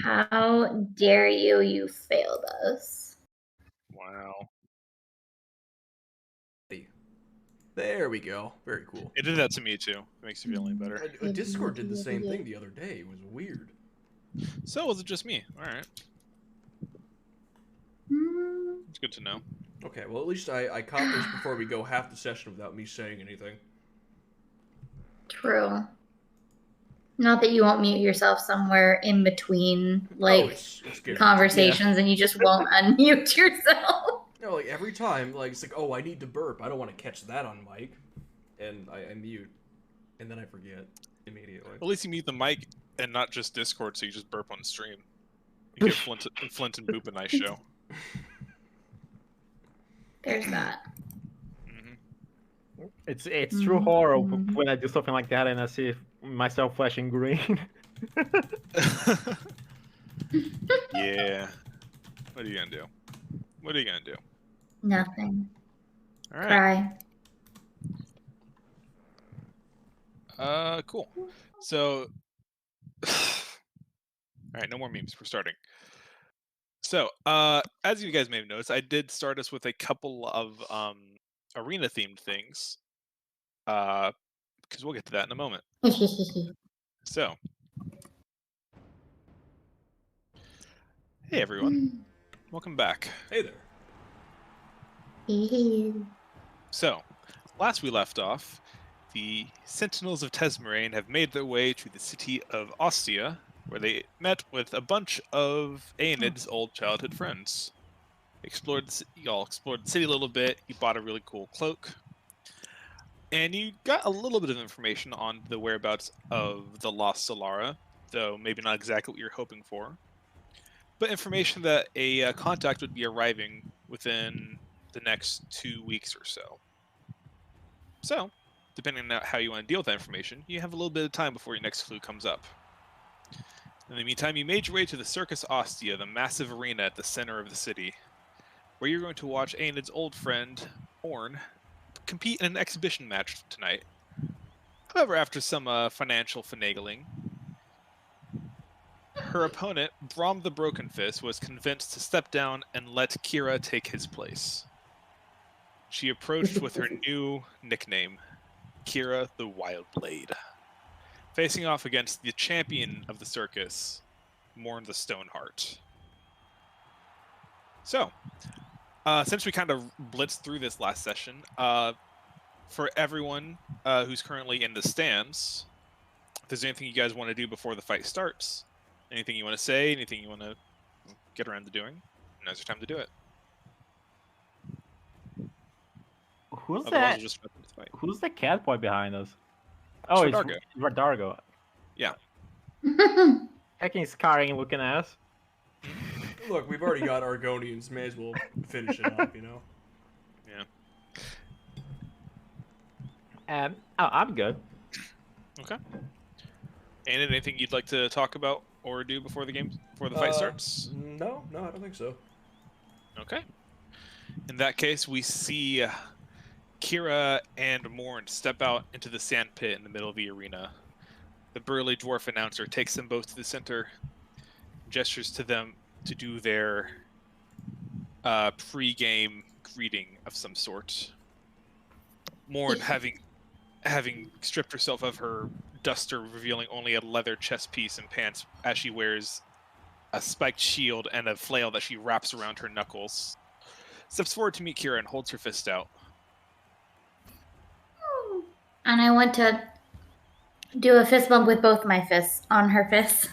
How dare you? You failed us. Wow. There we go. Very cool. It did that to me too. It makes you feel any better. Discord did the same thing the other day. It was weird. So was it just me? Alright. Hmm, It's good to know. Okay, well at least I caught this before we go half the session without me saying anything. true. Not that you won't mute yourself somewhere in between, Oh, like, it's guaranteed. conversations and you just won't unmute yourself. No, like every time, like it's like, oh, I need to burp. I don't want to catch that on mic, and I mute, and then I forget immediately. At least you mute the mic and not just Discord, so you just burp on stream. You get Flint and Boop a nice show. There's that. Mm-hmm. It's true horror when I do something like that and I see myself flashing green. Yeah. What are you gonna do? What are you gonna do? Nothing. All right. Cry. Cool. So, all right, no more memes. We're starting. So, as you guys may have noticed, I did start us with a couple of arena-themed things. Because we'll get to that in a moment. So, hey everyone, welcome back. Hey there. So, last we left off, the Sentinels of Tesmarain have made their way to the city of Ostia, where they met with a bunch of Aenid's old childhood friends. Y'all explored the city a little bit, you bought a really cool cloak, and you got a little bit of information on the whereabouts of the Lost Solara, though maybe not exactly what you're hoping for. But information that a contact would be arriving within the next 2 weeks or so. So, depending on how you want to deal with that information, you have a little bit of time before your next clue comes up. In the meantime, you made your way to the Circus Ostia, the massive arena at the center of the city, where you're going to watch Aenid's old friend, Orn, compete in an exhibition match tonight. However, after some financial finagling, her opponent, Brom the Broken Fist, was convinced to step down and let Kira take his place. She approached with her new nickname, Kira the Wild Blade, facing off against the champion of the circus, Morn the Stoneheart. So, since we kind of blitzed through this last session, for everyone who's currently in the stands, if there's anything you guys want to do before the fight starts, anything you want to say, anything you want to get around to doing, now's your time to do it. Who's Otherwise, that? we'll just wrap up the fight. Who's the cat boy behind us? Oh, it's Radargo. Radargo. Yeah. Hecking scarring looking ass. Look, we've already got Argonians. May as well finish it up, you know? Yeah. I'm good. Okay. And anything you'd like to talk about or do before the fight starts? No, I don't think so. Okay. In that case, we see Kira and Morn step out into the sand pit in the middle of the arena. The burly dwarf announcer takes them both to the center, gestures to them to do their pre-game greeting of some sort. Morn, having stripped herself of her duster, revealing only a leather chest piece and pants, as she wears a spiked shield and a flail that she wraps around her knuckles, steps forward to meet Kira and holds her fist out. And I want to do a fist bump with both my fists on her fists.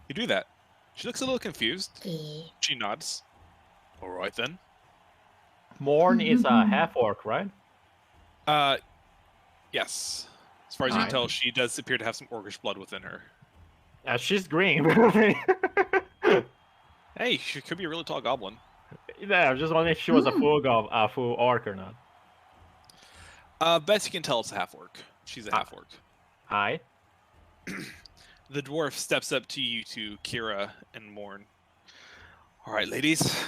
You do that. She looks a little confused. Yeah. She nods. All right then. Morn is a half orc, right? Yes. As far as you can tell, she does appear to have some orcish blood within her. She's green. Hey, she could be a really tall goblin. Yeah, I was just wondering if she was a full orc or not. Best you can tell, it's a half orc. She's a half orc. Hi. The dwarf steps up to you two, Kira and Morn. All right, ladies.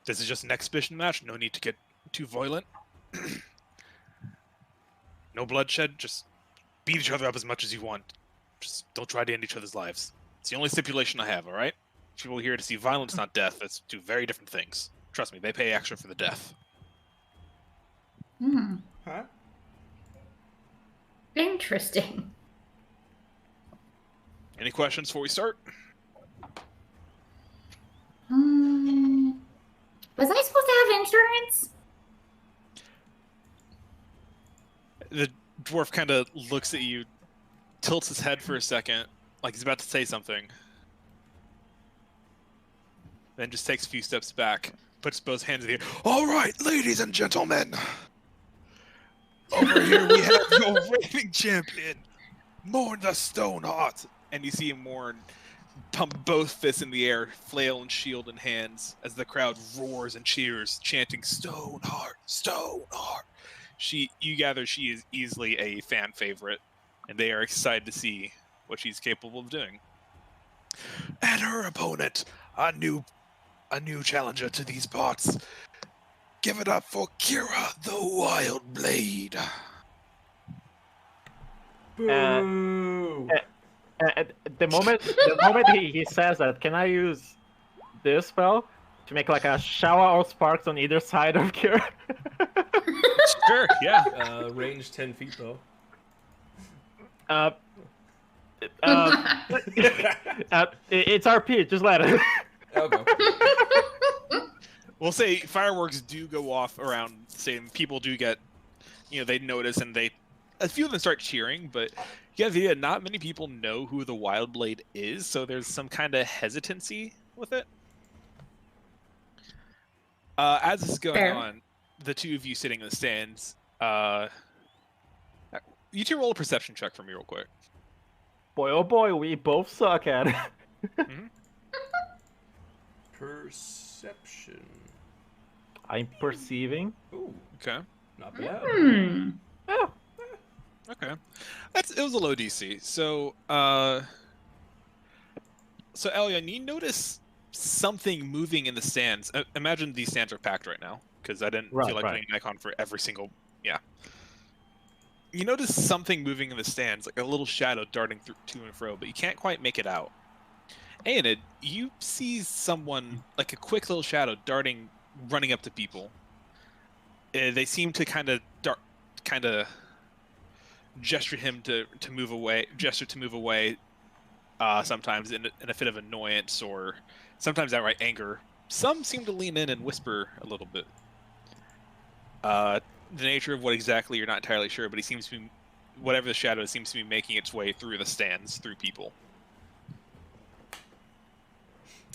This is just an exhibition match. No need to get too violent. No bloodshed. Just beat each other up as much as you want. Just don't try to end each other's lives. It's the only stipulation I have, alright? People here to see violence, not death. That's two very different things. Trust me, they pay extra for the death. Hmm. Huh? Interesting. Any questions before we start? Was I supposed to have insurance? The dwarf kind of looks at you, tilts his head for a second, like he's about to say something. Then just takes a few steps back, puts both hands in the air. All right, ladies and gentlemen. Over here we have your reigning champion, Morn the Stoneheart. And you see Morn pump both fists in the air, flail and shield in hands, as the crowd roars and cheers, chanting Stoneheart, Stoneheart. You gather she is easily a fan favorite, and they are excited to see what she's capable of doing. And her opponent, a new challenger to these parts. Give it up for Kira the Wild Blade. Boo! The moment he says that, can I use this spell to make like a shower of sparks on either side of Kira? Sure, yeah. Range 10 feet though. It's RP. Just let it. Okay. We'll say fireworks do go off around, saying people do get, they notice and a few of them start cheering, but yeah, not many people know who the Wild Blade is, so there's some kind of hesitancy with it. As this is going on, the two of you sitting in the stands, you two roll a perception check for me real quick. Boy, oh boy, we both suck at it. Perception. I'm perceiving. Ooh, Okay. not bad. Oh, Okay. It was a low DC. So, Elion, you notice something moving in the stands. Imagine these stands are packed right now, because I didn't feel like putting an icon for every single. Yeah. You notice something moving in the stands, like a little shadow darting through to and fro, but you can't quite make it out. Aenid, you see someone, like a quick little shadow darting, running up to people. They seem to kind of gesture to move away, sometimes in a fit of annoyance or sometimes outright anger. Some seem to lean in and whisper a little bit. The nature of what exactly you're not entirely sure, but he seems to be, whatever the shadow is, seems to be making its way through the stands, through people.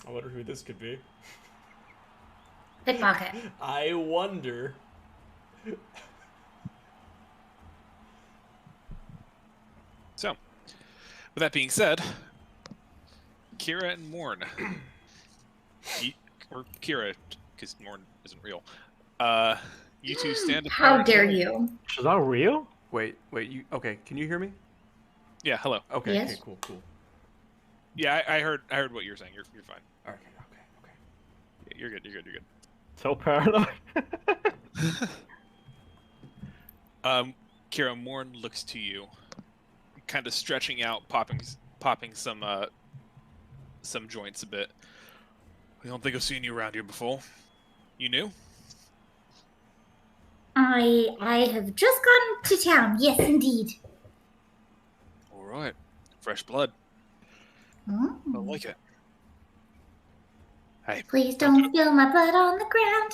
I wonder who this could be. Pickpocket. I wonder. So, with that being said, Kira and Morn, or Kira, because Morn isn't real. You two stand apart. How dare you? is that real? Wait, you okay? Can you hear me? Yeah, hello. Okay, Yes. okay, cool. Yeah, I heard what you're saying. You're fine. Okay. Yeah, you're good. So paranoid. Kira, Morn looks to you, kind of stretching out, popping some joints a bit. I don't think I've seen you around here before. You new? I have just gotten to town. Yes, indeed. All right, fresh blood. I like it. Hey, Please don't spill my blood on the ground.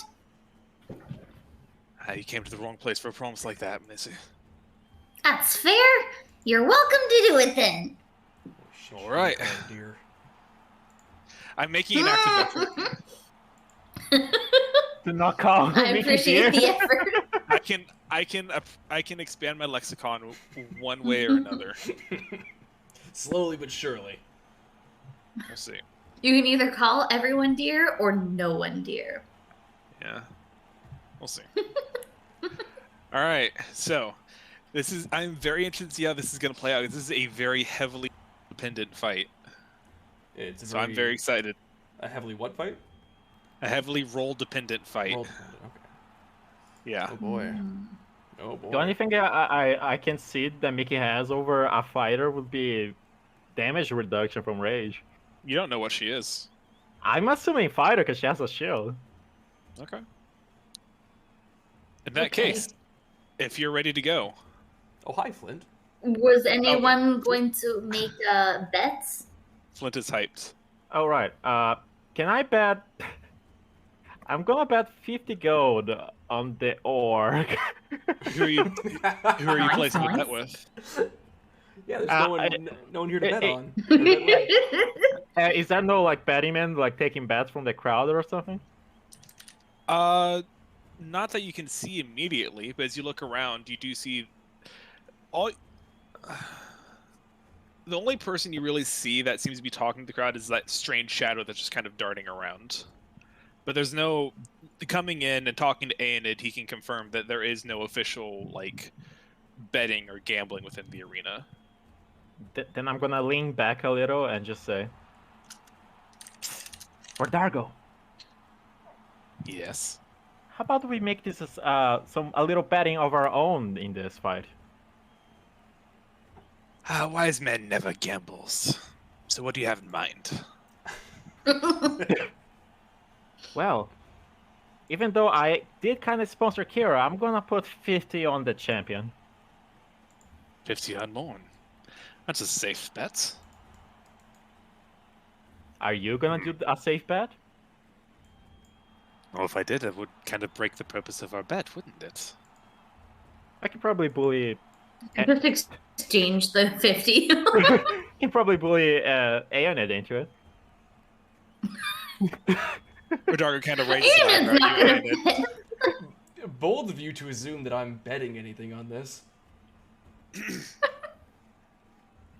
you came to the wrong place for a promise like that, Missy. That's fair. You're welcome to do it then. All right. Oh, dear. I'm making an active effort. Do not call I me appreciate dear. the effort. I can expand my lexicon one way or another. Slowly but surely. We'll see. You can either call everyone dear or no one dear. Yeah, we'll see. All right, so I'm very interested to see how this is going to play out. This is a very heavily dependent fight, so I'm very excited. A heavily what fight? A heavily roll-dependent fight. Roll dependent, okay. Yeah. Oh boy. Oh boy. The only thing I can see that Mickey has over a fighter would be damage reduction from rage. You don't know what she is. I'm assuming fighter because she has a shield. Okay. In that Okay. case, if you're ready to go, Oh, hi, Flint. Was anyone going to make bets? Flint is hyped. All right. Can I bet? I'm gonna bet 50 gold on the orc. Who are you? Who are you Nice, placing the nice. bet with? Yeah, there's I- no one here to bet I- on. Or bet with. Is there no like betting man like taking bets from the crowd or something? Not that you can see immediately, but as you look around, you do see all. The only person you really see that seems to be talking to the crowd is that strange shadow that's just kind of darting around. But there's no coming in and talking to Aenid. He can confirm that there is no official like betting or gambling within the arena. Then I'm gonna lean back a little and just say, "For Dargo, Yes. how about we make this as, a little betting of our own in this fight?" Wise man never gambles. So what do you have in mind? Well, even though I did kind of sponsor Kira, I'm gonna put 50 on the champion. 50 unborn. That's a safe bet. Are you gonna do a safe bet? Well, if I did, it would kind of break the purpose of our bet, wouldn't it? I can probably bully. Just exchange the 50. Can probably bully Aeonid into it. Rodargo kind of raises his Ian's eyebrow. not You gonna Aenid. bet. Bold of you to assume that I'm betting anything on this.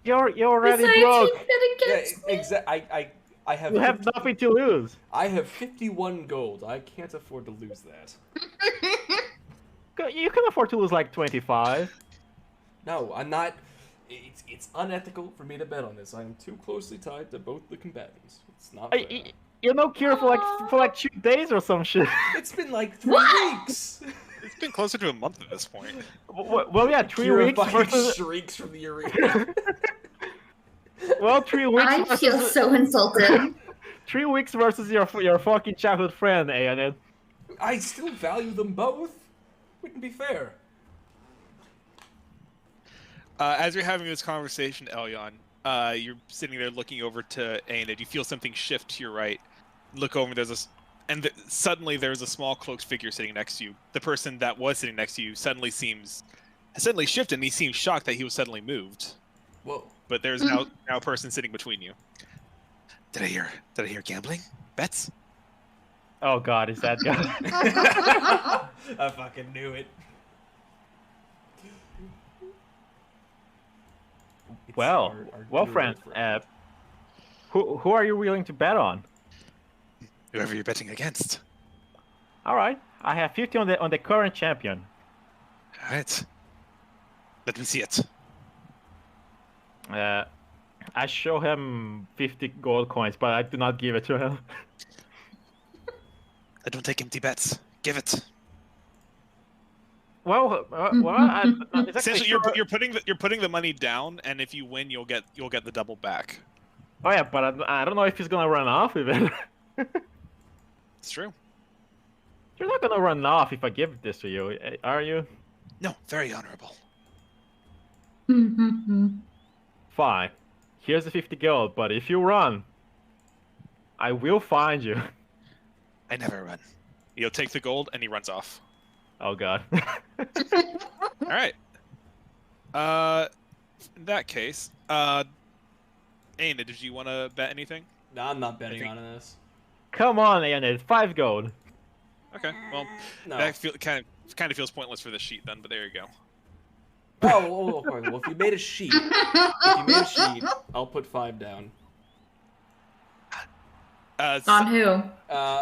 You're already Besides, broke. he bet Yeah, against me. exactly. I have. You have nothing to lose. I have 51 gold. I can't afford to lose that. You can afford to lose like 25. No, I'm not. It's unethical for me to bet on this. I am too closely tied to both the combatants. It's not fair. You're no cure for like 2 days or some shit. It's been like 3 What? weeks. It's been closer to a month at this point. Well, yeah, 3 Kira weeks fucking versus. shrieks from the arena. Well, 3 weeks. I versus, feel so insulted. 3 weeks versus your fucking childhood friend, Aeonid. I still value them both. Wouldn't be fair. As you're having this conversation, Elyon, you're sitting there looking over to Aenid. You feel something shift to your right. Look over, suddenly there's a small cloaked figure sitting next to you. The person that was sitting next to you suddenly shifted, and he seems shocked that he was suddenly moved. Whoa. But there's now a person sitting between you. Did I hear gambling? Bets? Oh god, is that guy? I fucking knew it. It's Well, our dear friend, friend. who are you willing to bet on? Whoever you're betting against. All right, I have 50 on the current champion. All right. Let me see it. I show him 50 gold coins, but I do not give it to him. I don't take empty bets. Give it. Well, I'm not exactly Essentially, sure. you're putting the money down, and if you win, you'll get the double back. Oh yeah, but I don't know if he's gonna run off with it. It's true. You're not gonna run off if I give this to you, are you? No, very honorable. Fine. Here's the 50 gold, but if you run, I will find you. I never run. He'll take the gold, and he runs off. Oh god. All right. In that case, Aina, did you want to bet anything? No, I'm not betting think- on this. Come on, Aeonid, 5 gold. Okay. Well, No. that kind of feels pointless for the sheet then, but there you go. Oh, okay. Well, if you made a sheet, I'll put 5 down. On who?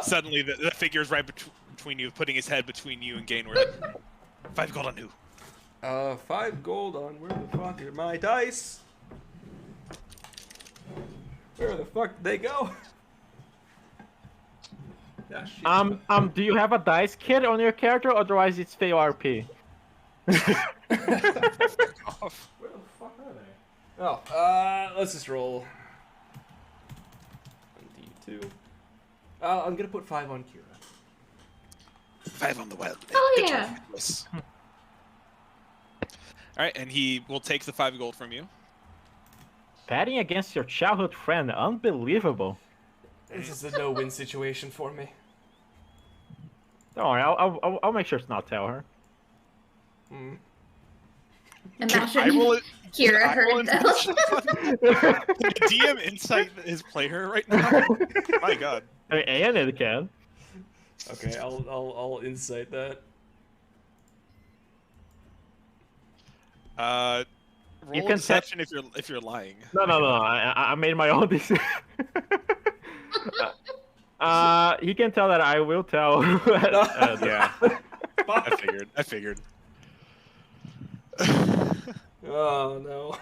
Suddenly, the figure's right between you, putting his head between you and Gaynor. 5 gold on who? 5 gold on where the fuck are my dice? Where the fuck did they go? Ah, shit. Do you have a dice kit on your character? Otherwise, it's fail RP. Off. Where the fuck are they? Oh, let's just roll. 1d2. I'm gonna put 5 on Kira. 5 on the wild. Oh, Good yeah. job, Nicholas. All right, and he will take the 5 gold from you. Batting against your childhood friend, unbelievable. This is a no-win situation for me. Don't worry, I'll make sure to not tell her. Hmm. Imagine I roll it? Kira I roll heard insight those. check on it? Can the DM insight his player right now? My God. And it can. Okay, I'll insight that. Roll can deception if you're lying. No. I made my own decision. He can tell that I will tell. Yeah, Fuck. I figured. Oh no. All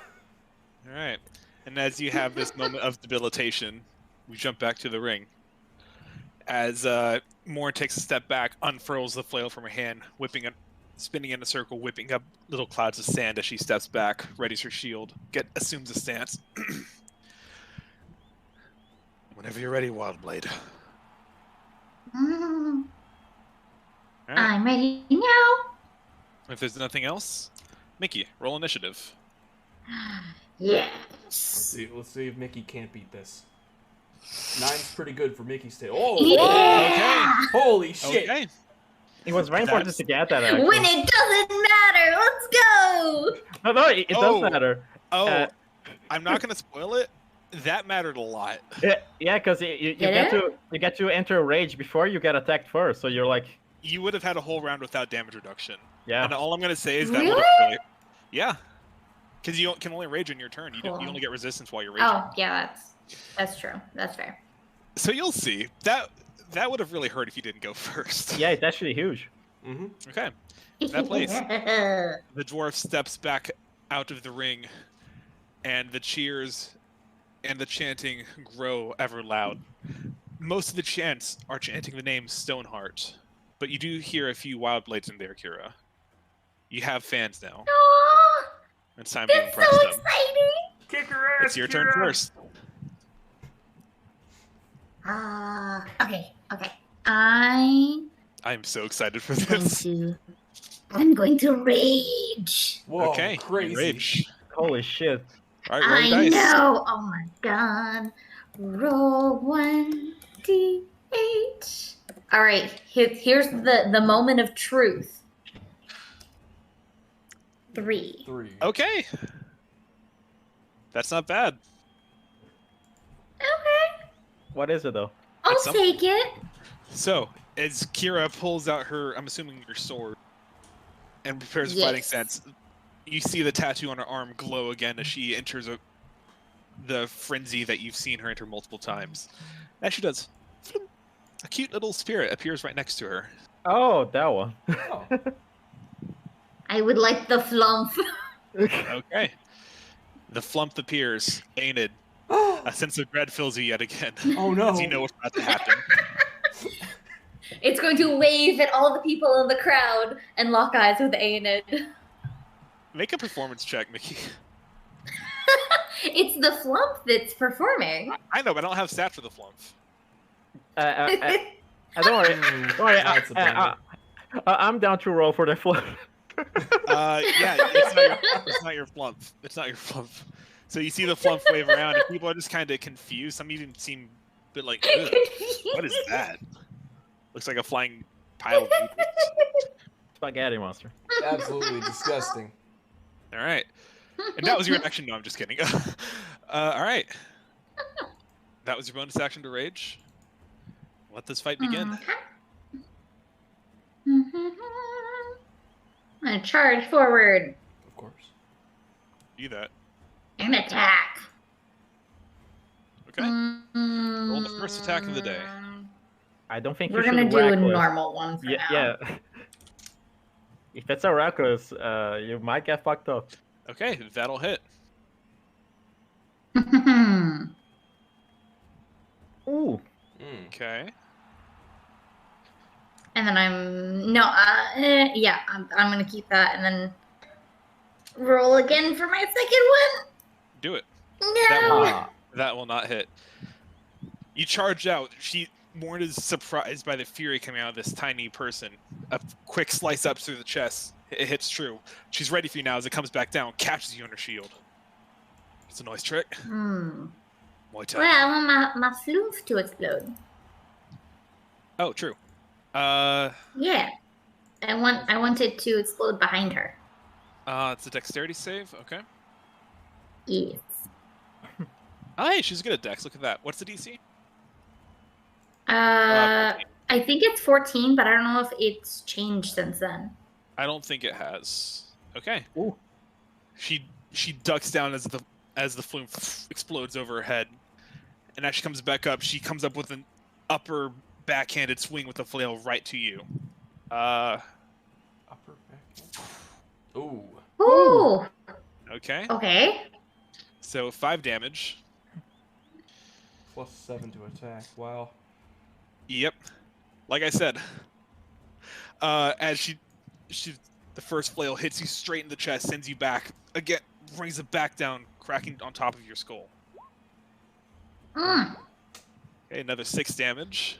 right, and as you have this moment of debilitation, we jump back to the ring. As Moore takes a step back, unfurls the flail from her hand, spinning in a circle, whipping up little clouds of sand as she steps back, readies her shield, assumes a stance. Whenever you're ready, Wildblade. Mm, All right. I'm ready now. If there's nothing else, Mickey, roll initiative. Yes. Let's see if Mickey can't beat this. 9's pretty good for Mickey's tail. Oh, Yeah. holy shit! Okay. It was very important to get that. Actually. When it doesn't matter, let's go. No, it Oh. does matter. Oh, I'm not gonna spoil it. That mattered a lot. Yeah, because you get to enter a rage before you get attacked first. So you're like, You would have had a whole round without damage reduction. yeah. And all I'm gonna say is that Really? would have really, yeah, because you can only rage in your turn. You Cool. only get resistance while you're raging. Oh, yeah, that's true. That's fair. So you'll see that would have really hurt if you didn't go first. Yeah, it's actually huge. Mm-hmm. Okay. That place. The dwarf steps back out of the ring, and the cheers and the chanting grow ever loud. Most of the chants are chanting the name Stoneheart, but you do hear a few wild blades in there, Kira. You have fans now. Aw, It's time to that's impress so them. exciting. Kick her ass. It's your turn Kira. first. Okay. I'm so excited for I'm going to rage. Whoa, Okay, crazy. rage. Holy shit. All right, roll your I dice. know. Oh my god. Roll 1d8. All right. Here's the moment of truth. 3. 3. Okay. That's not bad. Okay. What is it though? I'll It's take it. So, as Kira pulls out her, I'm assuming your sword, and prepares a fighting Yes. stance, you see the tattoo on her arm glow again as she enters the frenzy that you've seen her enter multiple times. As she does, a cute little spirit appears right next to her. Oh, that one. Oh. I would like the flump. Okay. The flump appears, Aenid. A sense of dread fills you yet again. Oh no. As you know what's about to happen. It's going to wave at all the people in the crowd and lock eyes with Aenid. Make a performance check, Mickey. It's the flump that's performing. I know, but I don't have stats for the flump. Don't worry. Don't worry. That's a bummer. I'm down to roll for the flip. Yeah, it's not your flump. It's not your flump. So you see the flump wave around, and people are just kind of confused. Some even seem a bit like, "Ugh, what is that? Looks like a flying pile of noodles." Spaghetti monster. Absolutely disgusting. All right. And that was your action? No, I'm just kidding. All right. That was your bonus action to rage. Let this fight begin. I'm gonna charge forward Of course. Do that. and attack. Okay. Roll the first attack of the day. I don't think We're you should gonna do a reckless. normal one for Yeah, now. yeah. If it's a reckless, you might get fucked up. Okay, that'll hit. Ooh. Mm. Okay. And then I'm gonna keep that and then roll again for my second one. Do it. No. That will not hit. You charge out. Morn is surprised by the fury coming out of this tiny person. A quick slice up through the chest. It hits true. She's ready for you now as it comes back down, catches you on her shield. It's a nice trick. Hmm. Muay Thai. Well, I want my floof to explode. Oh, true. Yeah. I want it to explode behind her. It's a dexterity save. Okay. Yes. Oh, hey, she's good at dex. Look at that. What's the DC? I think it's 14, but I don't know if it's changed since then. I don't think it has. Okay. Ooh. She ducks down as the flume explodes over her head, and as she comes back up, she comes up with an upper backhanded swing with the flail right to you. Upper back. Ooh. Ooh. Okay. Okay. So 5 damage. +7 to attack. Wow. Yep. Like I said, as the first flail hits you straight in the chest, sends you back again, brings it back down, cracking on top of your skull. Mm. Okay, another 6 damage.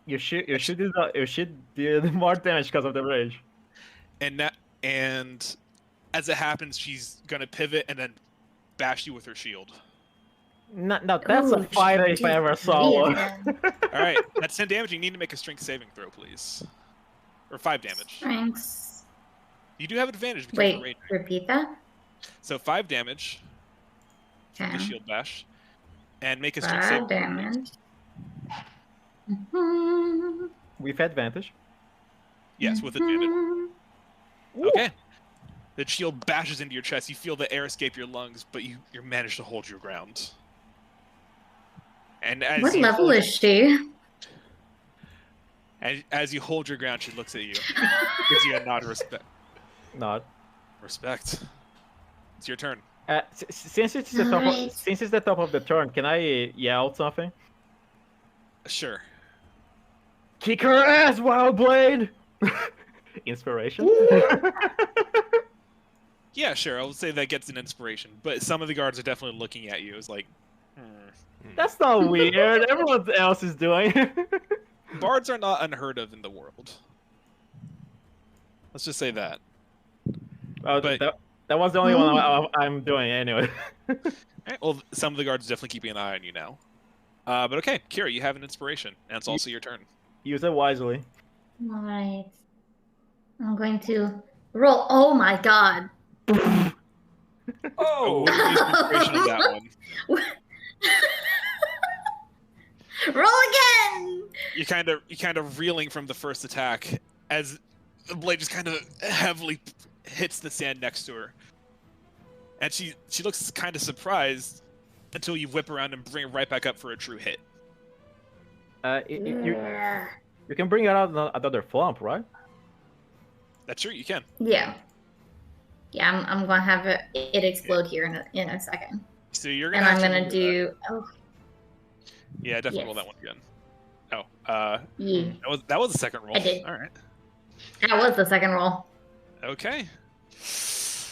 You should do more damage because of the rage. And as it happens, she's gonna pivot and then bash you with her shield. No, that's a Ooh, fighter if I ever saw one. yeah. All right, that's 10 damage. You need to make a strength saving throw, please, or 5 damage. Strengths. You do have advantage because of Wait, rage. repeat that? So 5 damage from the Okay. shield bash, and make a strength 5 saving throw. damage. Mhm. With advantage. Yes, with advantage. Mhm. Okay. The shield bashes into your chest. You feel the air escape your lungs, but you manage to hold your ground. And as What you level hold, is she? as you hold your ground, she looks at you, gives you a nod of respect. Not. Respect. It's your turn. Since it's the top of the turn, can I yell something? Sure. Kick her ass, Wildblade! Inspiration. Yeah, sure. I would say that gets an inspiration, but some of the guards are definitely looking at you. It's like, That's not weird. Everyone else is doing. bards are not unheard of in the world. Let's just say that. Oh, But- that was the only one I'm doing anyway. Alright, well, some of the guards are definitely keeping an eye on you now. But okay, Kira, you have an inspiration, and it's also your turn. Use it wisely. Alright. I'm going to roll. Oh my god. I Oh! wouldn't use inspiration on that one. Roll again! You kind of reeling from the first attack as the blade just kind of heavily hits the sand next to her, and she looks kind of surprised until you whip around and bring it right back up for a true hit. You can bring out another flump, right? That's true, you can. Yeah. Yeah, I'm gonna have it explode here in a second. So you're And gonna. I'm actually gonna do. Oh, Yeah, definitely Yes. roll that one again. Oh, yeah. that was the second roll. I did. All right. That was the second roll. Okay.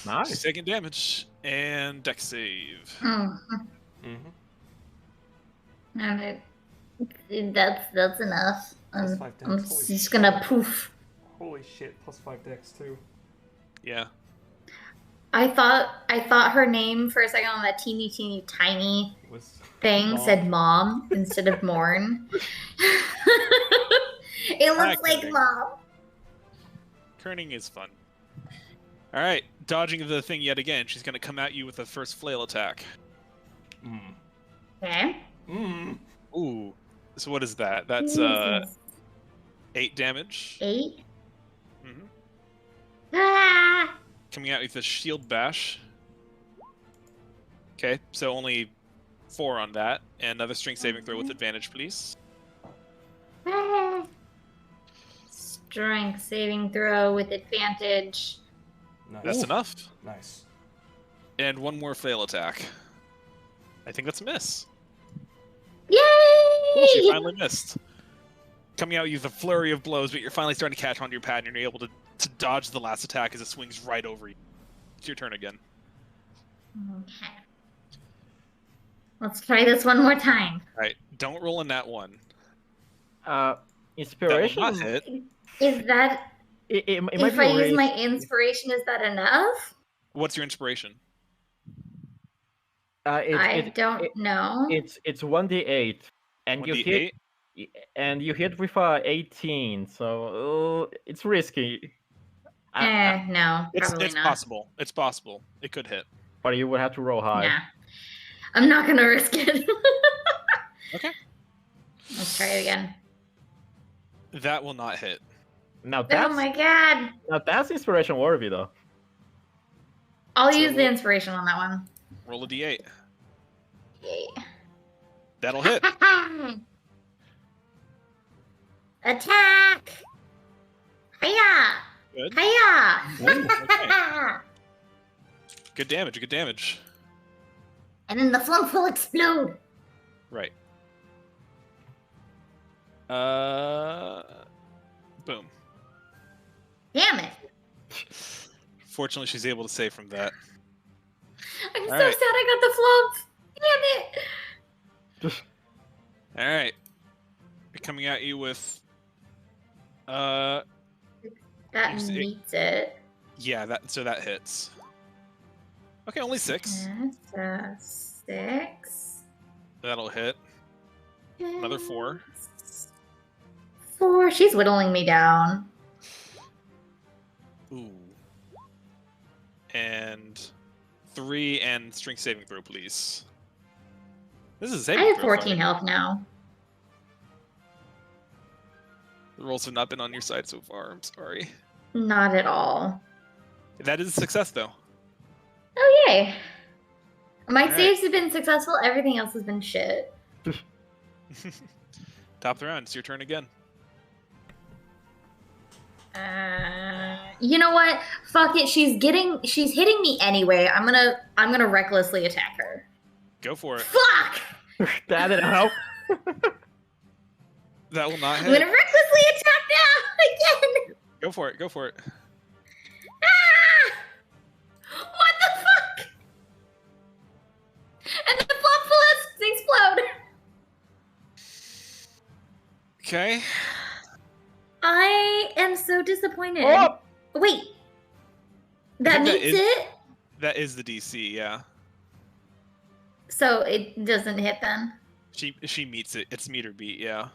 Nice. Second damage and dex save. Mm. Mm-hmm. And that's enough. Plus 5 I'm dex. Holy just gonna poof. Holy shit! +5 dex too. Yeah. I thought her name for a second on that teeny tiny Was thing Mom. said mom instead of Morn. It looks like Acting. mom. Kerning is fun. All right, dodging the thing yet again. She's gonna come at you with the first flail attack. Okay. Ooh. So what is that? That's Jesus. 8 damage. 8. Mhm. Ah! Coming out with a shield bash. Okay, so only 4 on that, and another strength saving throw with advantage, please. Ah. Strength saving throw with advantage. Nice. That's enough. Nice. And one more flail attack. I think that's a miss. Yay! Cool, she finally missed. Coming out with a flurry of blows, but you're finally starting to catch onto your pad, and you're able to dodge the last attack as it swings right over you. It's your turn again. Okay. Let's try this one more time. All right, don't roll in that one. That will Inspiration. not hit. Is that It might if be I use raised. my inspiration, is that enough? What's your inspiration? I don't know. It's 1d8, and you hit 1d8. you hit with 18, so it's risky. No, probably It's not. possible. It's possible. It could hit. But you would have to roll high. Nah, I'm not gonna risk it. Okay. Let's try it again. That will not hit. Now Oh my god! that's inspiration worthy though. I'll So use the inspiration on that one. Roll a d8. Yay. That'll hit. Attack! Hiya! Good. Hiya! Ooh, okay. Good damage. Good damage. And then the flump will explode. Right. Boom. Damn it! Fortunately, she's able to save from that. I'm so All right. sad I got the flump. Damn it! All right. We're coming at you with. That meets it. Yeah. That hits. Okay, only 6. That's 6. That'll hit. Another 4. 4. She's whittling me down. Ooh. And 3 and strength saving throw, please. This is a I saving have throw. 14 health now. The rolls have not been on your side so far. I'm sorry. Not at all. That is a success, though. Oh, yay. My Alright. saves have been successful. Everything else has been shit. Top of the round. It's your turn again. You know what? Fuck it. She's hitting me anyway. I'm gonna recklessly attack her. Go for it. Fuck! That didn't help. That will not I'm hit. gonna recklessly attack now again. Go for it. Go for it. Ah! What the fuck? And the flop will explode. Okay. I am so disappointed. Oh! Wait. That think that meets is- it? That is the DC, yeah. So it doesn't hit then? She meets it. It's meter beat, yeah.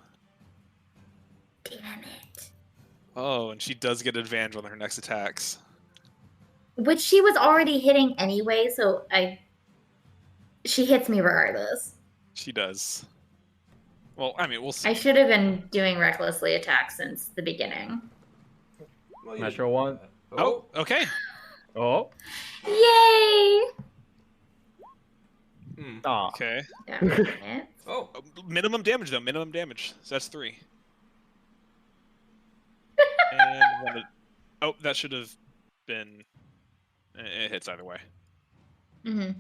Damn it. Oh, and she does get advantage on her next attacks. Which she was already hitting anyway, so she hits me regardless. She does. Well, I mean, we'll see. I should have been doing recklessly attack since the beginning. Well, you Natural did one. that. Oh, okay. Oh. Yay! Aw. Okay. That was it. Oh, Minimum damage, though. Minimum damage. So that's 3. And oh, that should have been. It hits either way. Mm-hmm.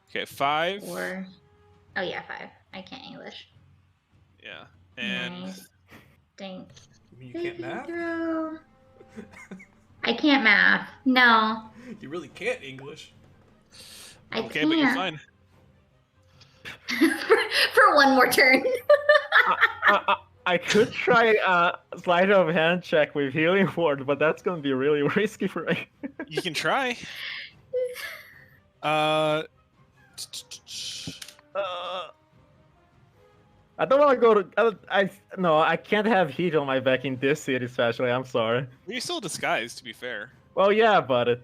Okay, 5. 4. Oh yeah, 5. I can't English. Yeah. And Nice. Dang. you mean you can't math? Through. I can't math. No, You really can't English. I okay, can't. but you're fine. For one more turn. I could try a sleight of hand check with healing word, but that's gonna be really risky for me. You can try. Uh, I don't want to go to. No, I can't have heat on my back in this city, especially. I'm sorry. well, you're still disguised, to be fair. Well, yeah, but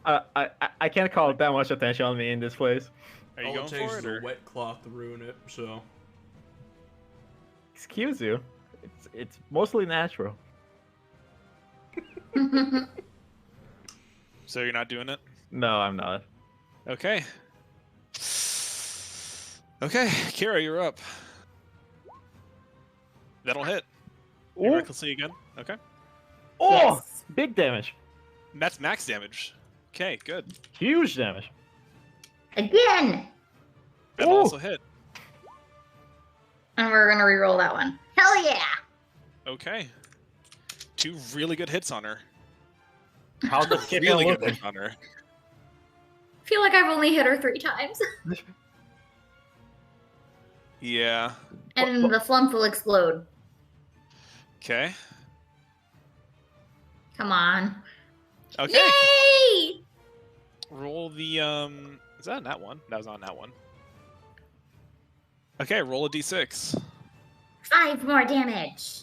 I can't call that much attention on me in this place. Are you All going it takes for is it, a or? wet cloth to ruin it. So Excuse you. It's mostly natural. So you're not doing it? No, I'm not. Okay. Okay, Kira, you're up. That'll hit. You Ooh. recklessly again. Okay. Oh, Yes. big damage. And that's max damage. Okay, good. Huge damage. Again. That'll Ooh. also hit. And we're gonna re-roll that one. Hell yeah! Okay. 2 really good hits on her. How does Kip Really good look? hit on her. I feel like I've only hit her 3 times. Yeah. And the flump will explode. Okay. Come on. Okay. Yay! Roll the Is that a nat one? That was on that one. Okay, roll a d6. 5 more damage.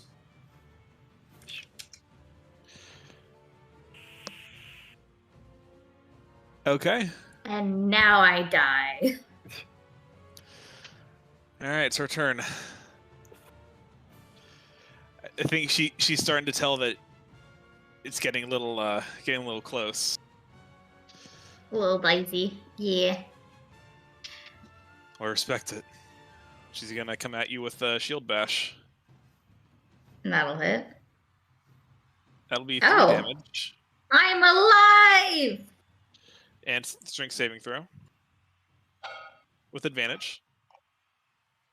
Okay. And now I die. All right, it's her turn. I think she's starting to tell that it's getting a little close. A little dicey. Yeah. I respect it. She's gonna come at you with a shield bash. That'll hit. That'll be 3 Oh. damage I'm alive! and strength saving throw with advantage.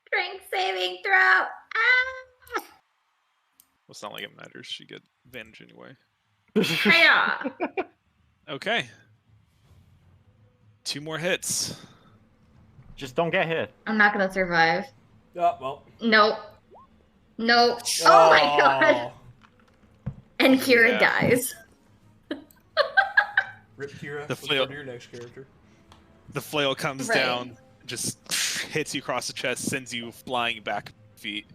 Strength saving throw. Ah! Well, it's not like it matters. She get advantage anyway. Hiya! Okay. 2 more hits. Just don't get hit. I'm not gonna survive. Oh, well. Nope. Nope. Oh my god! And Kira Yeah. dies. Rip Kira. The Look flail- forward to your next character. The flail comes Right. down, just hits you across the chest, sends you flying back feet,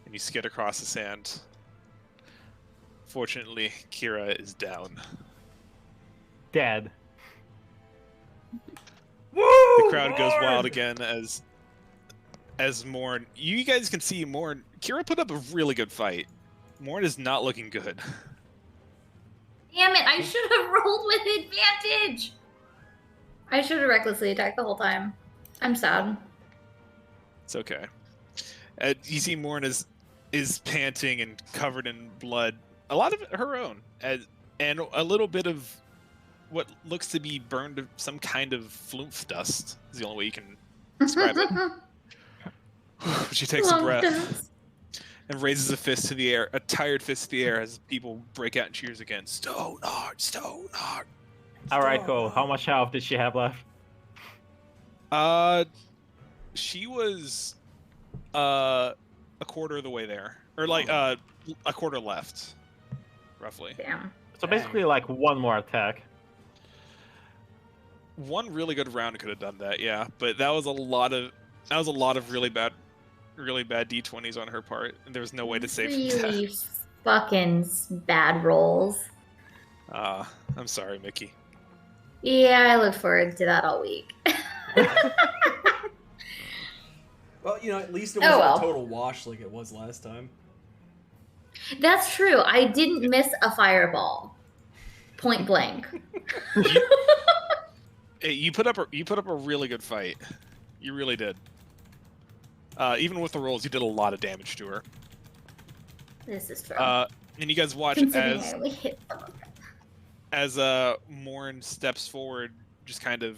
and you skid across the sand. Fortunately, Kira is down. Dead. The crowd goes wild again as Morn. You guys can see Morn. Kira put up a really good fight. Morn is not looking good. Damn it, I should have rolled with advantage! I should have recklessly attacked the whole time. I'm sad. It's okay. You see Morn is panting and covered in blood. A lot of it her own, and a little bit of what looks to be burned of some kind of flumph dust is the only way you can describe it. She takes a Lump breath dust. and raises a fist to the air, a tired fist to the air as people break out in cheers again. Stoneheart, Stoneheart. All right, cool. How much health did she have left? She was a quarter of the way there, or like a quarter left, roughly. Damn. So basically, like one more attack. One really good round could have done that, yeah, but that was a lot of really bad d20s on her part, and there was no way to save from that. Really fucking bad rolls. I'm sorry, Mickey. Yeah, I look forward to that all week. Well, you know, at least it Oh, wasn't well. a total wash like it was last time. That's true. I didn't miss a fireball. Point blank. Hey, you put up a really good fight. You really did. Even with the rolls, you did a lot of damage to her. This is true. And you guys watch Considering I only hit some of them. as Morn steps forward, just kind of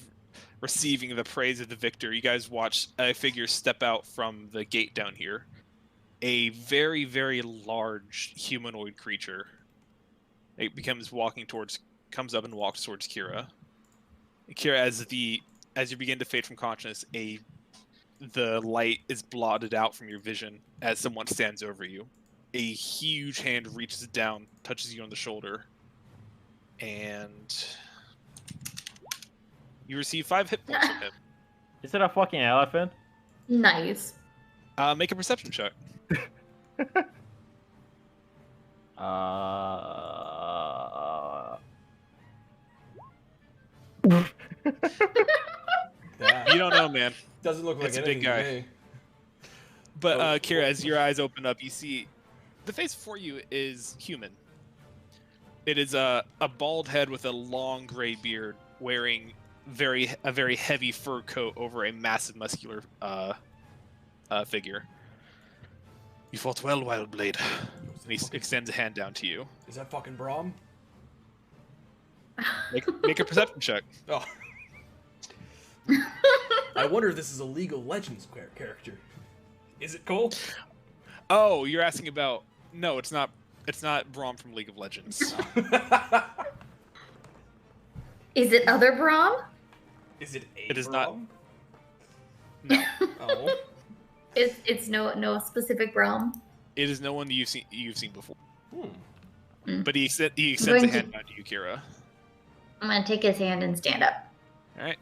receiving the praise of the victor. You guys watch a figure step out from the gate down here. A very, very large humanoid creature. It comes up and walks towards Kira. Kira, as you begin to fade from consciousness, the light is blotted out from your vision as someone stands over you. A huge hand reaches down, touches you on the shoulder, and you receive 5 hit points from him. Is it a fucking elephant? Nice. Make a perception check. That You don't know, man. doesn't look like It's a anything big guy. to me. But Oh, Kira, as your eyes open up, you see the face before you is human. It is a bald head with a long gray beard, wearing a very heavy fur coat over a massive muscular figure. You fought well, Wildblade. And he extends a hand down to you. Is that fucking Braum? Make a perception check. Oh. I wonder if this is a League of Legends character. Is it Cole? Oh, you're asking about? No, it's not. It's not Braum from League of Legends. Is it other Braum? Is it a It is not- Braum? No, Oh. It's no specific Braum. it is no one that you've seen before. Hmm. But he extends a going to- hand down to you, Kira. I'm gonna take his hand and stand up. All right.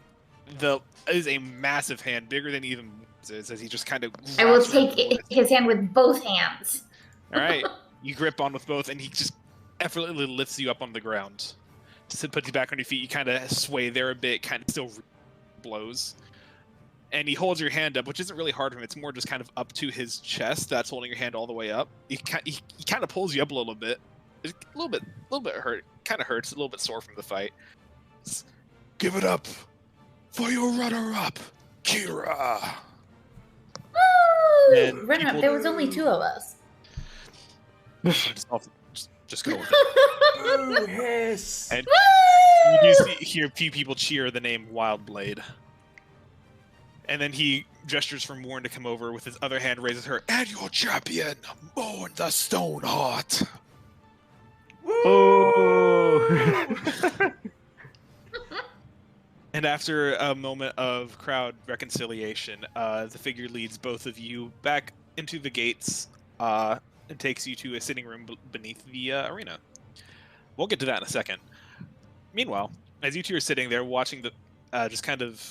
It is a massive hand, bigger than even is, as he just kind of. I will take his hand with both hands. All right. You grip on with both, and he just effortlessly lifts you up on the ground. Just puts you back on your feet. You kind of sway there a bit, kind of still blows. And he holds your hand up, which isn't really hard for him. It's more just kind of up to his chest. That's holding your hand all the way up. He kind of pulls you up a little bit. It's a little bit hurt. Kind of hurts. A little bit sore from the fight. Give it up for your runner-up, Kira. Woo! And Run up. people- There was only 2 of us. Just go with it. Ooh, hiss. And Woo! you do hear a few people cheer the name Wildblade. And then he gestures for Morn to come over with his other hand, raises her, and your champion, Morn the Stoneheart. Oh. And after a moment of crowd reconciliation, the figure leads both of you back into the gates and takes you to a sitting room beneath the arena. We'll get to that in a second. Meanwhile, as you two are sitting there watching the just kind of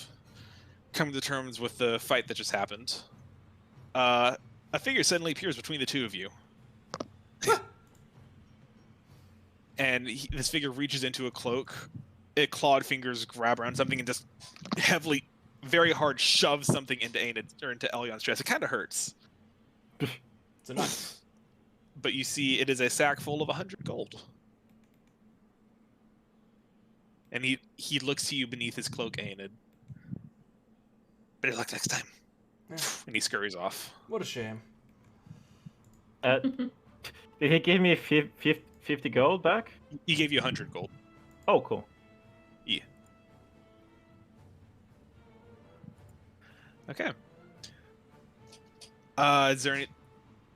coming to terms with the fight that just happened, a figure suddenly appears between the two of you. And this figure reaches into a cloak. It clawed fingers grab around something and just heavily, very hard shoves something into into Elyon's chest. It kind of hurts. It's a knife. But you see, it is a sack full of 100 gold. And he looks to you beneath his cloak, Aenid. Better luck next time. Yeah. And he scurries off. What a shame. Did he give me 50 gold back? He gave you 100 gold. Oh, cool. Yeah. Okay. Is there any?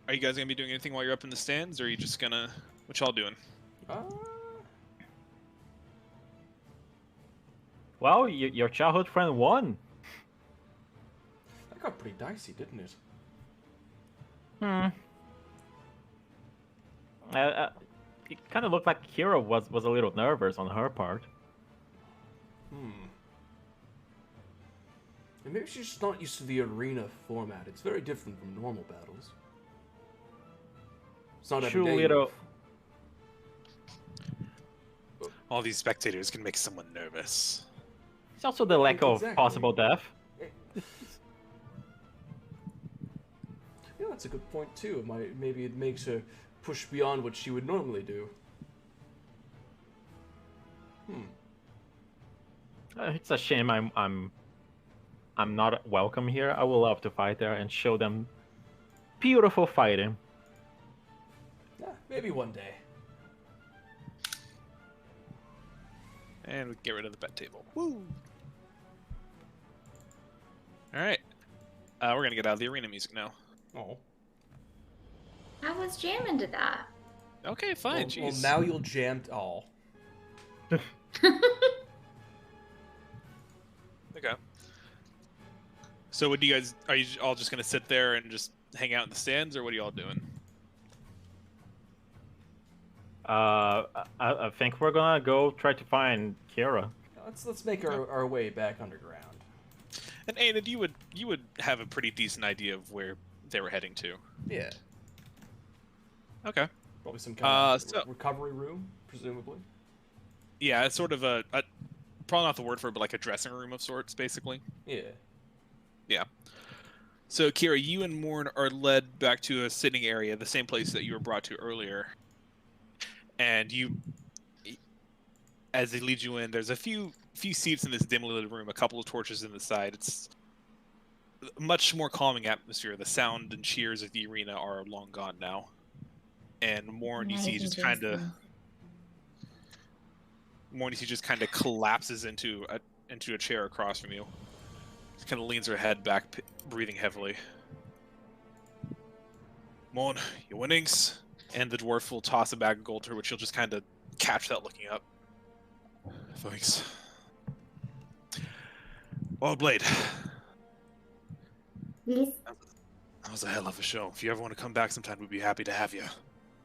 Are you guys gonna be doing anything while you're up in the stands, or are you just gonna? What y'all doing? Well, your childhood friend won. That got pretty dicey, didn't it? It kind of looked like Kira was a little nervous on her part. And maybe she's just not used to the arena format. It's very different from normal battles. It's not True every day. little. All these spectators can make someone nervous. It's also the lack of Exactly. possible death. Yeah, that's a good point too. Maybe it makes her push beyond what she would normally do. It's a shame I'm not welcome here. I would love to fight there and show them beautiful fighting. Yeah, maybe one day. And we get rid of the bet table. Woo! Alright. We're gonna get out of the arena music now. Oh. I was jamming to that. Okay, fine, Well, jeez. now you'll jam. Oh. Okay. So what do you guys, are you all just gonna sit there and just hang out in the stands, or what are you all doing? I think we're gonna go try to find Kira. Let's make our way back underground. And Aenid, you would have a pretty decent idea of where they were heading to. Yeah. Okay. Probably some kind of so- recovery room, presumably. Yeah, it's sort of a probably not the word for it, but like a dressing room of sorts, basically. Yeah. Yeah. So, Kira, you and Morn are led back to a sitting area, the same place that you were brought to earlier. And as they lead you in, there's a few seats in this dimly lit room, a couple of torches in the side. It's a much more calming atmosphere. The sound and cheers of the arena are long gone now. And Morn, you see, just kind of collapses into a chair across from you. She kind of leans her head back, breathing heavily. Morn, your winnings? And the dwarf will toss a bag of gold to her, which she'll just kind of catch without looking up. Thanks. Well, Blade, Yes. that was a hell of a show. If you ever want to come back sometime, we'd be happy to have you.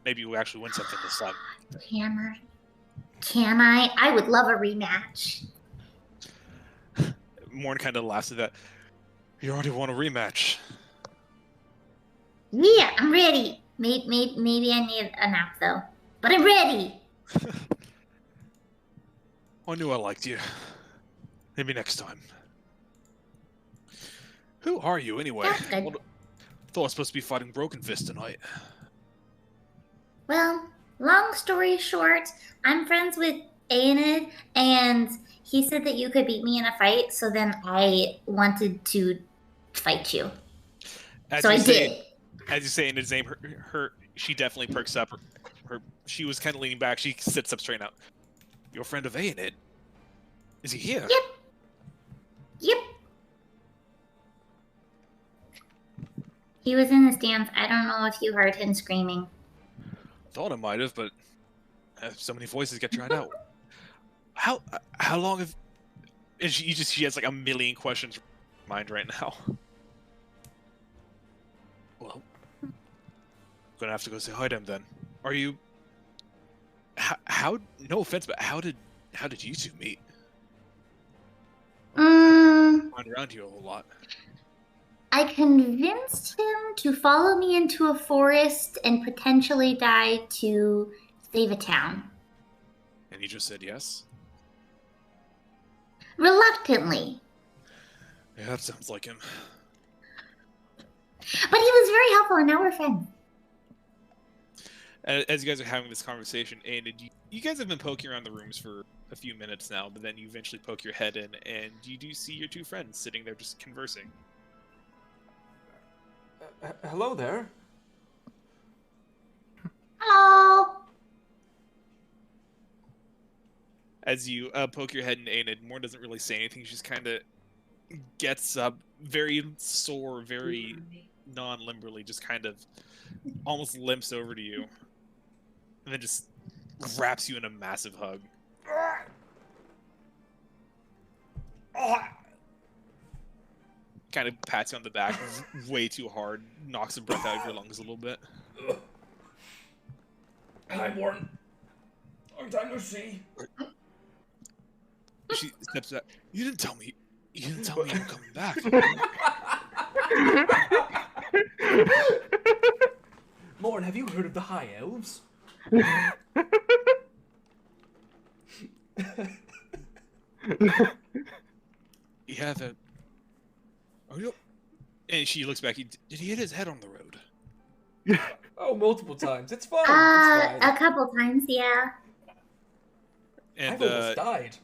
Maybe we'll actually win something this time. Hammer. Can I? I would love a rematch. Morn kind of laughs at that. You already want a rematch. Yeah, I'm ready. Maybe I need a nap though, but I'm ready. I knew I liked you. Maybe next time. Who are you anyway? That's good. Thought I was supposed to be fighting Broken Fist tonight. Well, long story short, I'm friends with Aenid, and he said that you could beat me in a fight, so then I wanted to fight you. So I did. As you say in his name, she definitely perks up. She was kind of leaning back. She sits up straight out. You're a friend of Aenid. Is he here? Yep. He was in the stands. I don't know if you heard him screaming. Thought I might have, but so many voices get drowned out. How long have? And she has like a million questions in her mind right now. Well, gonna have to go say hi to him then. Are you? How? No offense, but how did you two meet? I'm around here a whole lot. I convinced him to follow me into a forest and potentially die to save a town. And he just said yes? Reluctantly. Yeah, that sounds like him. But he was very helpful, and now we're friends. As you guys are having this conversation, and you guys have been poking around the rooms for a few minutes now, but then you eventually poke your head in, and you do see your two friends sitting there just conversing. Hello there. Hello. As you poke your head in Aenid, Morn doesn't really say anything. She just kind of gets up, very sore, very non-limberly, just kind of almost limps over to you, and then just wraps you in a massive hug. Kind of pats you on the back way too hard, knocks the breath out of your lungs a little bit. Hi, Morton. Long time no see. She steps back. You didn't tell me you were coming back. Morton, have you heard of the High Elves? You have a... Are you... And she looks back. Did he hit his head on the road? Oh, multiple times. It's fine. It's fine. A couple times, yeah. And I've almost died.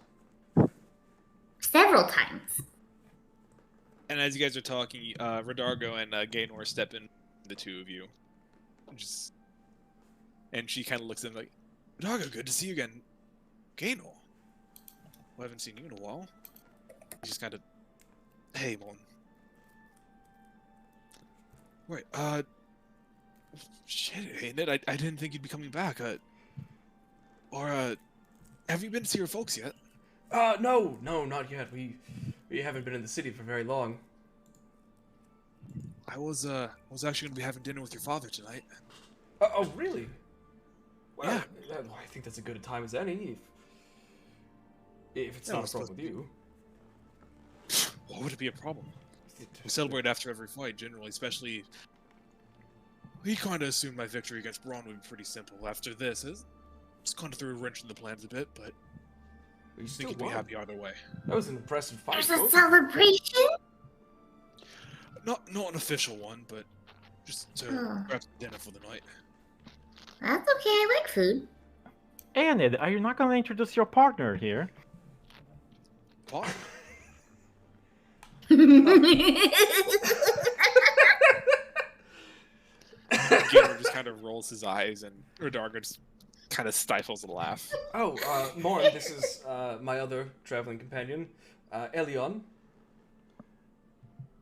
Several times. and as you guys are talking, Rodargo and Gaynor step in, the two of you. And she kind of looks at him like, Rodargo, good to see you again. Gaynor, I haven't seen you in a while. He's just kind of, hey, Mon. Wait, shit, hey, Ned, I didn't think you'd be coming back. Have you been to see your folks yet? No, not yet. We haven't been in the city for very long. I was actually gonna be having dinner with your father tonight. Oh, really? Well, Yeah. I think that's as good a time as any. If it's not a problem with you. Why would it be a problem? We celebrate after every fight, generally, especially... We kind of assumed my victory against Braun would be pretty simple. After this, it's kind of threw a wrench in the plans a bit, but I think you'd be happy either way. That was an impressive fight. There's a celebration? Not an official one, but just to grab some dinner for the night. That's okay, I like food. Aenid, are you not going to introduce your partner here? What? Gator just kind of rolls his eyes, and Rodargo just kind of stifles a laugh. Oh, Morin, this is my other traveling companion, Elion.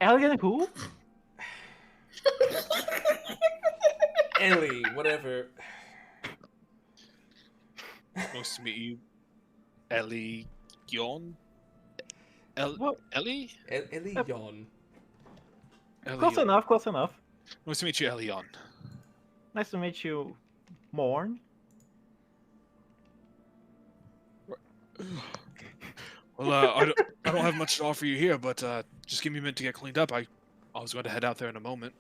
Alien who? Ellie, whatever. Nice to meet you, Ellie Yon. What? Ellie? Ellie yawn. Close Yon. enough, close enough. Nice to meet you, Ellie Yon. Nice to meet you, Morn. Well, I don't have much to offer you here, but just give me a minute to get cleaned up. I was going to head out there in a moment.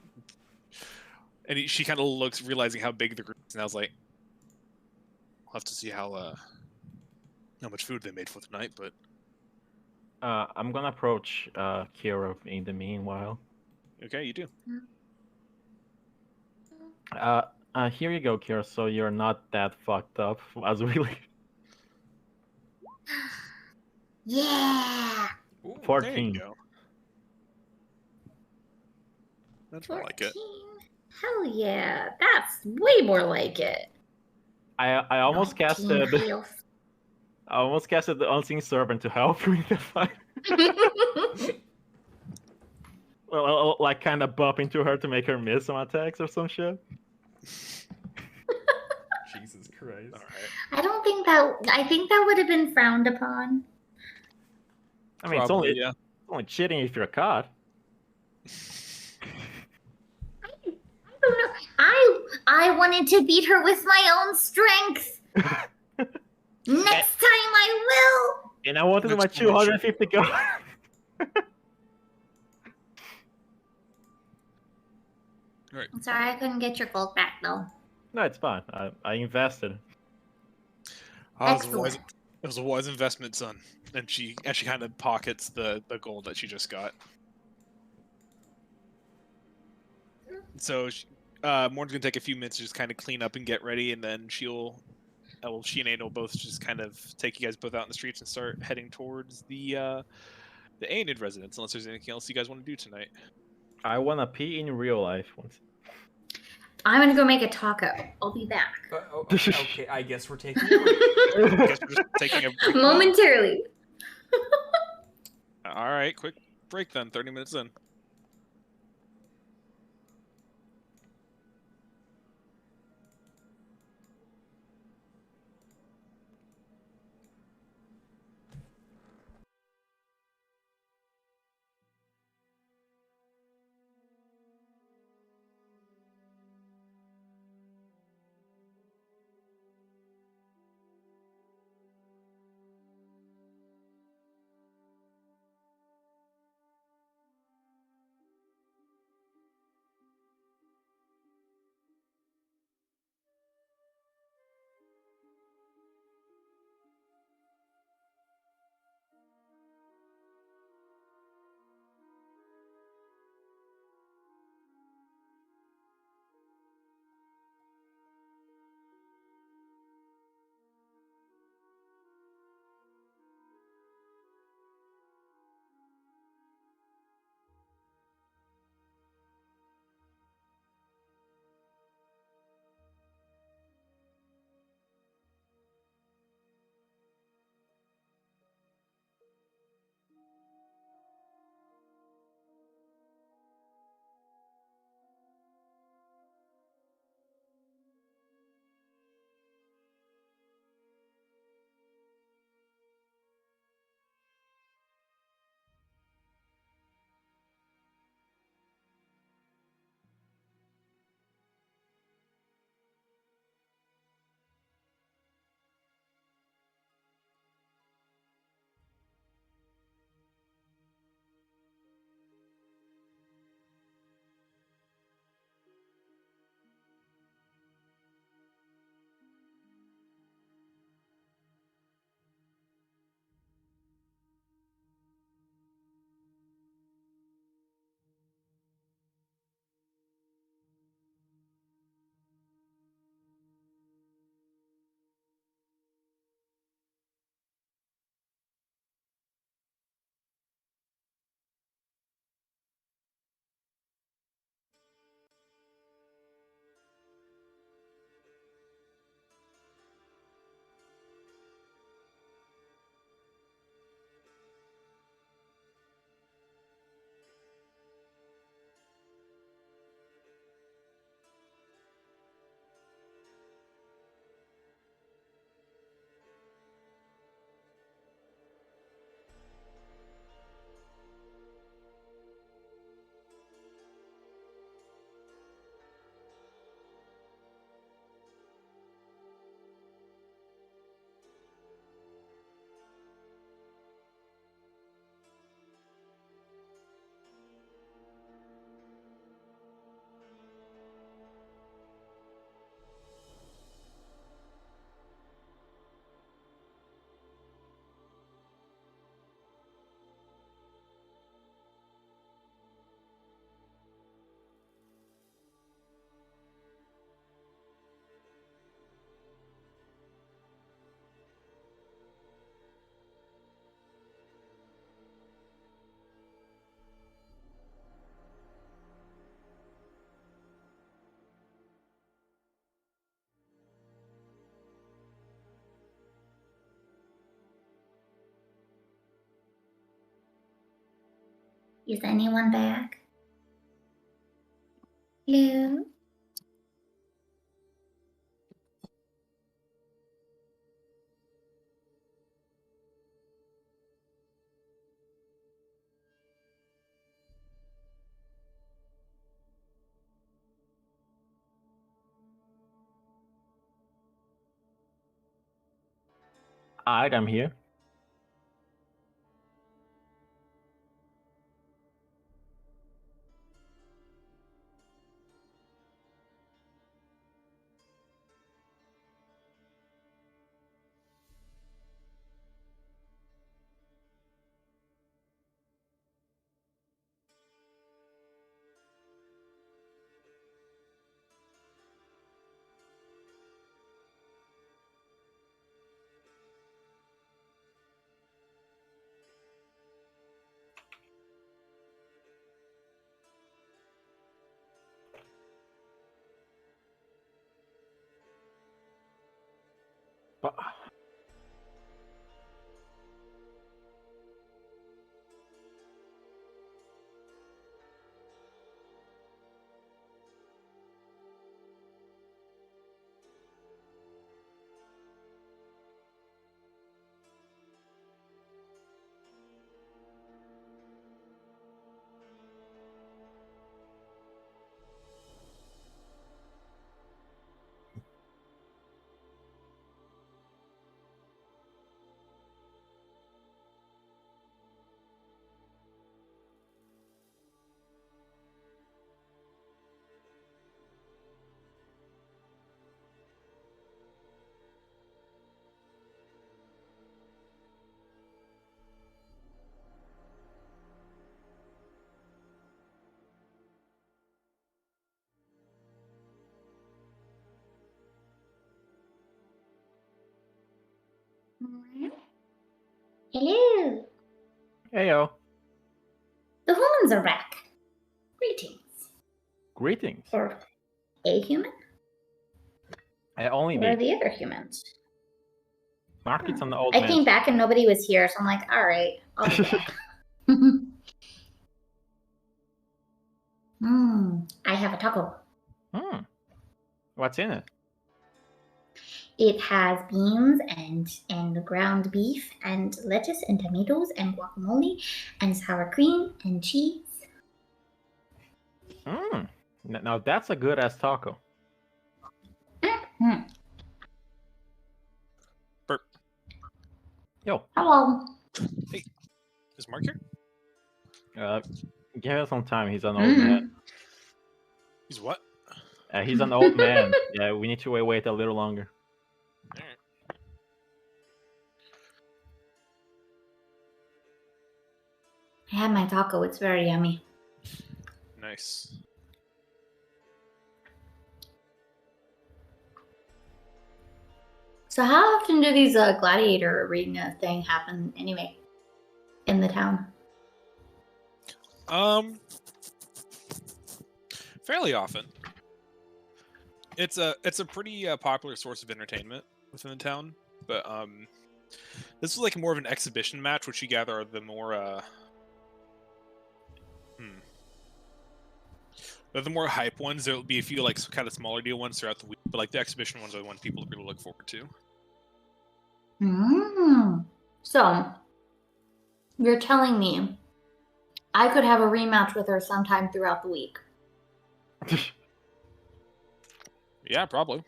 And she kind of looks, realizing how big the group is, and I was like, "We'll have to see how much food they made for tonight." But I'm gonna approach Kira in the meanwhile. okay, you do. Here you go, Kira. So you're not that fucked up as we leave. Yeah. Ooh, 14. There you go. That's more like it. 14. Hell yeah. That's way more like it. I almost 19 casted. health. I almost casted the unseen servant to help me in the fight. Well, like kind of bump into her to make her miss some attacks or some shit. Jesus Christ. All right. I think that would have been frowned upon. I mean, Probably, it's only cheating if you're caught. I don't know. I wanted to beat her with my own strength. Next time I will. And I wanted my Next time, 250 gold. I'm sorry I couldn't get your gold back though. No, it's fine. I invested. Excellent. It was a wise investment, son. And she kind of pockets the gold that she just got. So Morn's gonna take a few minutes to just kind of clean up and get ready, and then she and Aiden will both just kind of take you guys both out in the streets and start heading towards the Aenid residence. Unless there's anything else you guys want to do tonight. I wanna pee in real life once. I'm gonna go make a taco. I'll be back. Okay, I guess we're taking a break. I guess we're just taking a break. Momentarily. All right, quick break then. 30 minutes in. Is anyone back? Hello? Alright, I'm here. But Hello. heyo. The humans are back. Greetings. Greetings. Or a human? Only Where are me. the other humans? Market's on the old I man. came back and nobody was here, so I'm like, all right, I'll be back. I have a taco. What's in it? It has beans and ground beef and lettuce and tomatoes and guacamole and sour cream and cheese. Now that's a good ass taco. Burp. Yo. Hello. Hey, is Mark here? Give us some time. He's an old man. He's what? He's an old man. Yeah, we need to wait a little longer. All right. I had my taco. It's very yummy. Nice. So how often do these gladiator arena thing happen anyway in the town? Fairly often. It's a pretty popular source of entertainment within the town, but this is like more of an exhibition match, which you gather are the more they're the more hype ones. There will be a few like kind of smaller deal ones throughout the week, but like the exhibition ones are the ones people really look forward to. So you're telling me I could have a rematch with her sometime throughout the week? Yeah, probably.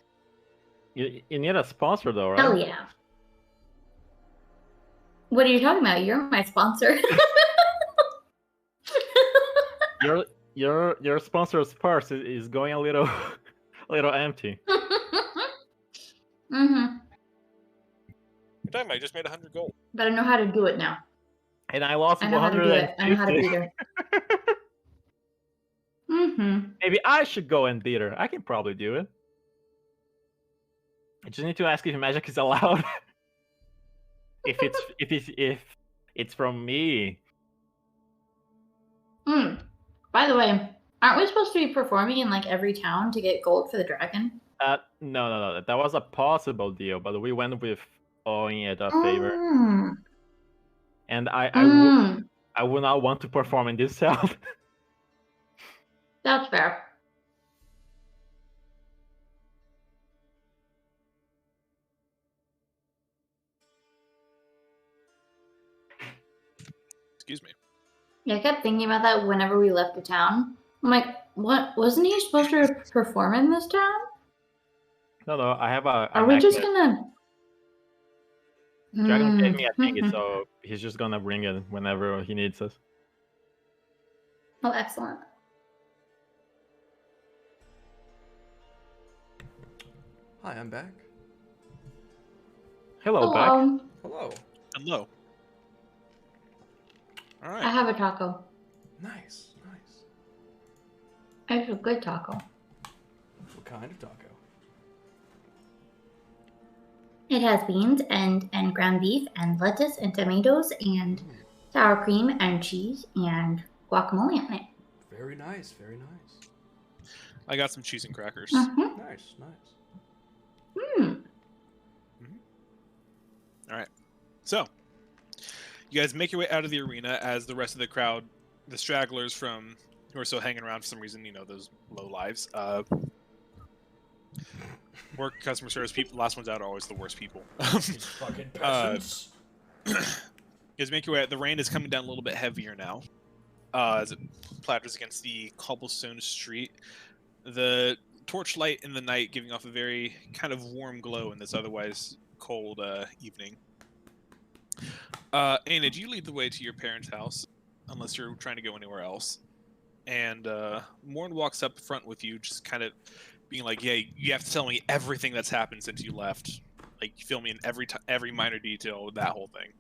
You need a sponsor though, right? Hell yeah. What are you talking about? You're my sponsor. Your sponsor's purse is going a little empty. Good time, I just made 100 gold. But I know how to do it now. And I lost I know how to do it. I know how to beat 150. her. Maybe I should go and beat her. I can probably do it. I just need to ask if magic is allowed. if it's from me. By the way, aren't we supposed to be performing in like every town to get gold for the dragon? No. That was a possible deal, but we went with owing it a favor. And I would not want to perform in this cell. That's fair. Excuse me. Yeah, I kept thinking about that whenever we left the town. I'm like, what? Wasn't he supposed to perform in this town? No, I have a Are we magnet. just gonna? Dragon gave me a thingy, Hmm. so he's just gonna bring it whenever he needs us. Oh, excellent. Hi, I'm back. Hello, Beck. Hello. Hello. Hello. All I right. have a taco. Nice, nice. It's a good taco. What kind of taco? It has beans and ground beef and lettuce and tomatoes and sour cream and cheese and guacamole on it. Very nice, very nice. I got some cheese and crackers. Mm-hmm. Nice, nice. All right. So, you guys make your way out of the arena as the rest of the crowd, the stragglers from who are still hanging around for some reason, you know, those low lives. Work, customer service people, last ones out are always the worst people. These fucking peasants. You guys make your way out. The rain is coming down a little bit heavier now as it platters against the cobblestone street. The torchlight in the night giving off a very kind of warm glow in this otherwise cold evening. Anna, you lead the way to your parents' house, unless you're trying to go anywhere else. And Morn walks up front with you, just kind of being like, "Yeah, you have to tell me everything that's happened since you left. Like, fill me in every minor detail of that whole thing."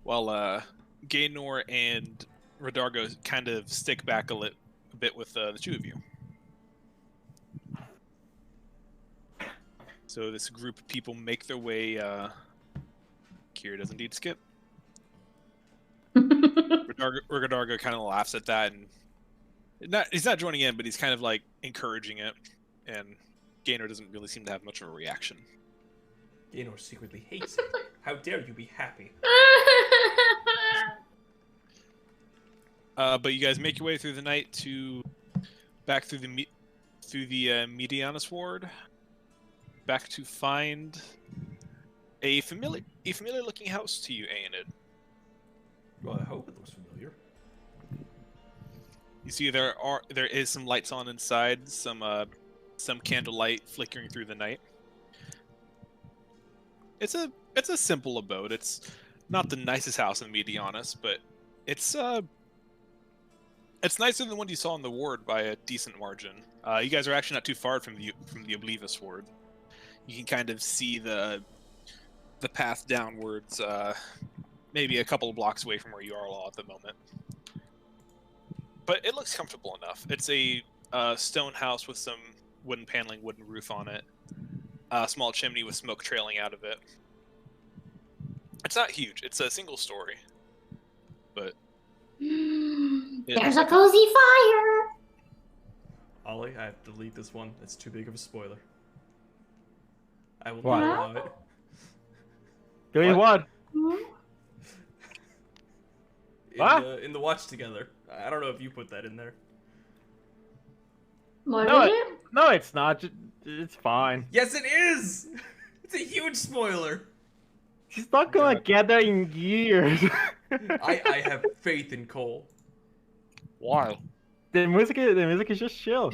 While Gaynor and Rodargo kind of stick back a bit with the two of you. So this group of people make their way. Kira does indeed skip. Rodargo kind of laughs at that, and he's not joining in, but he's kind of like encouraging it. And Gaynor doesn't really seem to have much of a reaction. Gaynor secretly hates it. How dare you be happy? But you guys make your way through the night back through the Medianus ward, back to find a familiar looking house to you, Aenid. Well, I hope it looks familiar. You see there is some lights on inside, some candlelight flickering through the night. It's a simple abode. It's not the nicest house in Medianus, but it's nicer than the one you saw in the ward by a decent margin. You guys are actually not too far from the Oblivious ward. You can kind of see the path downwards, maybe a couple of blocks away from where you are all at the moment. But it looks comfortable enough. It's a stone house with some wooden paneling, wooden roof on it. A small chimney with smoke trailing out of it. It's not huge. It's a single story. But there's a cozy fire. Ollie, I have to delete this one. It's too big of a spoiler. I will What? not allow it. Doing what? In the watch together. I don't know if you put that in there. What No, is it? No, it's not. It's fine. Yes, it is. It's a huge spoiler. She's not gonna get there in years. I have faith in Cole. why? The music is just chill.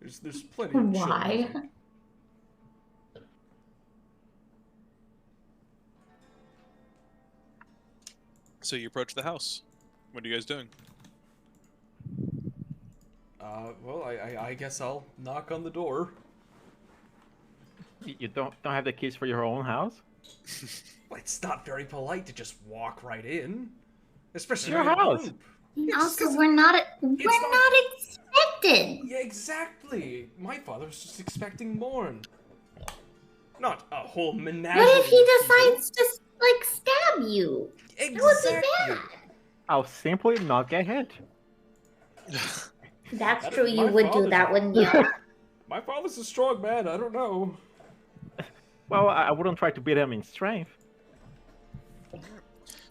There's plenty of chill Why? music. So you approach the house. What are you guys doing? Well, I guess I'll knock on the door. You don't have the keys for your own house? Well, it's not very polite to just walk right in, especially Your in a house. group. Also, we're not expected. Yeah, exactly. My father was just expecting Morn. Not a whole menagerie. What if he of people. decides to like stab you? Exactly. That would be bad. I'll simply not get hit. That's That true. is You my would do father's- that, wouldn't you? My father's a strong man. I don't know. Well, I wouldn't try to beat him in strength.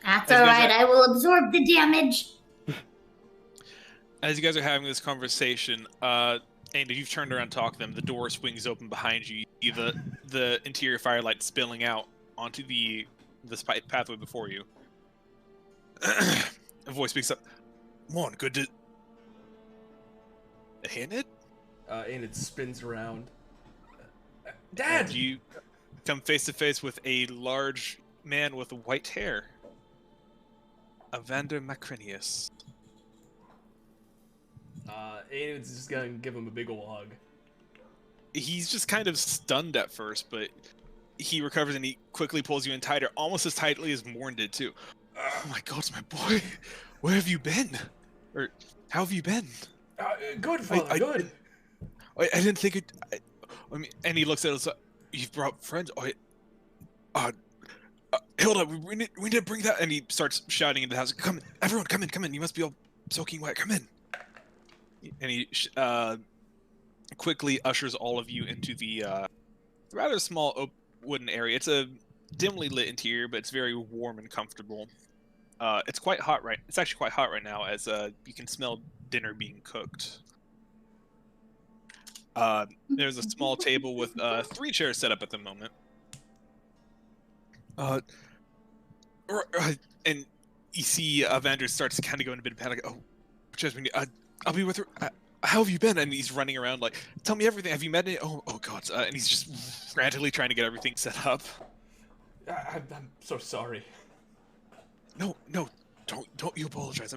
That's As you guys alright, are- I will absorb the damage. As you guys are having this conversation, and you've turned around to talk to them, the door swings open behind you. You see the interior firelight spilling out onto the pathway before you. A voice speaks up. Morn, good to... Hit it? And it spins around. Dad! And you come face to face with a large man with white hair. Evander Macrinius. Aid's just gonna give him a big ol' hug. He's just kind of stunned at first, but he recovers and he quickly pulls you in tighter, almost as tightly as Morn did too. Oh my god, my boy! Where have you been? Or how have you been? Good, father, good. I didn't think it. I mean, and he looks at us. You've brought friends. Hilda, we need to bring that. And he starts shouting into the house. Come, everyone, come in. You must be all soaking wet. Come in. And he quickly ushers all of you into the rather small wooden area. It's a dimly lit interior, but it's very warm and comfortable. It's quite hot It's actually quite hot right now, as you can smell dinner being cooked. There's a small table with 3 chairs set up at the moment. And you see Evander starts to kind of go into a bit of panic. Oh, Jasmine, I'll be with her. How have you been? And he's running around like, tell me everything. Have you met any? Oh God. And he's just frantically trying to get everything set up. I'm so sorry. No, don't you apologize.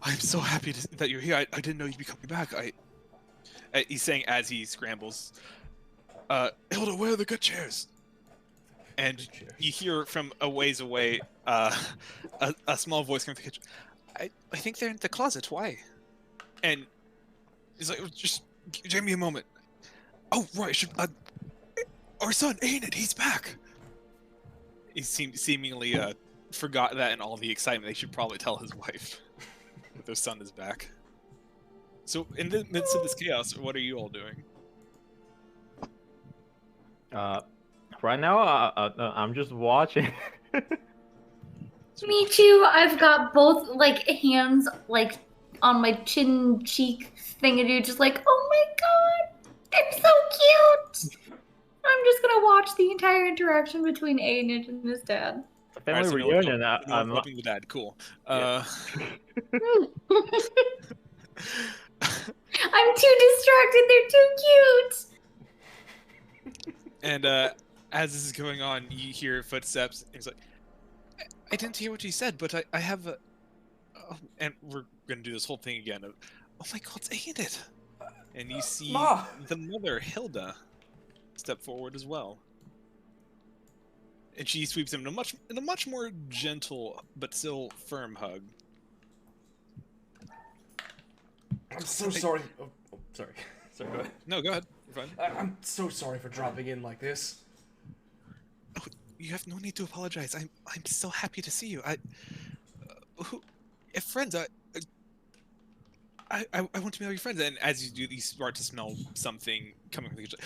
I'm so happy that you're here. I didn't know you'd be coming back. He's saying as he scrambles. Hilda, where are the good chairs? And you hear from a ways away a small voice coming from the kitchen. I think they're in the closet. Why? And he's like, just give me a moment. Oh, right. Our son, Aenid, he's back. He seemingly forgot that in all the excitement. They should probably tell his wife that their son is back. So, in the midst of this chaos, what are you all doing? Right now, I'm just watching. Me too. I've got both hands on my chin cheek thingadoo, just like, oh my god, they're so cute. I'm just gonna watch the entire interaction between Aenid and his dad. Family reunion. I'm helping the dad. Cool. I'm too distracted. They're too cute. And as this is going on, you hear footsteps. And he's like, I didn't hear what you said, but I have a... Oh, and we're going to do this whole thing again. Oh my god, it's Aenid! And you see the mother, Hilda, step forward as well. And she sweeps him in a much more gentle, but still firm hug. I'm so sorry. Oh, sorry. Sorry, go ahead. No, go ahead. You're fine. I'm so sorry for dropping in like this. Oh, you have no need to apologize. I'm so happy to see you. Friends, I want to be all your friends. And as you do, you start to smell something coming from the kitchen.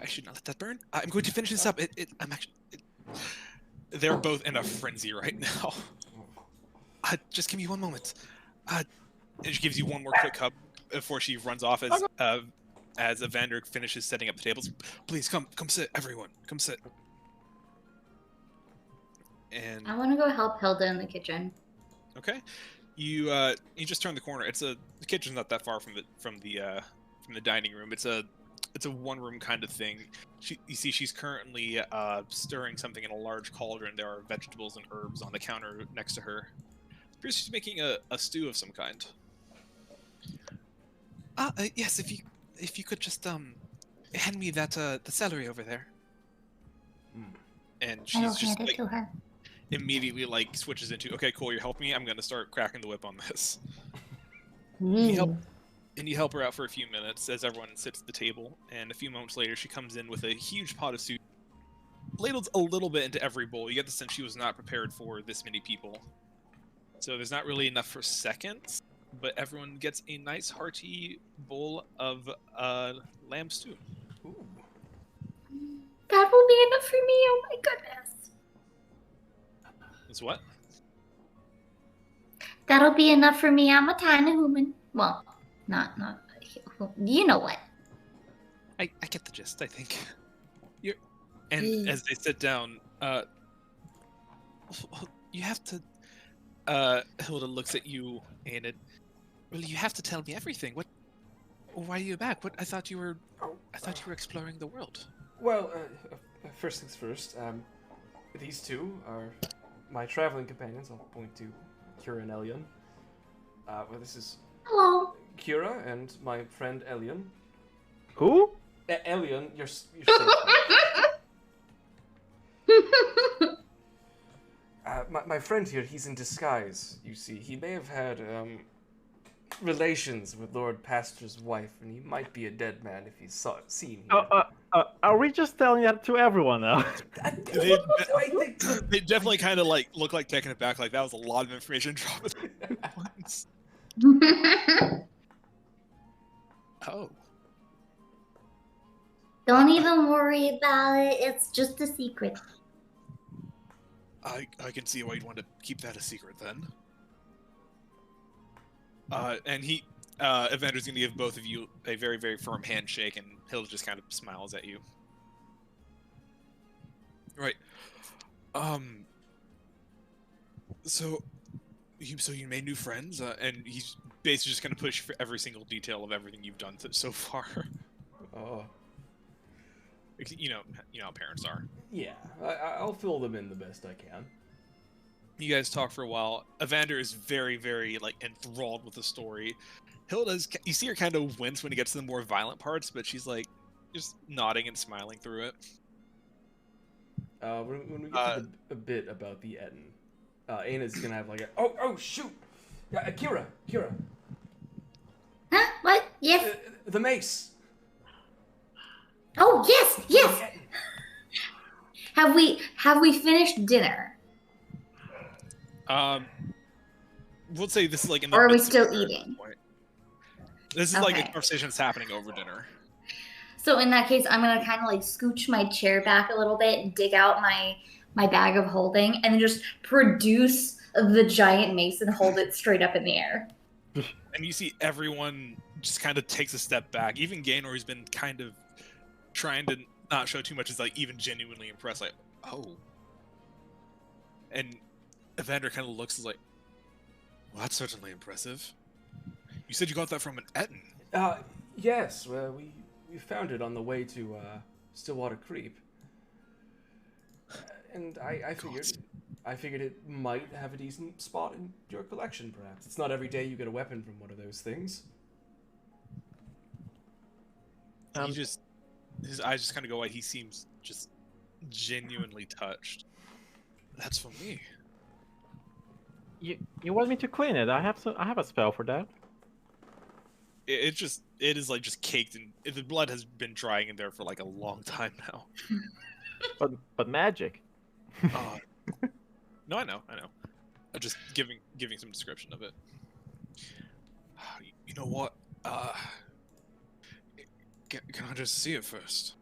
I should not let that burn. I'm going to finish this up. They're both in a frenzy right now. Just give me one moment. And she gives you one more quick hug before she runs off as Evander finishes setting up the tables. Please come sit, everyone. Come sit. And I want to go help Hilda in the kitchen. okay, you just turn the corner. The kitchen's not that far from the dining room. It's a one-room kind of thing. You see she's currently stirring something in a large cauldron. There are vegetables and herbs on the counter next to her. It appears she's making a stew of some kind. Yes, if you could just hand me that the celery over there. And I will she's just hand it to her. immediately switches into, okay, cool, you're helping me. I'm gonna start cracking the whip on this. You help her out for a few minutes as everyone sits at the table, and a few moments later she comes in with a huge pot of soup, ladled a little bit into every bowl. You get the sense she was not prepared for this many people. So there's not really enough for seconds, but everyone gets a nice hearty bowl of lamb stew. Ooh. That will be enough for me. Oh my goodness. Is what? That'll be enough for me. I'm a tiny human. Well, not. You know what? I get the gist. I think. And as they sit down, you have to. Hilda looks at you, and well, you have to tell me everything. What? Why are you back? What? I thought you were exploring the world. Well, first things first. These two are my traveling companions. I'll point to Kira and Elion. Well, this is Hello. Kira and my friend Elion. Who? Elion, you're safe. My friend here, he's in disguise, you see. He may have had relations with Lord Pastor's wife, and he might be a dead man if he's seen here. Are we just telling that to everyone now? They definitely kind of like look like taking it back. Like that was a lot of information dropped at once. Oh. Don't even worry about it. It's just a secret. I can see why you'd want to keep that a secret then. And Evander's gonna give both of you a very, very firm handshake, and Hill just kind of smiles at you. Right. So you made new friends, and he's basically just gonna push for every single detail of everything you've done so far. Oh. You know how parents are. Yeah, I'll fill them in the best I can. You guys talk for a while. Evander is very, very like enthralled with the story. Hilda's, you see her kind of wince when he gets to the more violent parts, but she's like just nodding and smiling through it. When we get to a bit about the Etten, Anna's gonna have like a oh shoot, yeah, Kira. Huh? What? Yes. The mace. Oh, yes. Have we finished dinner? We'll say this is like in the Or are we midst of still dinner at this eating? point. This is like a Okay. conversation that's happening over dinner. So in that case, I'm gonna kind of like scooch my chair back a little bit and dig out my bag of holding, and then just produce the giant mace and hold it straight up in the air. And you see everyone just kind of takes a step back. Even Gaynor, who's been kind of trying to not show too much, is like even genuinely impressed. Like, oh. And Evander kind of looks like, well, that's certainly impressive. You said you got that from an Etten. Yes. Well, we found it on the way to Stillwater Creep, and I figured it might have a decent spot in your collection. Perhaps it's not every day you get a weapon from one of those things. His eyes just kind of go wide. He seems just genuinely touched. That's for me. You want me to clean it? I have a spell for that. It is like just caked in. The blood has been drying in there for like a long time now. But magic. No, I know. I'm just giving some description of it. You know what? Can I just see it first?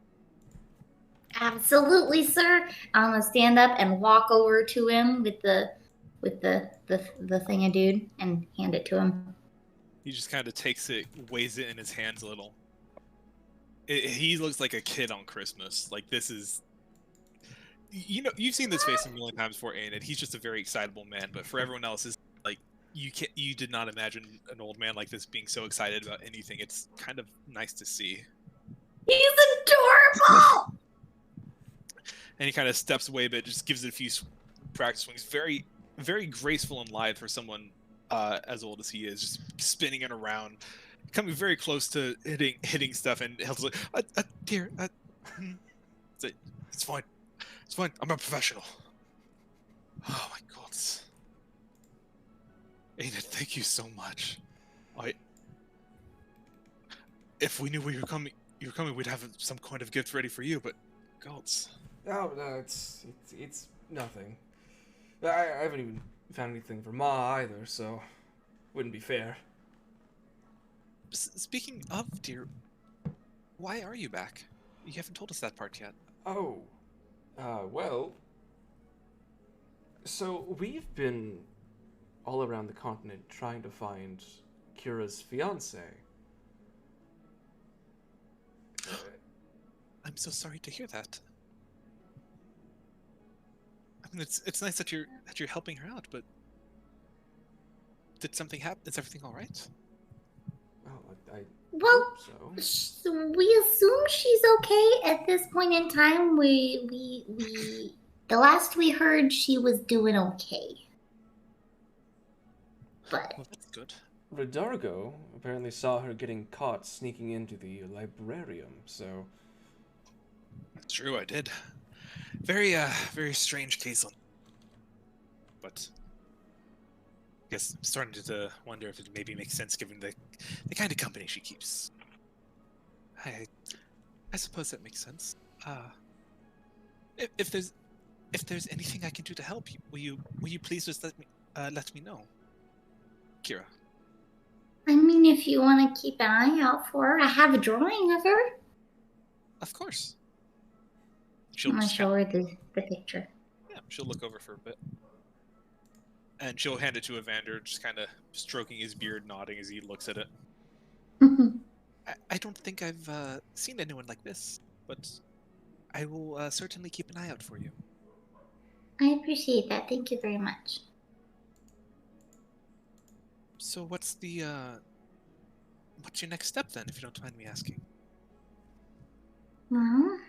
Absolutely, sir. I'm gonna stand up and walk over to him with the thing of dude and hand it to him. He just kind of takes it, weighs it in his hands a little. He looks like a kid on Christmas. Like this is, you've seen this face a million times before, Aenid. He's just a very excitable man. But for everyone else, is like you did not imagine an old man like this being so excited about anything. It's kind of nice to see. He's adorable. And he kind of steps away a bit, just gives it a few practice swings. Very, very graceful and lithe for someone as old as he is, just spinning it around, coming very close to hitting stuff. And Hilda's like, dear, it's fine. It's fine. I'm a professional. Oh my God. Aenid, thank you so much. If we knew you were coming, we'd have some kind of gift ready for you. But, gods. Oh no, it's nothing. I haven't even found anything for Ma either, so wouldn't be fair. Speaking of, dear, why are you back? You haven't told us that part yet. Oh, well, So we've been all around the continent trying to find Kira's fiance. I'm so sorry to hear that. I mean, it's nice that you're helping her out, but did something happen? Is everything all right? Oh, I Well, hope so. we assume she's okay at this point in time. The last we heard, she was doing okay. But Well, that's good. Redargo apparently saw her getting caught sneaking into the librarium, so... That's true, I did. Very strange case on. But I guess I'm starting to wonder if it maybe makes sense given the kind of company she keeps. I suppose that makes sense. If there's anything I can do to help, will you please just let me know, Kira? I mean, if you want to keep an eye out for her, I have a drawing of her. Of course. I'm gonna show her the picture. Yeah, she'll look over for a bit. And she'll hand it to Evander, just kind of stroking his beard, nodding as he looks at it. I don't think I've seen anyone like this, but I will certainly keep an eye out for you. I appreciate that. Thank you very much. So what's your next step then, if you don't mind me asking? Well,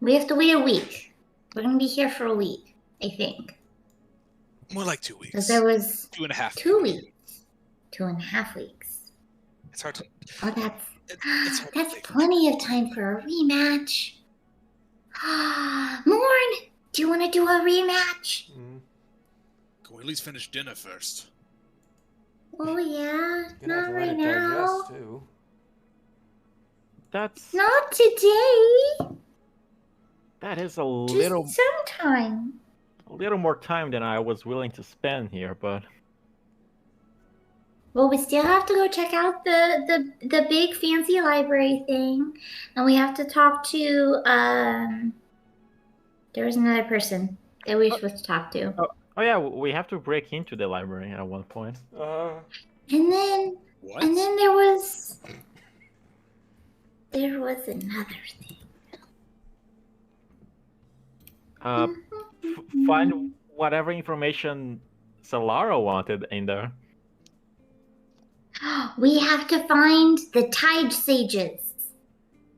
we have to wait a week. We're gonna be here for a week, I think. More like 2 weeks. Because there was 2.5. 2 weeks. 2.5 weeks. It's hard to. Oh, that's It's hard to that's think. plenty of time for a rematch. Morn, do you want to do a rematch? Mm. Can we at least finish dinner first? Oh yeah, Gonna have not to let right it now. digest, too. That's Not today. that is a Just sometime. little more time than I was willing to spend here, but Well, we still have to go check out the big fancy library thing, and we have to talk to there was another person that we were supposed to talk to, oh yeah, we have to break into the library at one point. and then What? there was another thing. Find whatever information Solara wanted in there. We have to find the Tide Sages.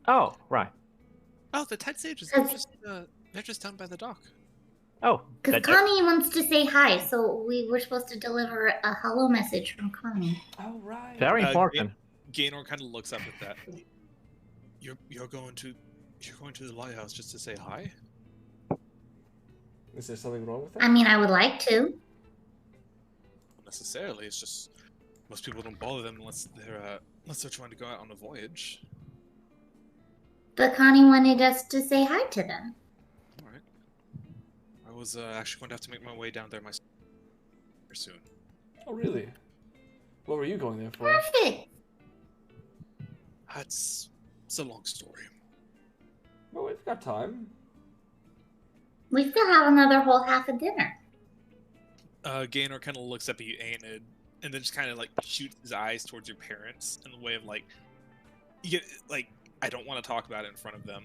Oh, right. Oh, the Tide Sages. Cause- They're just down by the dock. Oh, Because Connie wants to say hi, so we were supposed to deliver a hello message from Connie. Oh, right. very important. Gaynor kind of looks up at that. You're going to the lighthouse just to say hi? Is there something wrong with that? I mean, I would like to. Not necessarily. It's just most people don't bother them unless they're trying to go out on a voyage. But Connie wanted us to say hi to them. All right. I was actually going to have to make my way down there myself soon. Oh, really? What were you going there for? Perfect. It's a long story. Well, we've got time. We still have another whole half of dinner. Gaynor kind of looks up at you, Aenid, and then just kind of like shoots his eyes towards your parents in the way of like, you get like, I don't want to talk about it in front of them.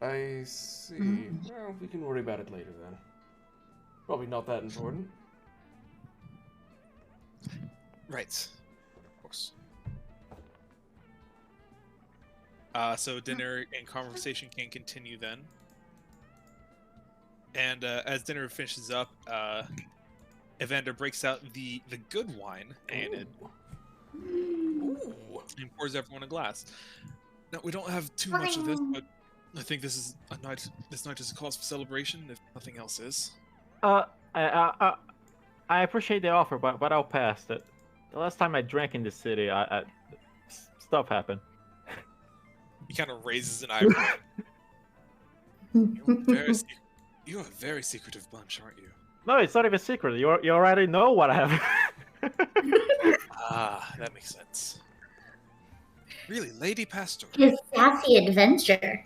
I see. Well, we can worry about it later then. Probably not that important. Right. Of course. So dinner and conversation can continue then. And as dinner finishes up, Evander breaks out the good wine, Aenid, Ooh. and pours everyone a glass. Now, we don't have too much of this, but I think this night is a cause for celebration, if nothing else is. I appreciate the offer, but I'll pass. The last time I drank in the city, stuff happened. He kind of raises an eyebrow. You're a very secretive bunch, aren't you? No, it's not even a secret. You already know what I have. Ah, that makes sense. Really, Lady Pastor. His sassy adventure.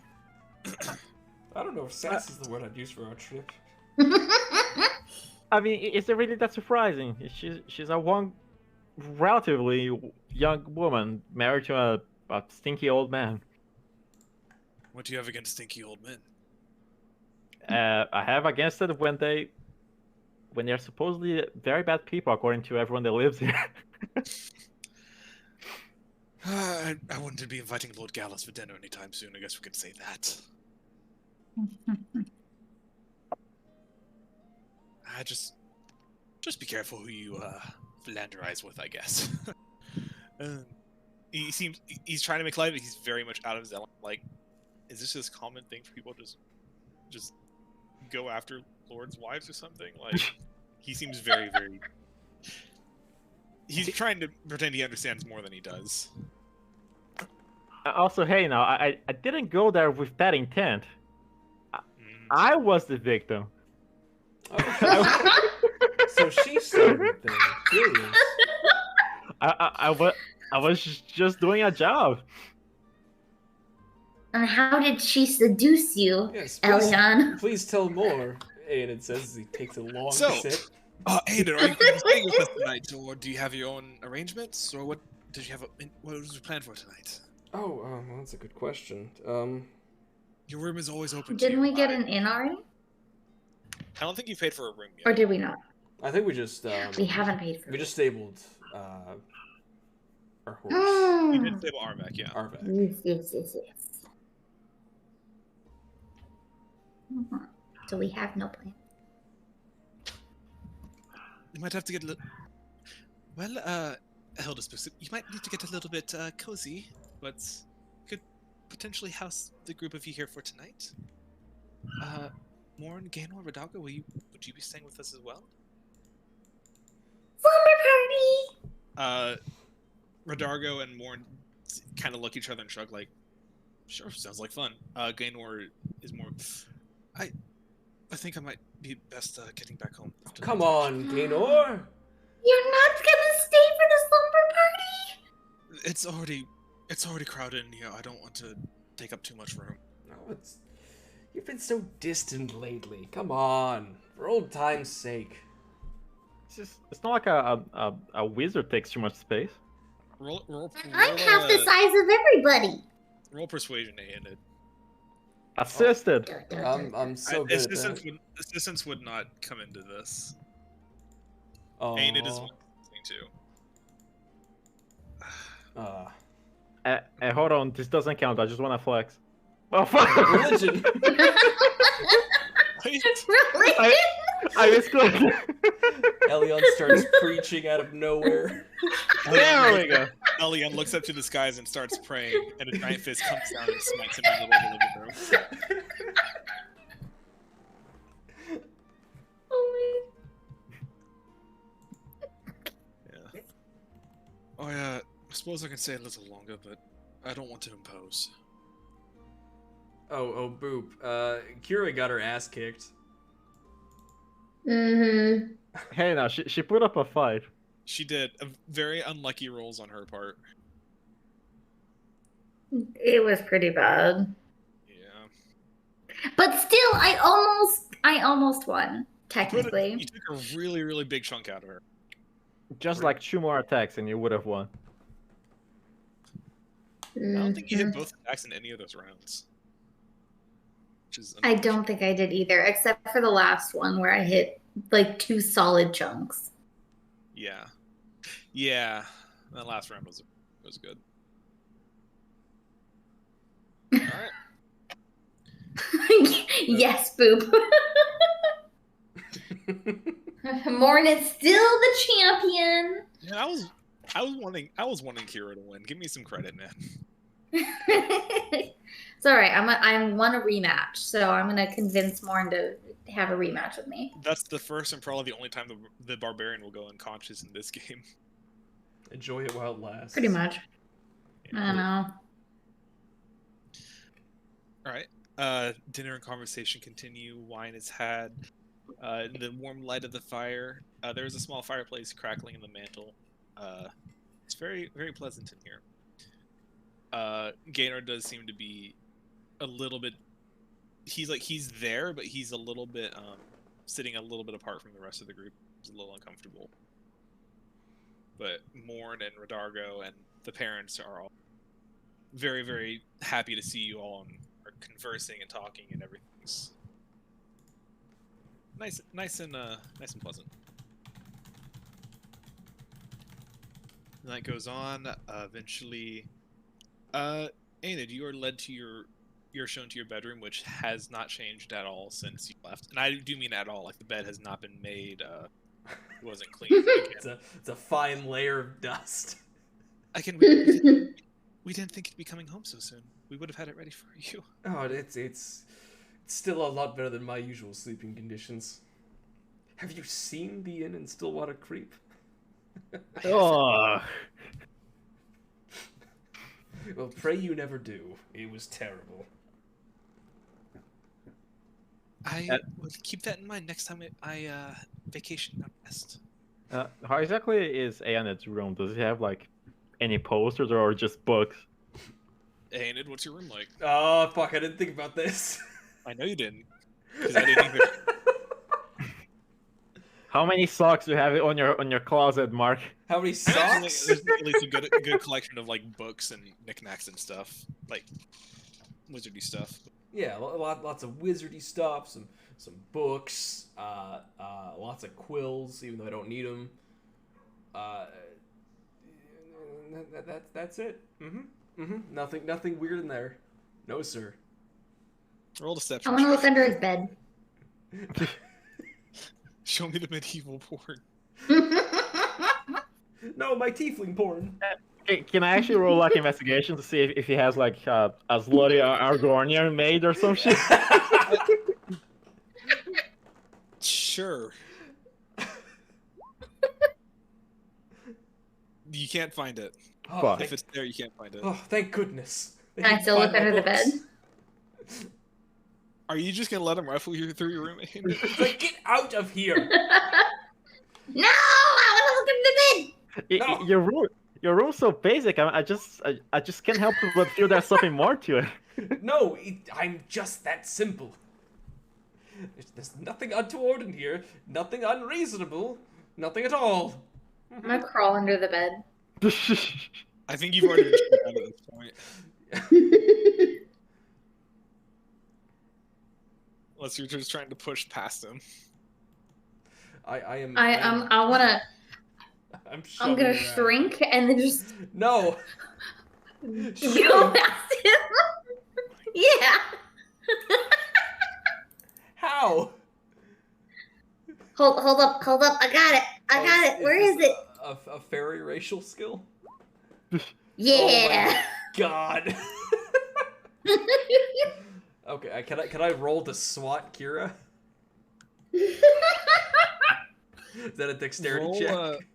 I don't know if sass is the word I'd use for our trip. I mean, is it really that surprising? She's a relatively young woman married to a stinky old man. What do you have against stinky old men? I have against it when they're supposedly very bad people according to everyone that lives here. I wouldn't be inviting Lord Gallus for dinner anytime soon. I guess we could say that. Just be careful who you philanderize with, I guess. He's trying to make light of it. He's very much out of his element. Like, is this just a common thing for people to just go after lords' wives or something? Like, he seems very, very. He's trying to pretend he understands more than he does. Also, hey, now I didn't go there with that intent. I was the victim. So she started things. Curious. I was just doing a job. And how did she seduce you, Yes, Elion? please tell more. Aiden says as he takes a long sip. Aiden, are you going to be staying with us tonight, or do you have your own arrangements, or what did you have? What was your plan for tonight? Oh, well, that's a good question. Your room is always open. Didn't we get an inn already? I don't think you paid for a room yet. Or did we not? I think we just We haven't paid for we it. just stabled our horse. You Mm. did stable Arvac, yeah. Arvac. Yes. Mhm. So we have no plan. You might have to get a little. Well, Hildesbuch, you might need to get a little bit cozy, but could potentially house the group of you here for tonight. Morn, Gaynor, Radaga, would you be staying with us as well? Slumber party! Radargo and Morn kind of look at each other and shrug, like, sure, sounds like fun. Gaynor is more. I think I might be best getting back home. Come on, Gaynor. You're not gonna stay for the slumber party? It's already crowded in here. I don't want to take up too much room. No, you've been so distant lately. Come on, for old time's sake. It's not like a wizard takes too much space. Roll I'm half the size of everybody. Roll persuasion, Aiden. Assisted. I'm so good at that. Assistance would not come into this. Oh. Aiden is one thing too. Hold on, this doesn't count. I just want to flex. Oh fuck! Religion. Really? I misclicked. Elion starts preaching out of nowhere. There we go. Elian looks up to the skies and starts praying, and a giant fist comes down and smacks him in the middle of the living room. Yeah. Oh yeah, I suppose I can stay a little longer, but I don't want to impose. Oh, boop. Kira got her ass kicked. Mm-hmm. Hey, now she put up a fight. She did a very unlucky rolls on her part. It was pretty bad. Yeah. But still, I almost won, technically. You took a really, really big chunk out of her. Just like 2 more attacks and you would have won. I don't think you hit both attacks in any of those rounds. I don't think I did either, except for the last one where I hit like 2 solid chunks. Yeah. Yeah. That last round was good. Alright. Yes, Boop. Morn is still the champion. Yeah, I was wanting Kira to win. Give me some credit, man. It's all right. I want a rematch, so I'm gonna convince Morn to have a rematch with me. That's the first and probably the only time the barbarian will go unconscious in this game. Enjoy it while it lasts. Pretty much. Yeah. I don't know. All right. Dinner and conversation continue. Wine is had. In the warm light of the fire, there is a small fireplace crackling in the mantle. It's very, very pleasant in here. Gaynor does seem to be a little bit. He's there, but he's a little bit sitting a little bit apart from the rest of the group. It's a little uncomfortable. But Morn and Rodargo and the parents are all very, very happy to see you all and are conversing and talking, and everything's nice and pleasant. And that goes on. Eventually, Aenid, you are led to you're shown to your bedroom, which has not changed at all since you left. And I do mean at all. Like, the bed has not been made. It wasn't clean. It's a fine layer of dust. We didn't think you'd be coming home so soon. We would have had it ready for you. Oh, it's still a lot better than my usual sleeping conditions. Have you seen the inn in Stillwater Creep? Oh. Well, pray you never do. It was terrible. I will keep that in mind next time I vacation out west. How exactly is Aenid's room? Does it have like any posters or just books? Aenid, what's your room like? Oh, fuck, I didn't think about this. I know you didn't. Because I didn't either. How many socks do you have on your closet, Mark? How many socks? There's at least a good collection of like books and knickknacks and stuff, like wizardy stuff. Yeah, lots of wizardy stuff, some books, lots of quills, even though I don't need them. That's it. Nothing weird in there. No, sir. Roll deception. I want to look under his bed. Show me the medieval porn. No, my tiefling porn. Can I actually roll like investigation to see if he has like a slutty Argonian maid or some shit? Sure. You can't find it. Oh, If it's there, you can't find it. oh, thank goodness. Can I still look under the bed? Are you just gonna let him rifle you through your room? It's like, get out of here! No, I want to look under the bed. No. Your room's so basic. I just can't help but feel there's something more to it. No, I'm just that simple. There's nothing untoward in here, nothing unreasonable, nothing at all. I'm gonna crawl under the bed. I think you've already been shut out at this point. Unless you're just trying to push past him. I'm I'm gonna shrink and then just No. go past him. Yeah. How? Hold up. I got it. I got it. Where is it? A fairy racial skill? Yeah. Oh my God. Okay, can I roll to SWAT Kira? Is that a dexterity Roll, check?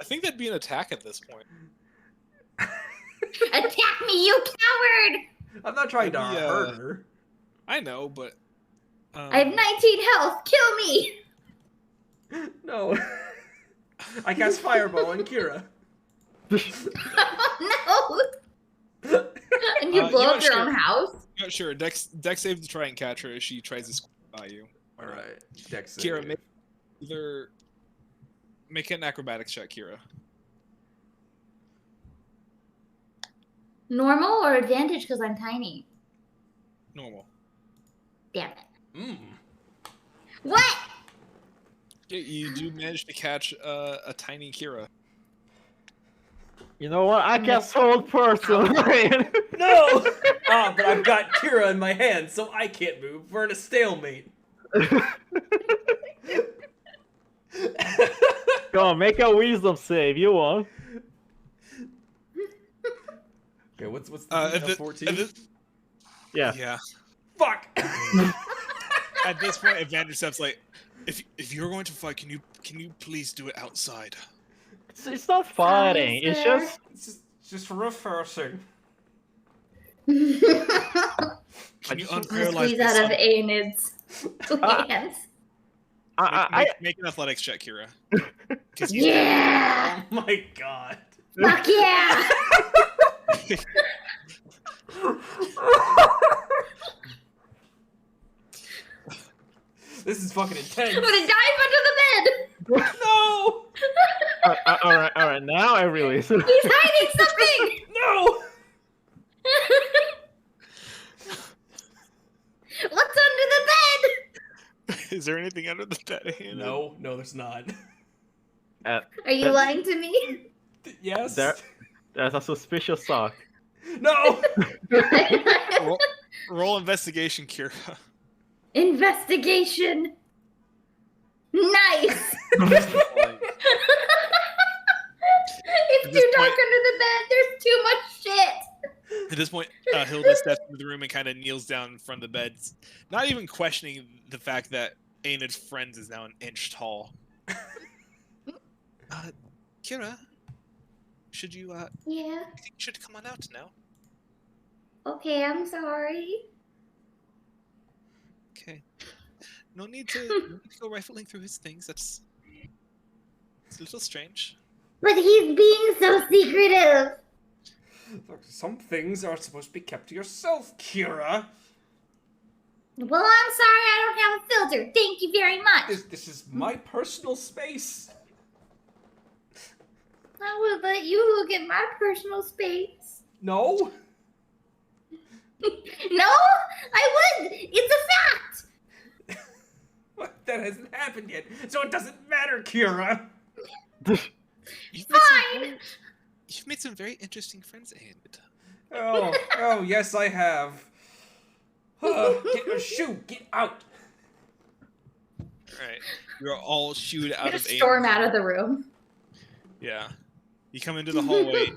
I think that'd be an attack at this point. Attack me, you coward! I'm not trying to Maybe, hurt her. I know, but I have 19 health. Kill me. No. I cast Fireball on Kira. Oh, no. And you blow up your own house? Yeah, sure. Dex save to try and catch her as she tries to squeeze by you. Alright, Dex save. Kira, make an acrobatics check, Kira. Normal or advantage because I'm tiny? Normal. Damn it. Mm. What? Yeah, you do manage to catch a tiny Kira. You know what? I cast Hold Person. No! But I've got Kira in my hand, so I can't move. We're in a stalemate. Go on, make a wisdom save. You won. Okay, what's the 14? Yeah. Yeah. Fuck! At this point, Evander steps like, if you're going to fight, can you please do it outside? It's not fighting. It's fair. It's just reversing. Can you I'm gonna unparalyze squeeze out of this? Aenid's hands. Make an athletics check, Kira. Yeah! Oh my God. Fuck yeah! This is fucking intense. I'm gonna dive under the bed. No! All right. Now I release it. He's hiding something. No! What's under the bed? Is there anything under the bed? Hannah? No, there's not. Are you lying to me? Yes. There's a suspicious sock. No! Roll investigation, Kira. Investigation. Nice. It's too dark under the bed. There's too much shit. At this point, Hilda steps into the room and kind of kneels down in front of the bed, not even questioning the fact that Aenid's friend is now an inch tall. Kira, should you, Yeah. I think you should come on out now. Okay, I'm sorry. Okay. No need to go rifling through his things. It's a little strange. But he's being so secretive. Look, some things are supposed to be kept to yourself, Kira. Well, I'm sorry I don't have a filter. Thank you very much. This is my personal space. I would let you look at my personal space. No? No, I wouldn't. It's a fact. What? That hasn't happened yet, so it doesn't matter, Kira. You've made some very interesting friends, Aenid. Oh, yes, I have. Get out. Alright. You're all shooed out of Storm out of the room. Yeah. You come into the hallway,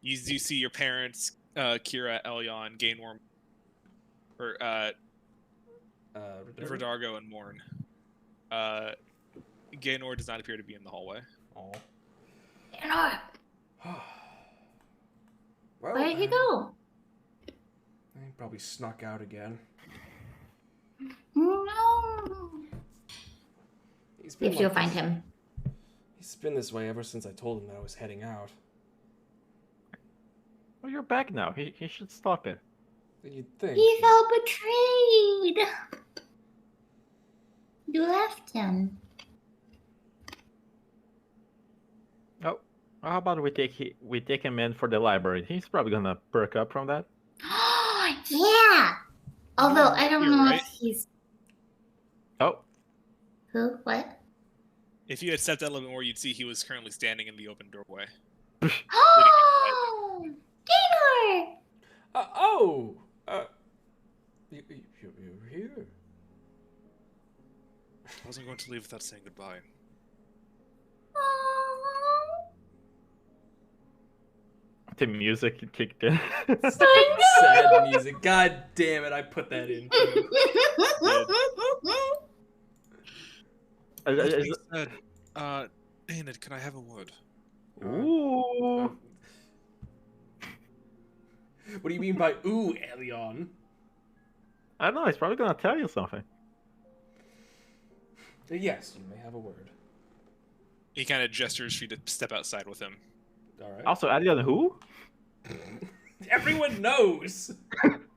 you see your parents, Kira, Elyon, Gainworm, or Verdargo and Morn. Gaynor does not appear to be in the hallway. Oh. Gaynor, Well, where did he go? He probably snuck out again. No. He's been If you'll like find this- him. He's been this way ever since I told him that I was heading out. Well, you're back now. He should stop it. You'd think. He felt betrayed. You left him. Oh, how about we take him in for the library? He's probably gonna perk up from that. Yeah. Although I don't You're know right. if he's Oh, who. What? If you had stepped out a little bit more, you'd see he was currently standing in the open doorway. Oh, Gaynor. You're here. I wasn't going to leave without saying goodbye. Oh. the music kicked in. Sad music. God damn it! I put that in. That being said, Aenid, can I have a word? Ooh. What do you mean by ooh, Elion? I don't know. He's probably gonna tell you something. Yes, you may have a word. He kind of gestures for you to step outside with him. All right. Also, Adion, who? Everyone knows.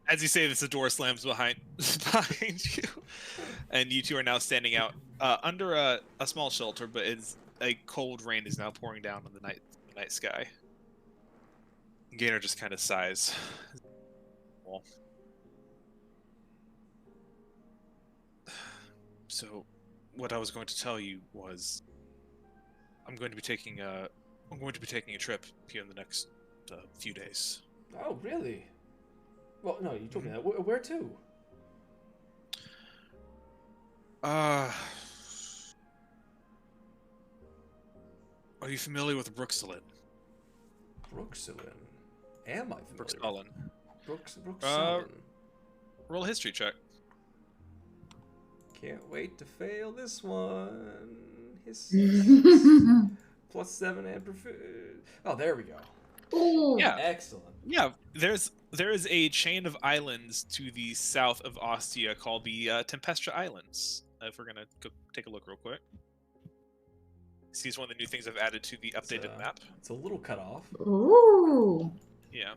As you say this, the door slams behind you, and you two are now standing out under a small shelter, but it's a cold rain is now pouring down on the night sky. Gaynor just kind of sighs. Well, so, what I was going to tell you was, I'm going to be taking a trip here in the next few days. Oh, really? Well, no, you told me that. Where to? Are you familiar with Brooksalen? Brooksalen. Am I familiar? Brooksalen. Brooksalen. Roll a history check. Can't wait to fail this one. +7 and oh, there we go. Ooh. Yeah. Excellent. Yeah, there is a chain of islands to the south of Ostia called the Tempestra Islands. If we're gonna go take a look real quick. See, it's one of the new things I've added to the updated map. It's a little cut off. Ooh. Yeah.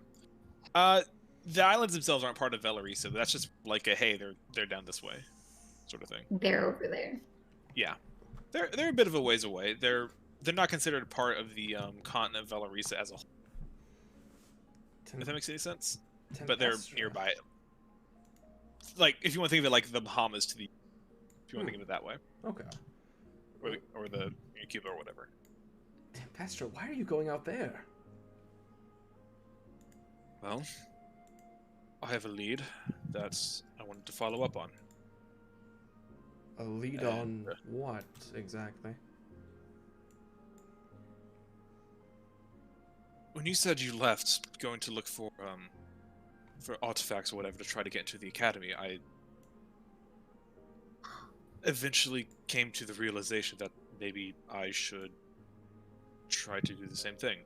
The islands themselves aren't part of Valerie, so that's just like a hey, they're down this way. sort of thing. They're over there. Yeah, they're a bit of a ways away. They're not considered part of the continent of Valerisa as a whole. If that makes any sense, but they're nearby. Like if you want to think of it like the Bahamas to the, if you want to think of it that way. Okay. Or the Cuba or whatever. Tempestra, why are you going out there? Well, I have a lead that I wanted to follow up on. A lead on what exactly? When you said you left going to look for artifacts or whatever to try to get into the academy, I eventually came to the realization that maybe I should try to do the same thing.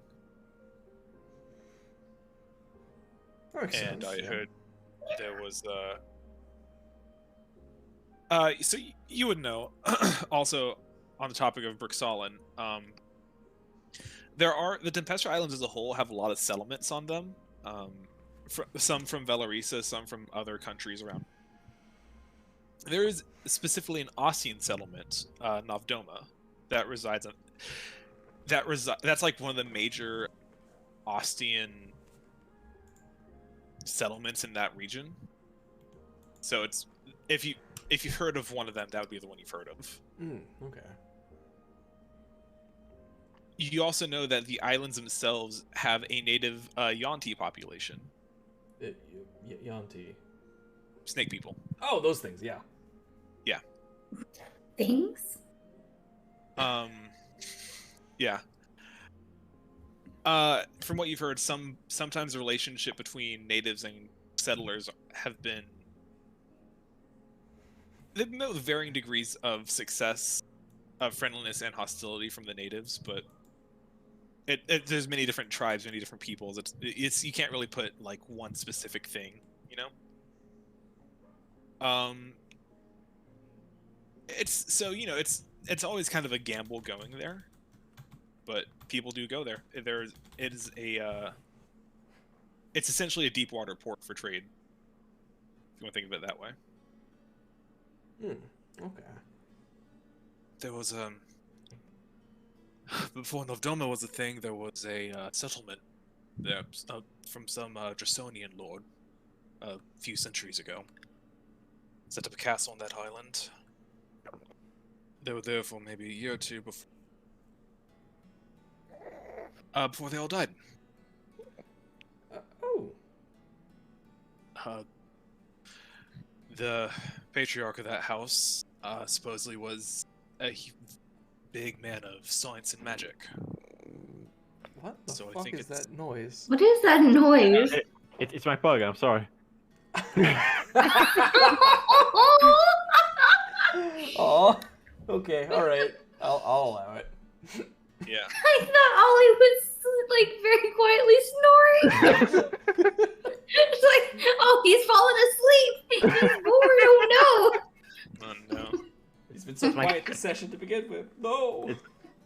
And I heard there was so you would know also on the topic of Brixalan, there are the Tempestra Islands as a whole have a lot of settlements on them. Some from Valerisa, some from other countries around. There is specifically an Ostian settlement, Novdoma, that resides on. That's like one of the major Ostian settlements in that region. So it's if you've heard of one of them, that would be the one you've heard of. Okay. You also know that the islands themselves have a native Yuan-ti population. Yuan-ti. Snake people. Oh, those things, yeah. Yeah. Things? Yeah. From what you've heard, sometimes the relationship between natives and settlers they've met with varying degrees of success, of friendliness and hostility from the natives, but there's many different tribes, many different peoples. It's you can't really put like one specific thing, you know. It's so you know it's always kind of a gamble going there, but people do go there. It's essentially a deep water port for trade, if you want to think of it that way. Okay. There was before Novdoma was a thing, there was a settlement there from some Draconian lord a few centuries ago. Set up a castle on that island. They were there for maybe a year or two before they all died. The patriarch of that house supposedly was a big man of science and magic. What the fuck is that noise? What is that noise? It's my pug, I'm sorry. Oh, okay, alright. I'll allow it. Yeah. I thought Ollie was like very quietly snoring. It's like, oh, he's fallen asleep. He's bored. Oh Oh no. He's been so quiet this session to begin with. No.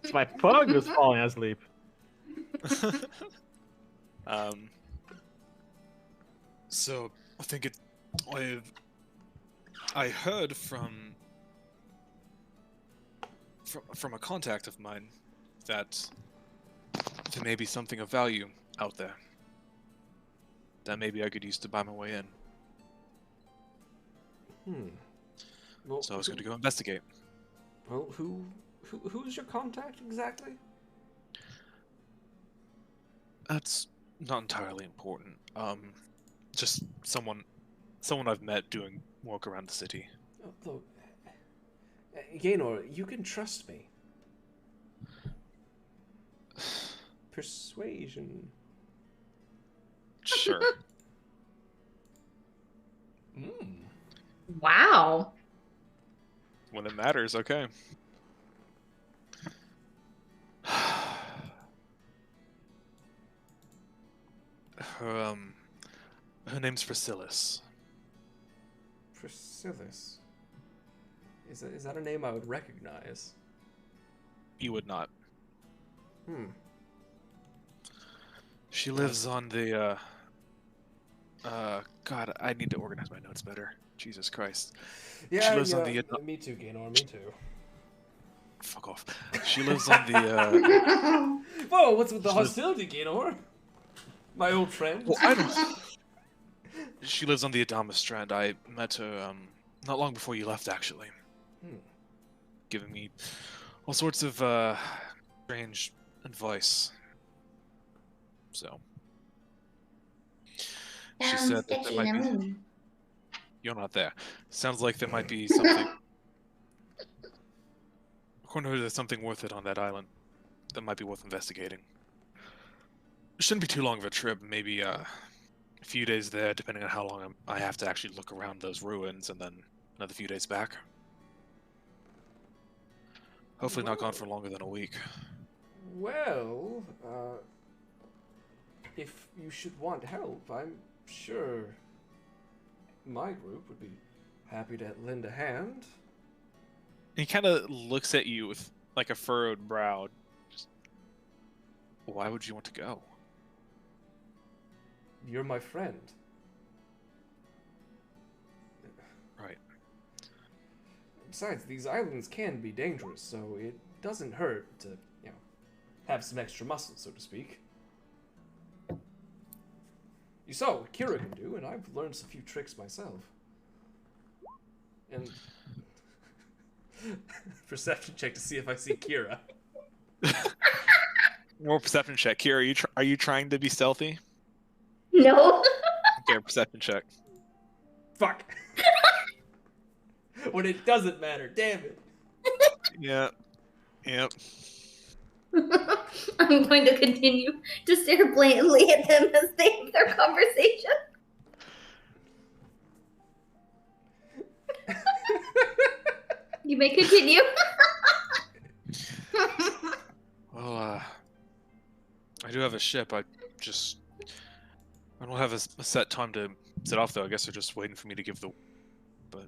It's my pug who's falling asleep. So I think I heard from a contact of mine that there may be something of value out there that maybe I could use to buy my way in. Well, So I was going to go investigate. Well, who's your contact exactly? That's not entirely important. Just someone I've met doing work around the city. Look, Gaynor, you can trust me. Persuasion. Sure. wow. When it matters, okay. Her name's Priscillis. Priscillis. Is that a name I would recognize? You would not. Hmm. She lives on the God, I need to organize my notes better. Jesus Christ. Yeah, She lives on the... me too, Gaynor, me too. Fuck off. She lives on the, Whoa, what's with the She lives- hostility, Gaynor? My old friend. Well, I don't... She lives on the Adama Strand. I met her, not long before you left, actually. Hmm. Giving me all sorts of, strange advice. So... She Sounds said that sketchy, there might no? be... You're not there. Sounds like there might be something... According to her, there's something worth it on that island that might be worth investigating. It shouldn't be too long of a trip, maybe a few days there, depending on how long I have to actually look around those ruins, and then another few days back. Hopefully not gone for longer than a week. Well, if you should want help, I'm sure my group would be happy to lend a hand. He kind of looks at you with like a furrowed brow. Just, why would you want to go? You're my friend. Right. Besides, these islands can be dangerous, so it doesn't hurt to, have some extra muscle, so to speak. You saw what Kira can do, and I've learned a few tricks myself. And perception check to see if I see Kira. More perception check. Kira, are you trying to be stealthy? No. Okay, perception check. Fuck. When it doesn't matter, damn it. Yeah. Yep. I'm going to continue to stare blatantly at them as they have their conversation. You may continue. Well, I do have a ship. I don't have a set time to set off, though. I guess they're just waiting for me to give the... But...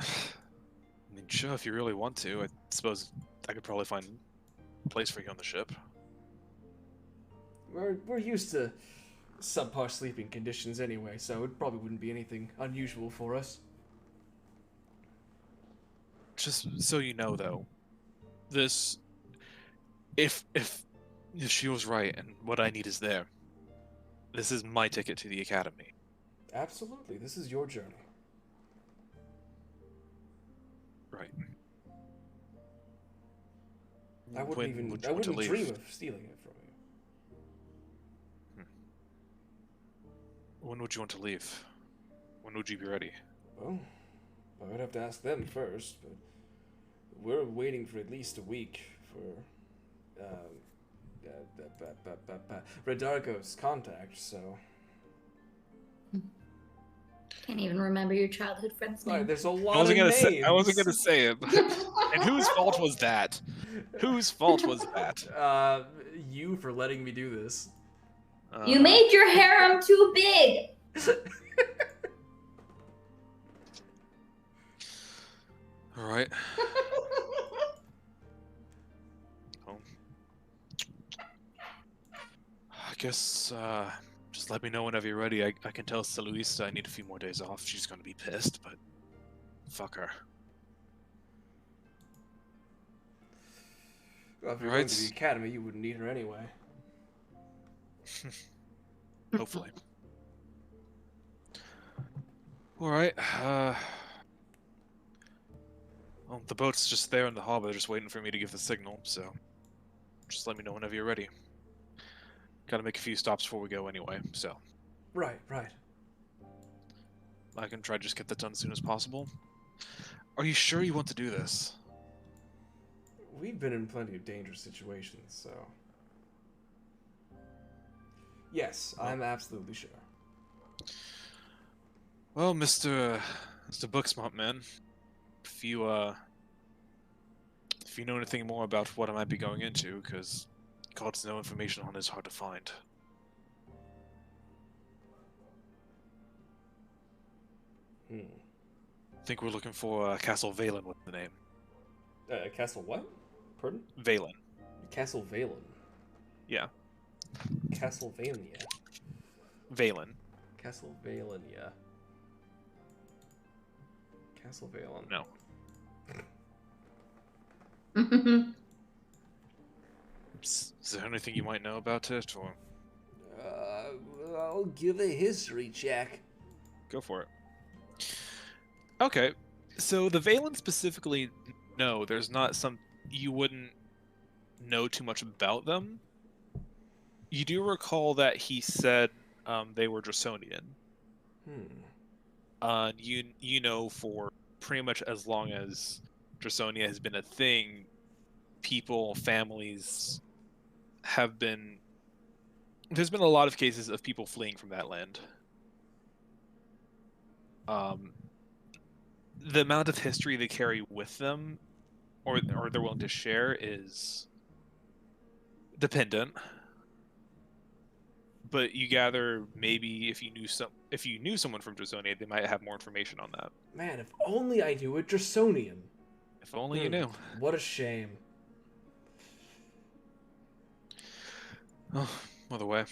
I mean, sure, if you really want to. I suppose I could probably find a place for you on the ship. We're used to subpar sleeping conditions anyway, so it probably wouldn't be anything unusual for us. Just so you know, though, this... If she was right and what I need is there, this is my ticket to the Academy. Absolutely, this is your journey. Right. I When would you want to wouldn't leave? dream of stealing it from you. When would you want to leave? When would you be ready? Well, I would have to ask them first, but we're waiting for at least a week for Redargo's contact, so... Can't even remember your childhood friend's name. There's a lot I wasn't of gonna names. I wasn't gonna say it. And whose fault was that? Whose fault was that? You for letting me do this. You made your harem too big. All right. Well, I guess just let me know whenever you're ready. I can tell Celuista I need a few more days off. She's gonna be pissed, but fuck her. Well, if you're Right. going to the academy, you wouldn't need her anyway. Hopefully. All right. Well, the boat's just there in the harbor, just waiting for me to give the signal. So, just let me know whenever you're ready. Got to make a few stops before we go anyway. So, Right. I can try to just get that done as soon as possible. Are you sure you want to do this? We've been in plenty of dangerous situations, so... Yes, I'm absolutely sure. Well, Mr. Booksmart man, if you know anything more about what I might be going into, because God's no information on it is hard to find. I think we're looking for Castle Valen with the name. Castle what? Pardon? Valen. Castle Valen. Yeah. Castlevania. Valen. Castlevania. Castlevania. No. Is there anything you might know about it, or I'll give a history check. go for it? Okay, so the Valen specifically, no, there's not some you wouldn't know too much about them. You do recall that he said they were Draconian. You know, for pretty much as long as Draconia has been a thing, people, families have been. There's been a lot of cases of people fleeing from that land. The amount of history they carry with them, or they're willing to share, is dependent. But you gather maybe if you knew someone from Draconia, they might have more information on that. Man, if only I knew a Draconian. If only you knew. What a shame. Oh, by the way,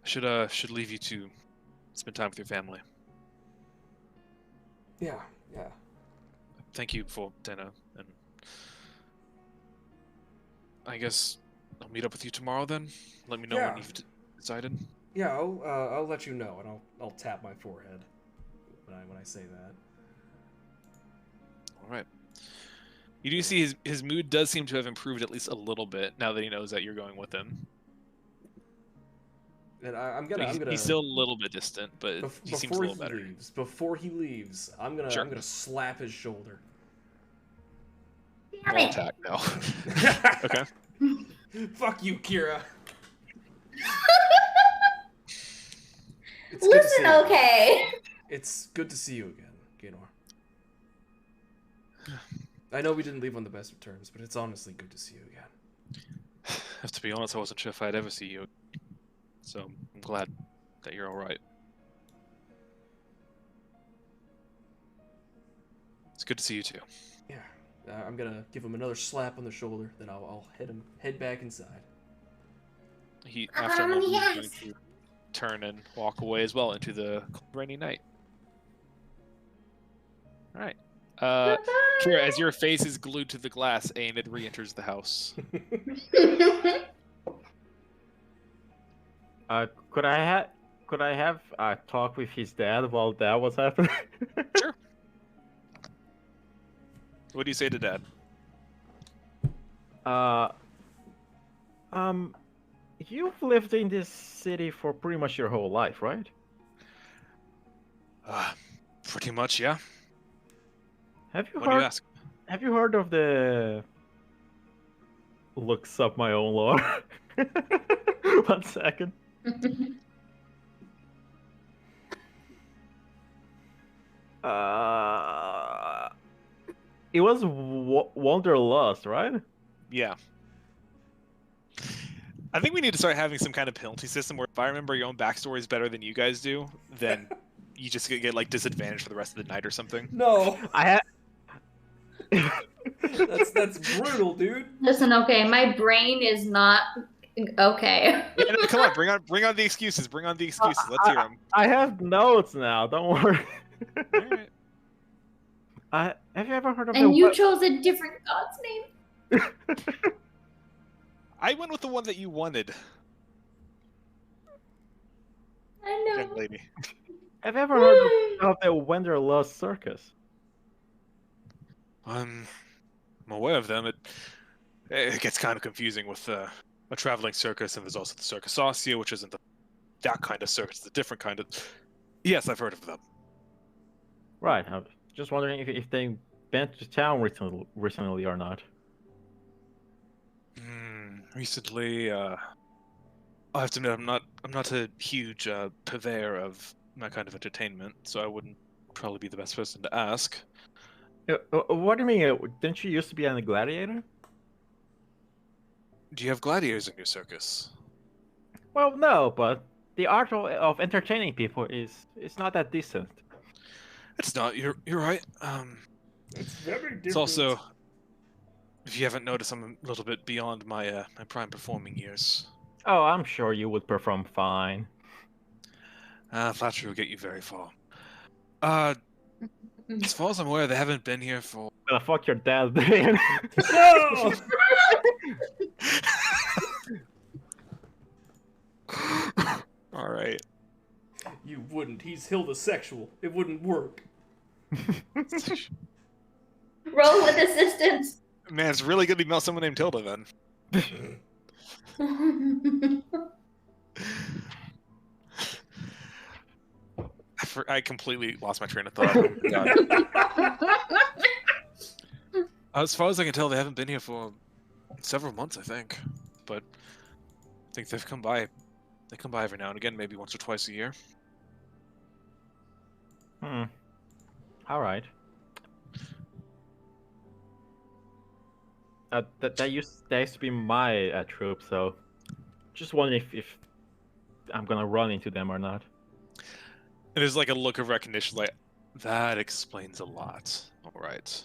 I should leave you to spend time with your family. Yeah. Thank you for dinner, and I guess I'll meet up with you tomorrow then. Let me know when you've decided. Yeah, I'll let you know, and I'll tap my forehead when I say that. All right. You do see his mood does seem to have improved at least a little bit now that he knows that you're going with him. And I'm gonna. He's still a little bit distant, but he seems a little better. Before he leaves, I'm gonna slap his shoulder. Damn it. Attack now. Okay. Fuck you, Kira. Listen, okay. It's good to see you again, Gaynor. I know we didn't leave on the best of terms, but it's honestly good to see you again. Have to be honest, I wasn't sure if I'd ever see you. So I'm glad that you're all right. It's good to see you too. Yeah, I'm gonna give him another slap on the shoulder, then I'll head back inside. After a moment, yes. he's going to turn and walk away as well into the cold, rainy night. All right. Kira, as your face is glued to the glass, Aenid re-enters the house. Could I have a talk with his dad while that was happening? Sure. What do you say to Dad? You've lived in this city for pretty much your whole life, right? Pretty much, yeah. Have you What do you ask? Have you heard of the looks up my own lore? 1 second. It was Wanderlust, right? Yeah. I think we need to start having some kind of penalty system where if I remember your own backstories better than you guys do, then you just get like disadvantaged for the rest of the night or something. No, I that's brutal, dude. Listen, okay, my brain is not okay. Yeah, no, come on, bring on the excuses. Bring on the excuses. Let's hear them. I have notes now. Don't worry. All right. Have you ever heard of? And you chose a different god's name. I went with the one that you wanted, I know. young lady. Have you ever heard of the Wanderlust Circus? I'm aware of them. It gets kind of confusing with a traveling circus, and there's also the Circus Ostia, which isn't that kind of circus. It's a different kind of. Yes, I've heard of them. Right. I'm just wondering if they been to town recently or not. Recently, I have to admit, I'm not a huge purveyor of that kind of entertainment, so I wouldn't probably be the best person to ask. What do you mean? Didn't you used to be a gladiator? Do you have gladiators in your circus? Well, no, but the art of entertaining people is not that decent. It's not. You're right. It's very different. It's also, if you haven't noticed, I'm a little bit beyond my my prime performing years. Oh, I'm sure you would perform fine. Flattery will get you very far. As far as I'm aware, they haven't been here for... Gonna fuck your dad, Dan. No! Alright. You wouldn't. He's Hildasexual. It wouldn't work. Roll with assistance. Man, it's really good to email someone named Tilda then. I completely lost my train of thought. Oh my God. As far as I can tell, they haven't been here for several months, I think. But I think they've come by. They come by every now and again, maybe once or twice a year. All right. That used to be my troop, so just wondering if I'm gonna run into them or not. And there's like a look of recognition, like that explains a lot. All right.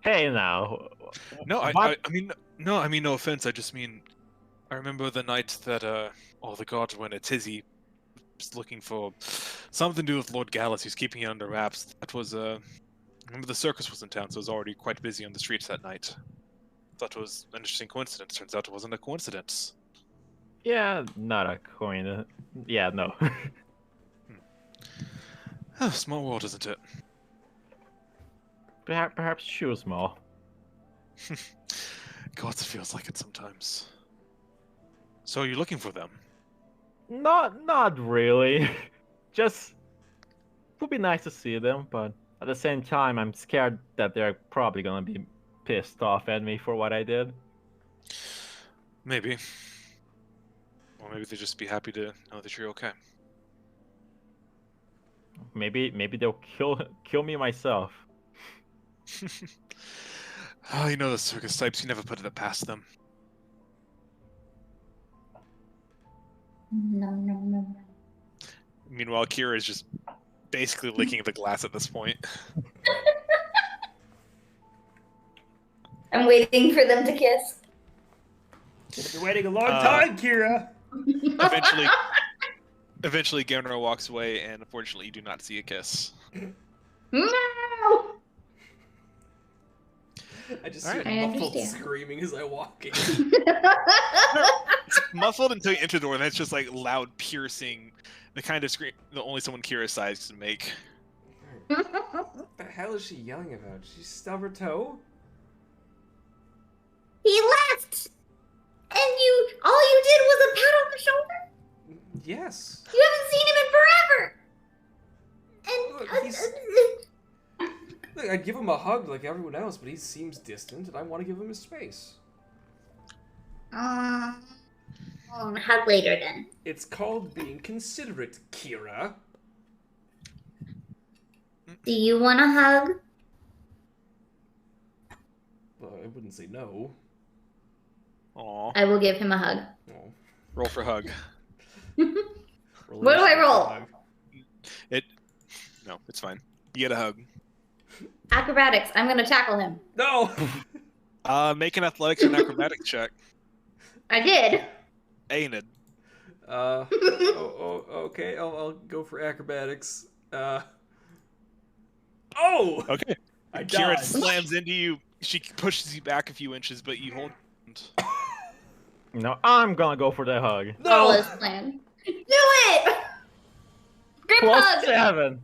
Hey now. No, I mean no offense. I just mean I remember the night that all the guards went at Tizzy, just looking for something to do with Lord Gallus. He's keeping it under wraps. That was remember the circus was in town, so it was already quite busy on the streets that night. Thought it was an interesting coincidence. Turns out it wasn't a coincidence. Yeah, not a coin. Yeah, no. Oh, small world, isn't it? Perhaps she was small. God, it feels like it sometimes. So you're looking for them? Not really. Just would be nice to see them, but at the same time, I'm scared that they're probably gonna be pissed off at me for what I did. Maybe. Or maybe they'd just be happy to know that you're okay. Maybe they'll kill me myself. Oh, you know the circus types, you never put it past them. No. Meanwhile, Kira is just basically licking the glass at this point. I'm waiting for them to kiss. You're waiting a long time, Kira. Eventually, Gamera walks away, and unfortunately, you do not see a kiss. No! I just Alright. see I a muffled understand. screaming as I walk in. It's muffled until you enter the door, and that's just like loud, piercing, the kind of scream that only someone Kira's size can make. What the hell is she yelling about? She stubbed her toe? He left! And all you did was a pat on the shoulder? Yes. You haven't seen him in forever! Look, Look, I'd give him a hug like everyone else, but he seems distant, and I want to give him his space. Hug later then. It's called being considerate, Kira. Do you want a hug? Well, I wouldn't say no. Aw. I will give him a hug. Oh. Roll for hug. What do I roll? No, it's fine. You get a hug. Acrobatics. I'm gonna tackle him. No! Make an athletics and acrobatics check. I did. Aenid. Okay, I'll go for acrobatics. Oh! Okay. I Kira died. slams into you. She pushes you back a few inches, but you hold. No, I'm gonna go for the hug. Follow No! his plan. Do it! Group Plus hug! 7.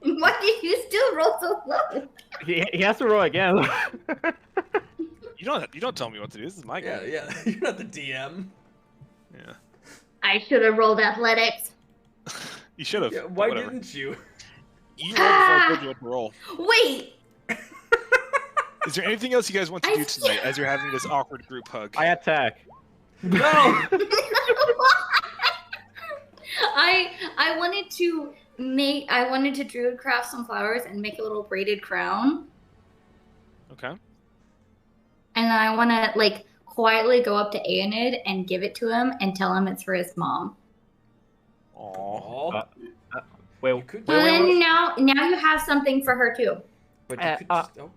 Why did you still roll so low? He has to roll again. You don't tell me what to do. This is my game. Yeah, you're not the DM. Yeah. I should have rolled athletics. You should have. Yeah, why didn't you? You rolled before I told you what to roll. Wait! Is there anything else you guys want to do tonight as you're having this awkward group hug? I attack. No! I wanted to druid craft some flowers and make a little braided crown. Okay. And then I want to like quietly go up to Aenid and give it to him and tell him it's for his mom. Aww. Wait, You could- wait, wait, And wait. now you have something for her too. But you could just... Oh.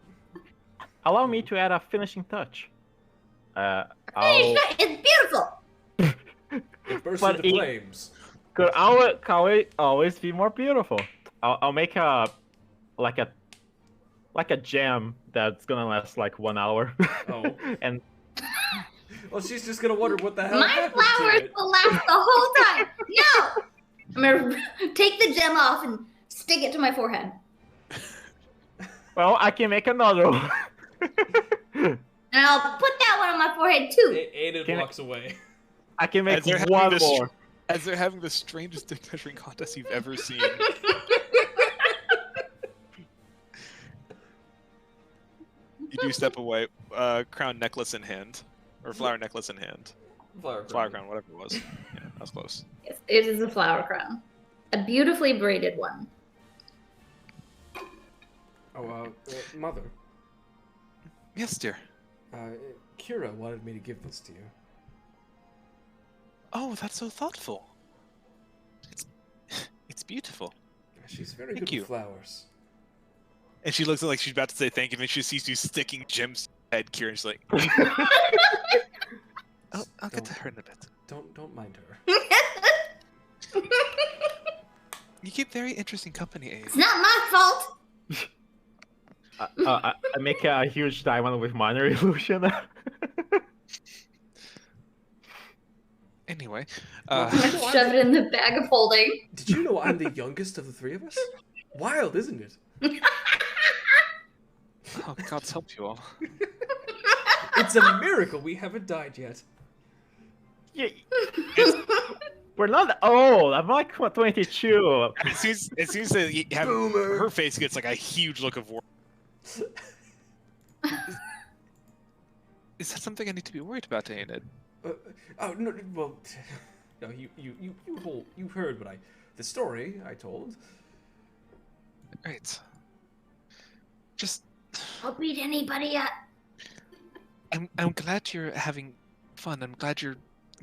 Allow me to add a finishing touch. I'll. It's beautiful. It bursts But into flames. Could always be more beautiful? I'll make like a jam that's gonna last like 1 hour. Oh. And Well, she's just gonna wonder what the hell My happened to flowers it. will last the whole time. No! I'm gonna take the gem off and stick it to my forehead. well, I can make another one. And I'll put that one on my forehead too. Aiden Can I- walks away. I can make As they're having one this- more. As they're having the strangest dick measuring contest you've ever seen. You do step away, crown necklace in hand, or flower necklace in hand, flower crown, whatever it was. Yeah, that was close. Yes, it is a flower crown. A beautifully braided one. Oh, mother. Yes, dear. Kira wanted me to give this to you. Oh, that's so thoughtful. It's beautiful. She's very Thank good you. with flowers. And she looks like she's about to say thank you, and then she sees you sticking gems to your head, Kira, and she's like, I'll get to her in a bit. Don't mind her. You keep very interesting company, Abe. It's not my fault. I make a huge diamond with minor illusion. Anyway, Shove it in the bag of holding. Did you know I'm the youngest of the three of us? Wild, isn't it? oh, God's help you all. It's a miracle we haven't died yet. Yeah, we're not old. I'm like 22. It seems that you have, Boomer. her face gets like a huge look of war. Is that something I need to be worried about, Aenid? Oh no! Well, no. You heard what the story I told. Right. Just, I'll beat anybody up. I'm glad you're having fun. I'm glad you're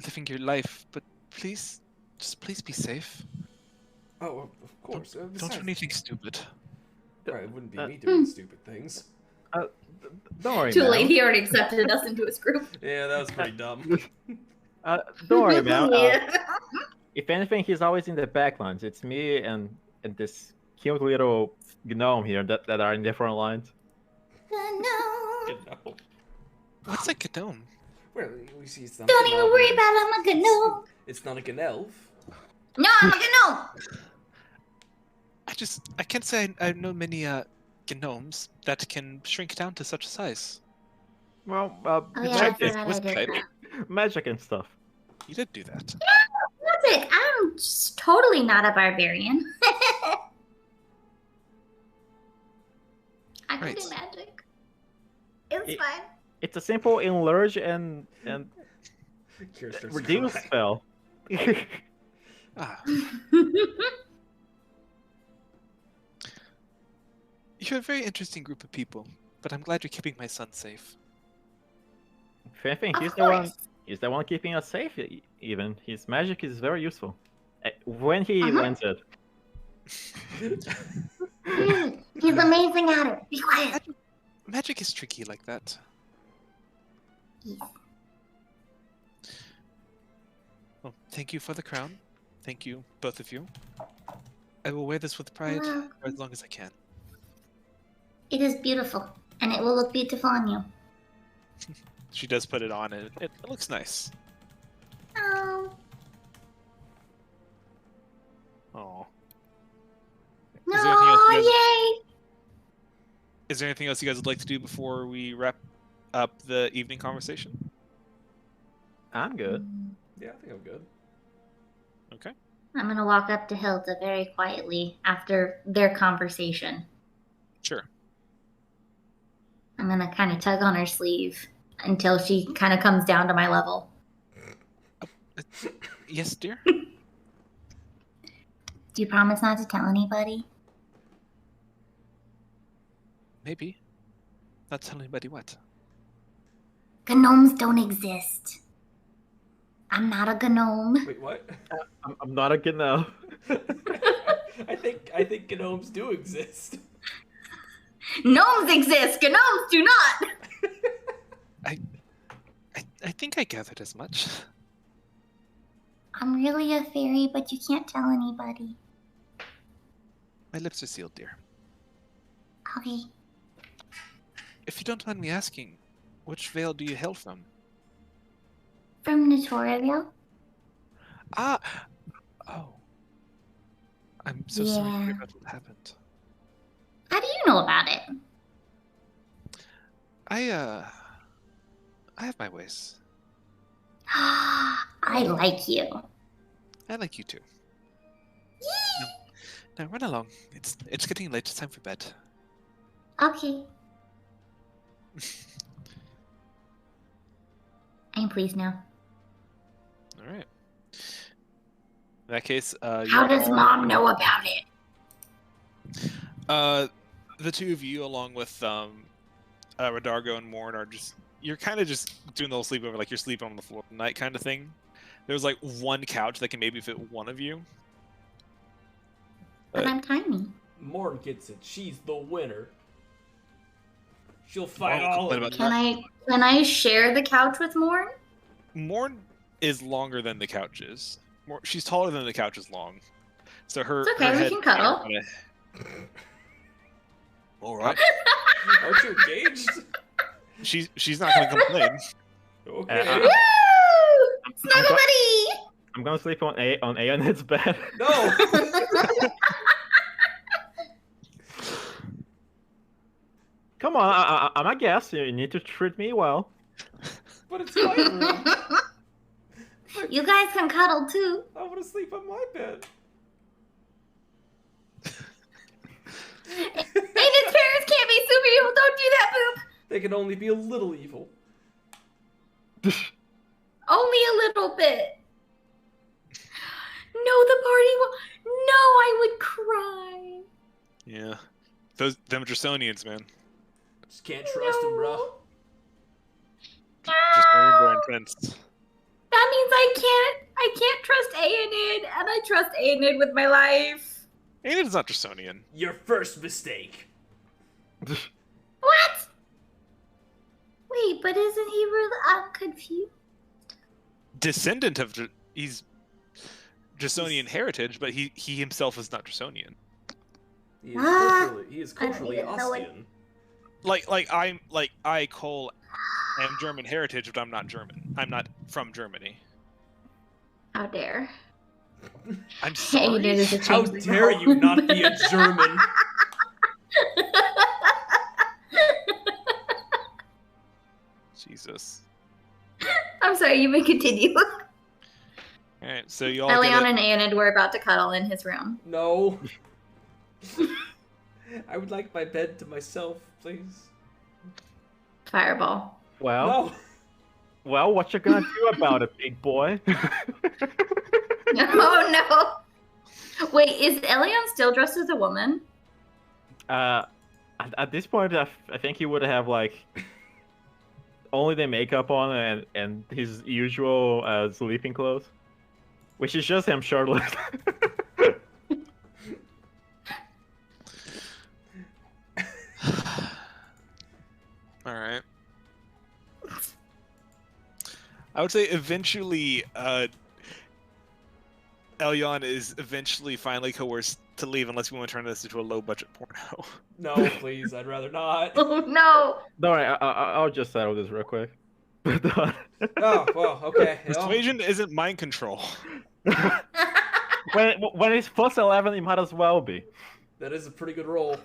living your life, but please be safe. Oh, of course. Don't Besides, do anything stupid. well, it wouldn't be me doing stupid things. Don't worry, Too man. late, he already accepted us into his group. Yeah, that was pretty dumb. Don't worry, man. Yeah. If anything, he's always in the back lines. It's me and this cute little gnome here that are in different lines. No. You know. What's a gnome? Well, we see something. Don't even worry about it. I'm a gnome. It's not a gnelf. No, I'm a gnome. I can't say I know many gnomes that can shrink down to such a size. Well, Oh, yeah, I magic, forgot I was did type. that. magic and stuff. You did do that. Magic. I'm just totally not a barbarian. I can Right. do magic. It's It- fine. It's a simple enlarge and Kira starts reduce crying. spell. Ah, you're a very interesting group of people, but I'm glad you're keeping my son safe. If anything, Of he's the one. course. He's the one keeping us safe. Even his magic is very useful. When he Uh-huh. learns it. He's amazing at it. Be quiet. Magic is tricky like that. Yes. Well, thank you for the crown. Thank you, both of you. I will wear this with pride Well, for as long as I can. it is beautiful, and it will look beautiful on you. She does put it on, and it looks nice. Oh, Oh. no, there anything else you guys- yay! Is there anything else you guys would like to do before we wrap up the evening conversation? I'm good. Yeah, I think I'm good. Okay. I'm gonna walk up to Hilda very quietly after their conversation. Sure. I'm gonna kind of tug on her sleeve until she kind of comes down to my level. Yes, dear? Do you promise not to tell anybody? Maybe. Not tell anybody what. Gnomes don't exist. I'm not a gnome. Wait, what? I'm not a gnome. I think gnomes do exist. Gnomes exist. Gnomes do not. I think I gathered as much. I'm really a fairy, but you can't tell anybody. My lips are sealed, dear. Okay. If you don't mind me asking, which veil do you hail from? From Notoriaville? Ah! Oh. I'm so sorry to Yeah. hear about what happened. How do you know about it? I have my ways. I like you. I like you too. Now run along. It's getting late. It's time for bed. Okay. I'm pleased now. All right. In that case, How does Mom know about it? the two of you, along with Radargo and Morn, are you're kind of just doing the whole sleepover, like you're sleeping on the floor tonight kind of thing. There's like one couch that can maybe fit one of you. But I'm tiny. Morn gets it. She's the winner. She'll fight all of you. Can I share the couch with Morn? Morn is longer than the couch is. She's taller than the couch is long. So her. It's okay, her we head can cuddle. All right. Aren't you engaged? She's not gonna complain. Okay. Woo! Snuggle buddy! I'm gonna sleep on Aeonid's bed. No! Come on, I'm a guest. You need to treat me well. But it's my room. You guys can cuddle too. I want to sleep on my bed. Aided's parents can't be super evil. Don't do that, Boop. They can only be a little evil. Only a little bit. No, the party will. No, I would cry. Yeah. Them Draconians, man. Just can't trust him, bro. Draconians are intense. That means I can't trust Aenid, and I trust Aenid with my life. Aenid's not Draconian. Your first mistake. What? Wait, but isn't he really? I'm confused. Descendant of he's Draconian heritage, but he himself is not Draconian. He is I don't culturally even know Ostian. I Cole am German heritage, but I'm not German. I'm not from Germany. How dare? I'm sorry. Aenid is a How changeling. dare you not be a German? Jesus. I'm sorry, you may continue. Alright, so you all Elion and Aenid were about to cuddle in his room. No. I would like my bed to myself, please. Fireball. Well, No. well, what you gonna do about it, big boy? Oh no. Wait, is Elion still dressed as a woman? At this point, I think he would have like only the makeup on and his usual sleeping clothes, which is just him shirtless. All right. I would say eventually, Elyon is eventually finally coerced to leave unless we want to turn this into a low-budget porno. No, please. I'd rather not. Oh no. Don't worry, I'll just settle this real quick. Oh, well, okay. Persuasion isn't mind control. when it's plus 11, it might as well be. That is a pretty good roll.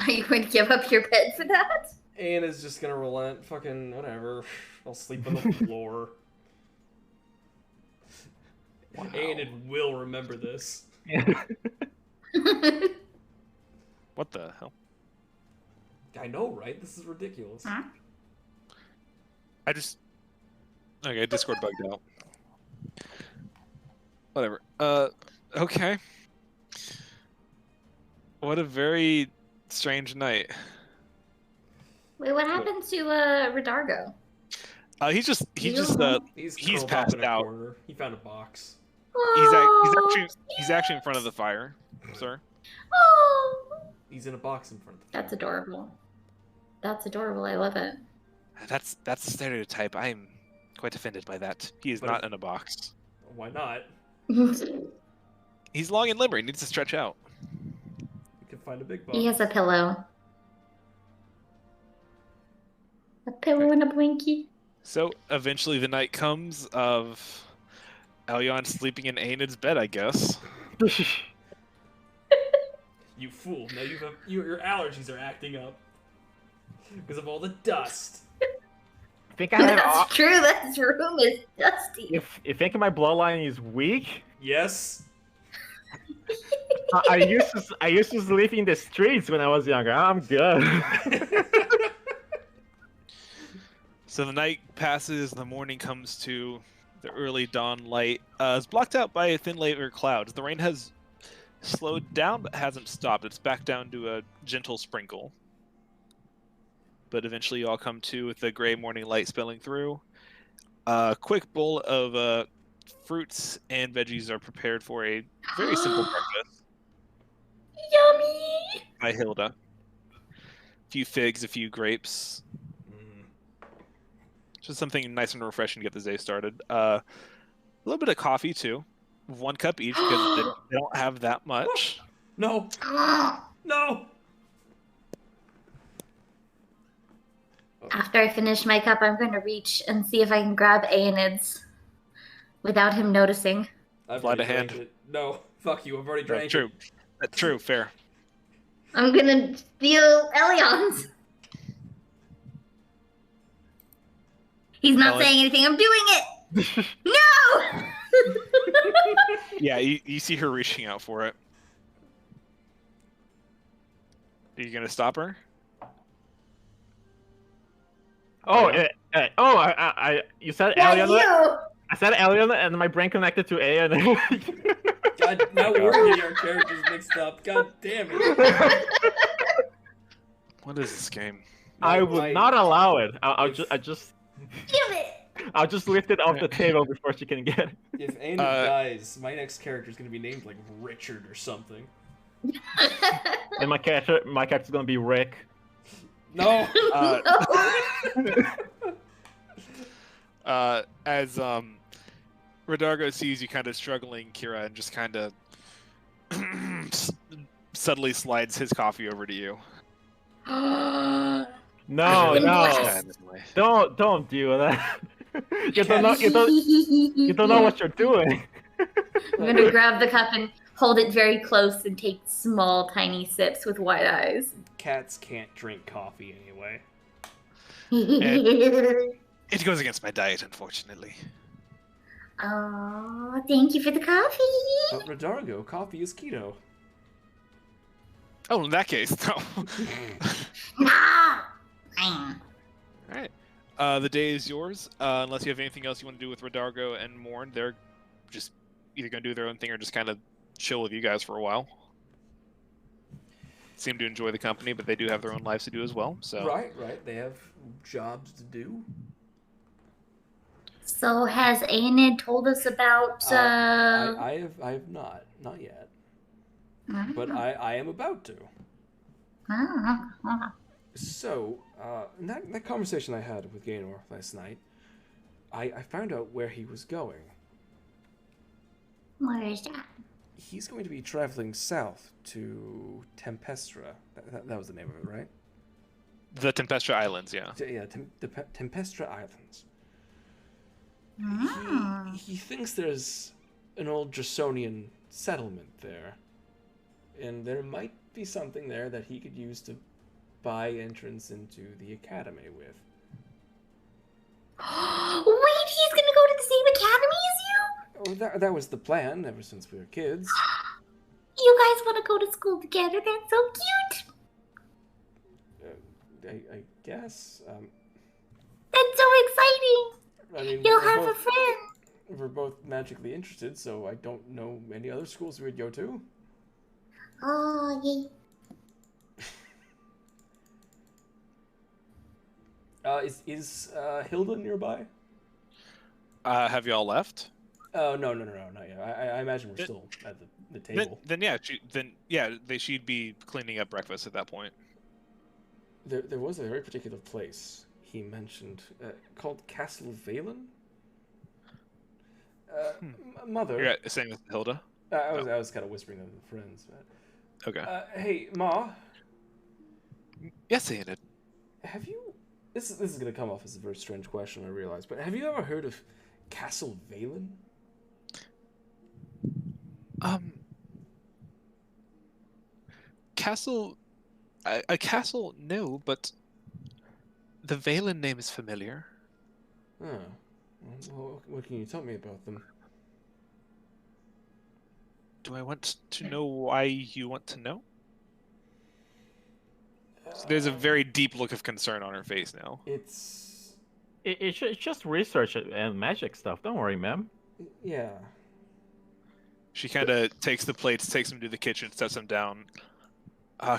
Are you going to give up your bed for that? Anne is just gonna relent. Fucking whatever. I'll sleep on the floor. Wow. Anne will remember this. What the hell? I know, right? This is ridiculous. Huh? Okay, Discord bugged out. Whatever. Okay. What a very strange night. Wait, what happened to Radargo? He's He's curled up passed in a out. corner. He found a box. He's actually in front of the fire, sir. Oh, He's in a box in front of the that's adorable. That's adorable. I love it. That's a stereotype. I'm quite offended by that. He is But not in a box. Why not? He's long and limber. He needs to stretch out. You can find a big box. He has a pillow. A pillow and a blankie. So eventually the night comes of Elyon sleeping in Aenid's bed, I guess. You fool! Now your allergies are acting up because of all the dust. I think I have. That's true. That room is dusty. You think my bloodline is weak? Yes. I used to sleep in the streets when I was younger. I'm good. So the night passes, the morning comes to, the early dawn light is blocked out by a thin layer of clouds. The rain has slowed down but hasn't stopped. It's back down to a gentle sprinkle. But eventually you all come to with the gray morning light spilling through. A quick bowl of fruits and veggies are prepared for a very simple breakfast Yummy! by Hilda. A few figs, a few grapes. Just something nice and refreshing to get the day started. A little bit of coffee too, 1 cup each because they don't have that much. No. No. After I finish my cup, I'm going to reach and see if I can grab Aenid's without him noticing. I've Flight already of hand. drank it. No, fuck you. I've already drank True. it. That's true. Fair. I'm going to steal Elyon's. He's not Elliot. saying anything. I'm doing it. No! Yeah, you see her reaching out for it. Are you gonna stop her? Oh, Yeah. you said Yeah, alien. you. I said alien, and my brain connected to A, and God, now we're getting our characters mixed up. God damn it. What is this game? I would not allow it. I'll just Damn it. I'll just lift it off the table before she can get it. If Aenid dies, my next character is going to be named like Richard or something. And my character's gonna be Rick. No. As Rodargo sees you kind of struggling, Kira, and just kind of subtly slides his coffee over to you. No, Really no, kind of way. don't do that. You don't know what you're doing. I'm going to grab the cup and hold it very close and take small, tiny sips with wide eyes. Cats can't drink coffee anyway. It goes against my diet, unfortunately. Oh, thank you for the coffee. But Rodargo, coffee is keto. Oh, in that case, no. Nah. All right. The day is yours. Unless you have anything else you want to do with Rodargo and Morn, they're just either going to do their own thing or just kind of chill with you guys for a while. Seem to enjoy the company, but they do have their own lives to do as well. So Right. They have jobs to do. So has Aenid told us about I have not yet. Oh. But I am about to. Oh. So, in that conversation I had with Gaynor last night, I found out where he was going. Where is that? He's going to be traveling south to Tempestra. That was the name of it, right? the Tempestra Islands, yeah. Yeah, Tempestra Islands. Oh. He thinks there's an old Draconian settlement there. And there might be something there that he could use to buy entrance into the academy with. Wait, he's gonna go to the same academy as you? Oh, that was the plan ever since we were kids. You guys want to go to school together? That's so cute. I guess. That's so exciting. I mean, You'll we're have a both- friend. We're both magically interested, so I don't know any other schools we'd go to. Oh, yay. Is Hilda nearby? Have y'all left? Oh, no, not yet. I imagine we're still at the table. Then she'd be cleaning up breakfast at that point. there was a very particular place he mentioned called Castle Valen. Mother. You're saying this to Hilda? I was kind of whispering to the friends. But, Okay. hey, Ma. Yes, Ian. Have you? This is gonna come off as a very strange question, I realize. But have you ever heard of Castle Valen? Castle. A castle, no, but the Valen name is familiar. Oh. Well, what can you tell me about them? Do I want to know why you want to know? So there's a very deep look of concern on her face now. It's It's just research and magic stuff. Don't worry, ma'am. yeah. She kind of takes the plates, takes them to the kitchen, sets them down,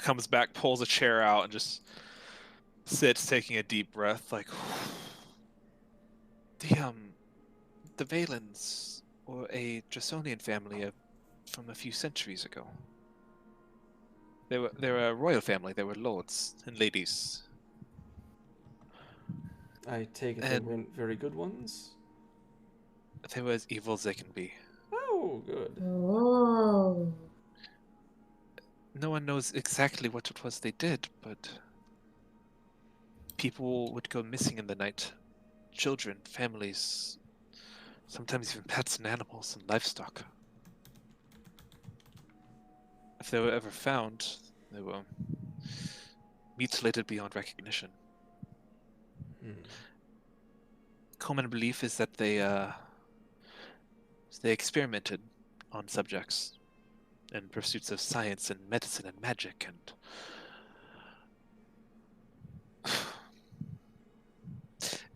comes back, pulls a chair out, and just sits, taking a deep breath, like the Valens were a Jasonian family from a few centuries ago. They were a royal family. They were lords and ladies. I take it they weren't very good ones. They were as evil as they can be. Oh, good. Oh. No one knows exactly what it was they did, but people would go missing in the night. Children, families, sometimes even pets and animals and livestock. If they were ever found, they were mutilated beyond recognition. Common belief is that they experimented on subjects in pursuits of science and medicine and magic, and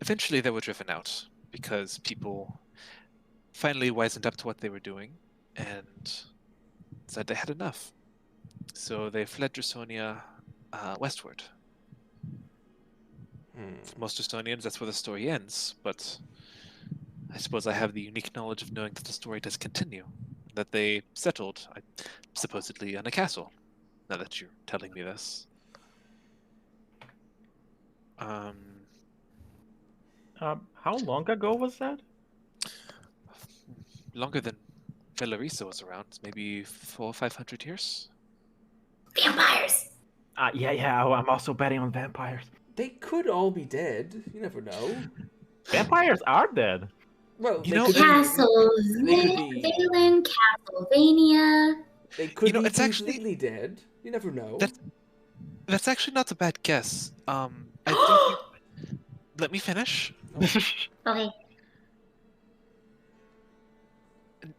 eventually they were driven out because people finally wisened up to what they were doing and said they had enough. So they fled Drasonia westward. For most Draconians, that's where the story ends, but I suppose I have the unique knowledge of knowing that the story does continue. That they settled, supposedly, on a castle, now that you're telling me this. How long ago was that? Longer than Velarisa was around, maybe 400 or 500 years? Vampires! Yeah, I'm also betting on vampires. They could all be dead. You never know. Vampires are dead. Well, You they know, could Castles, they could be. Valen, Castlevania. They could be it's actually completely dead. You never know. that's actually not a bad guess. I do think, let me finish. Okay.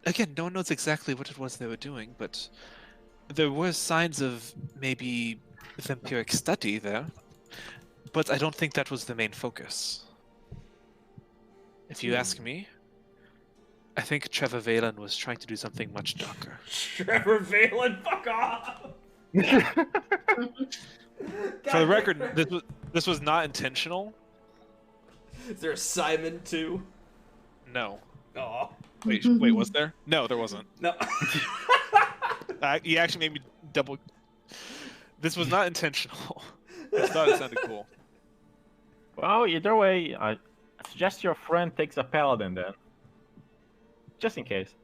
Again, no one knows exactly what it was they were doing, but there were signs of maybe vampiric study there. But I don't think that was the main focus. If you ask me, I think Trevor Valen was trying to do something much darker. Trevor Valen, fuck off! For the record, this was not intentional. Is there a Simon too? No. Aw. Wait, was there? No, there wasn't. No. You actually made me double. This was not intentional. I thought it sounded cool. Well, either way, I suggest your friend takes a paladin then. Just in case.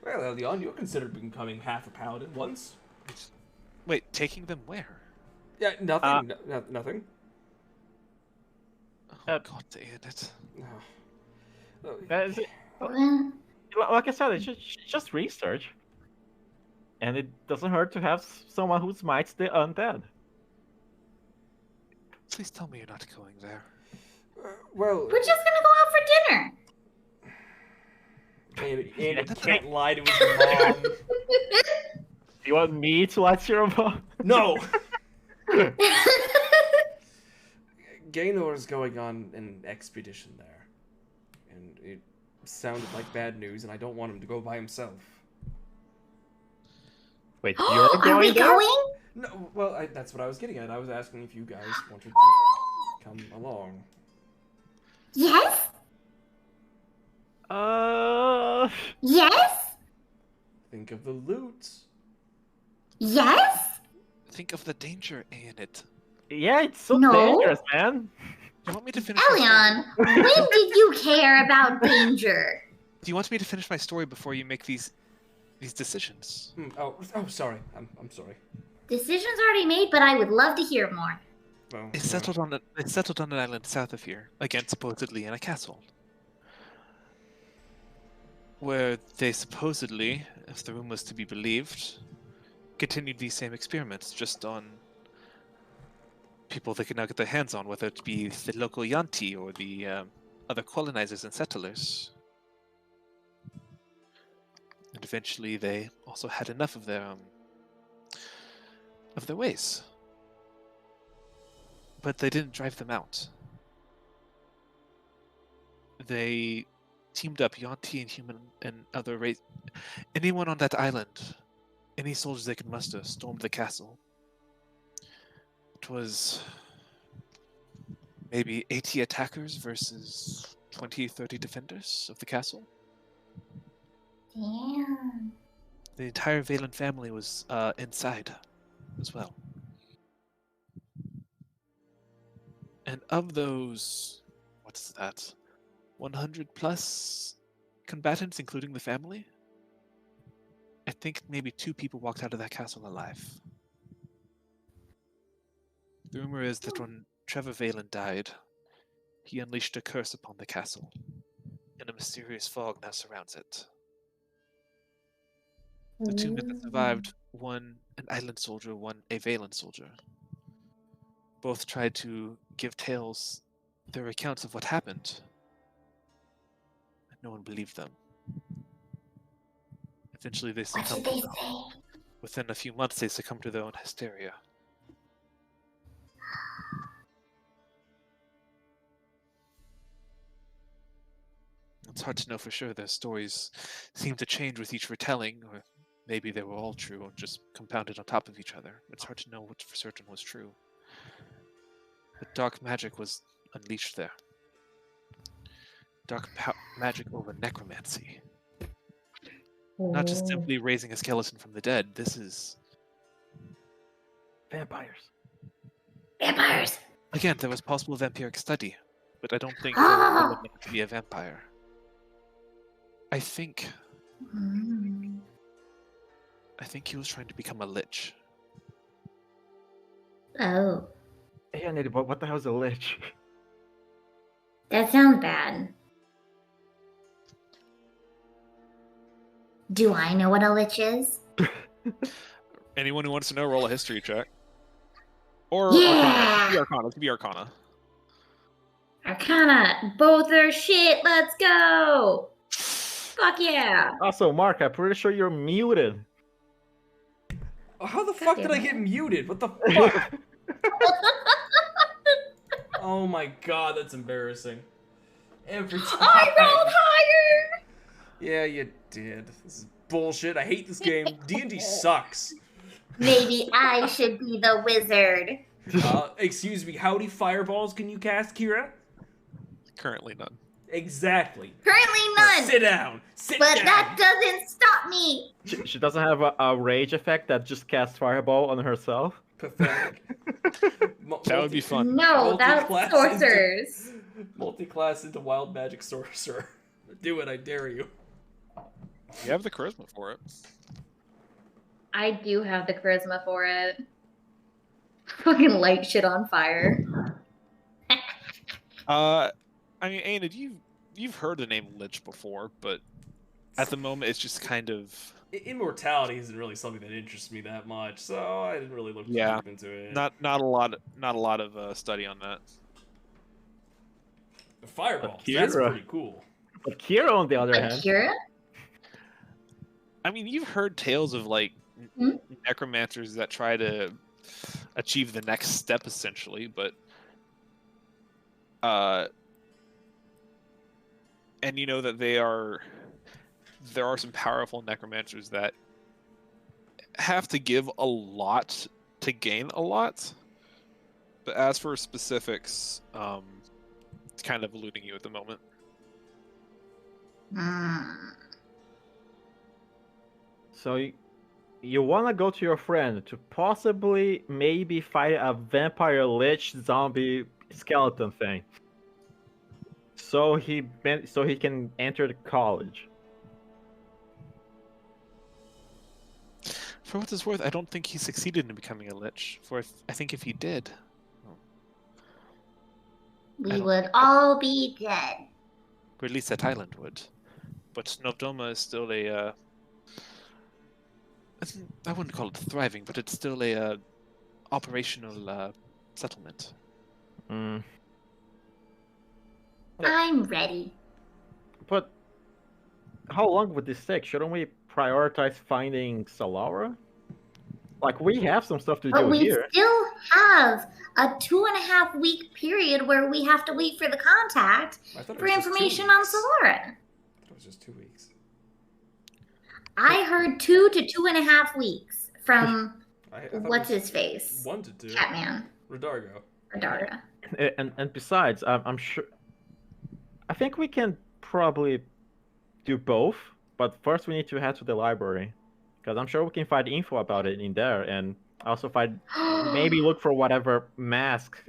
Well, Elion, you considered becoming half a paladin once. Wait, taking them where? Yeah, nothing. Nothing. Oh, God damn it. Is it, like I said, it's just research. And it doesn't hurt to have someone who smites the undead. Please tell me you're not going there. Well, We're just gonna go out for dinner. and can't lie to his mom. You want me to lie to your mom? No! Gaynor's going on an expedition there. And it sounded like bad news, and I don't want him to go by himself. Wait, you're Are we going there? going? No, well, that's what I was getting at. I was asking if you guys wanted to come along. Yes? Yes? Think of the loot. Yes? Think of the danger in it. Yeah, it's so No. dangerous, man. Do you want me to finish my story? Elion, when did you care about danger? Do you want me to finish my story before you make these decisions? Oh, sorry. I'm sorry. Decision's already made, but I would love to hear more. Well, They settled on an island south of here, again supposedly in a castle, where they supposedly, if the rumor was to be believed, continued these same experiments, just on people they could now get their hands on, whether it be the local Yanti or the other colonizers and settlers. And eventually, they also had enough of their ways. But they didn't drive them out. They teamed up, Yanti and human and other race. Anyone on that island, any soldiers they could muster, stormed the castle. It was maybe 80 attackers versus 20, 30 defenders of the castle. Damn. The entire Valen family was inside as well. And of those, what's that, 100 plus combatants, including the family, I think maybe 2 people walked out of that castle alive. The rumor is that when Trevor Valen died, he unleashed a curse upon the castle, and a mysterious fog now surrounds it. The 2 men that survived, one an island soldier, one a Valen soldier, both tried to give tales, their accounts of what happened, and no one believed them. Eventually they What succumbed. did they say? Within a few months they succumbed to their own hysteria. It's hard to know for sure. Their stories seem to change with each retelling, or maybe they were all true and just compounded on top of each other. It's hard to know what for certain was true. But dark magic was unleashed there. Dark magic over necromancy. Not just simply raising a skeleton from the dead. This is... Vampires. Vampires. Again, there was possible vampiric study, but I don't think Trevor meant to be a vampire. I think he was trying to become a lich. Oh, Hey, Anita, what the hell's a lich? that sounds bad. Do I know what a lich is? Anyone who wants to know, roll a history check. Or Yeah! Arcana. It could be Arcana. Arcana. Both are shit. Let's go. Fuck yeah. Also, Mark, I'm pretty sure you're muted. Oh, how the fuck did I get muted? What the fuck? Oh my god, that's embarrassing. Every time. I rolled higher. Yeah, you did. This is bullshit. I hate this game. D&D sucks. Maybe I should be the wizard. Excuse me, how many fireballs can you cast, Kira? Currently none. Exactly. Currently none. Sit down. Sit But down. that doesn't stop me. She doesn't have a rage effect that just casts fireball on herself. Pathetic. That would be fun. No, that's Multi-class sorcerers. Multi-class into wild magic sorcerer. Do it, I dare you. You have the charisma for it. I do have the charisma for it. Fucking light shit on fire. I mean, Aenid, you've heard the name Lich before, but at the moment it's just kind of... Immortality isn't really something that interests me that much, so I didn't really look too deep into it. Not a lot of study on that. The fireballs, Kira. that's pretty cool. But Kira, on the other Like hand, Kira? I mean, you've heard tales of like necromancers that try to achieve the next step, essentially, but and you know that there are some powerful necromancers that have to give a lot to gain a lot. But as for specifics, it's kind of eluding you at the moment. so you want to go to your friend to possibly maybe fight a vampire lich zombie skeleton thing. So he can enter the college. For what it's worth, I don't think he succeeded in becoming a lich. I think if he did, We would all be dead. or at least that island would. But Novdoma is still a. I wouldn't call it thriving, but it's still a operational settlement. Mm. I'm ready. But how long would this take? Shouldn't we prioritize finding Solara? Like, we have some stuff to But do we here. still have a 2.5 week period where we have to wait for the contact for information on Solara. I thought it was just 2 weeks. I heard 2 to 2.5 weeks from what's his face? 1 to 2. Catman. Redargo. Redargo. And besides, I'm sure. I think we can probably do both, but first we need to head to the library, because I'm sure we can find info about it in there, and also maybe look for whatever mask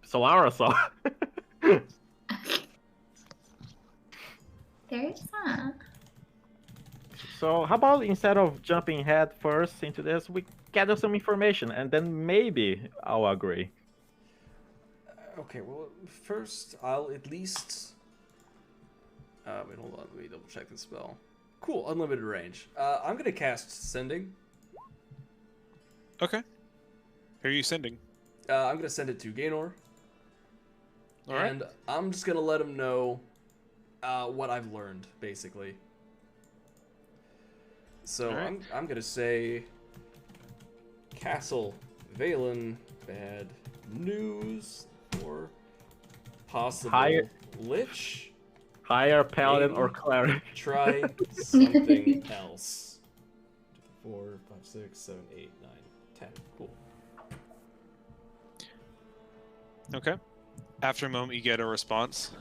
Solara saw. There's that. So how about instead of jumping head first into this, we gather some information, and then maybe I'll agree. Okay, well, first I'll at least... wait, hold on, let me double check the spell. Cool, unlimited range. I'm gonna cast Sending. Okay. Who are you sending? I'm gonna send it to Gaynor. Alright. And I'm just gonna let him know what I've learned, basically. So Alright. I'm gonna say... Castle Valen, bad news, or possible lich. Hire paladin Maybe. or cleric. Try something else. 4, 5, 6, 7, 8, 9, 10. Cool. Okay. After a moment, you get a response.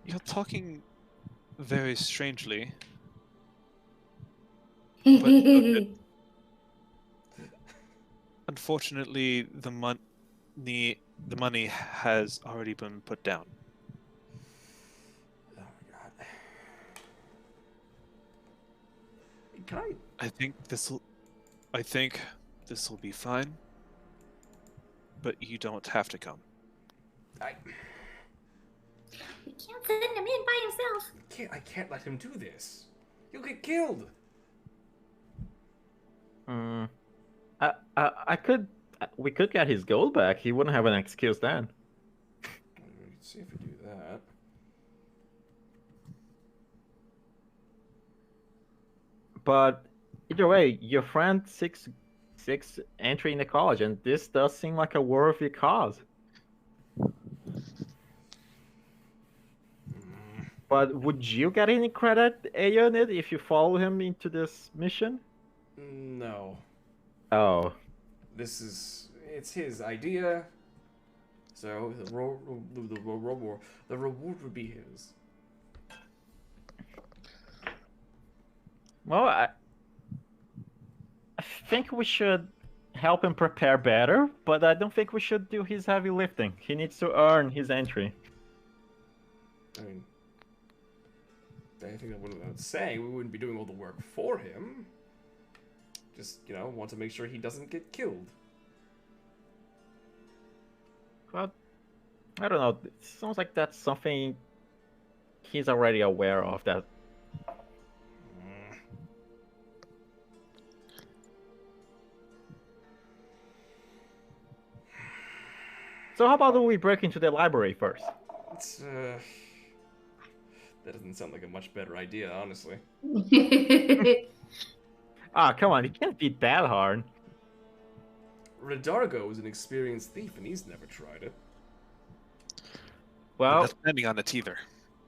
You're talking very strangely. Unfortunately, the money has already been put down. Oh my god. Can I? I think this will be fine. But you don't have to come. You can't send him in by himself. I can't let him do this. He'll get killed. We could get his gold back. He wouldn't have an excuse then. Let's see if we do that. But either way, your friend six entry in the college, and this does seem like a worthy cause. But would you get any credit, Aeonid, if you follow him into this mission? No. Oh. It's his idea. So the reward would be his. Well, I think we should help him prepare better, but I don't think we should do his heavy lifting. He needs to earn his entry. I mean, I think that what I was saying, we wouldn't be doing all the work for him. Just, want to make sure he doesn't get killed. But I don't know. It sounds like that's something he's already aware of. That. So how about we break into the library first? That doesn't sound like a much better idea, honestly. Ah, come on, it can't be that hard. Redargo is an experienced thief, and he's never tried it. Well, I'm not depending on it either.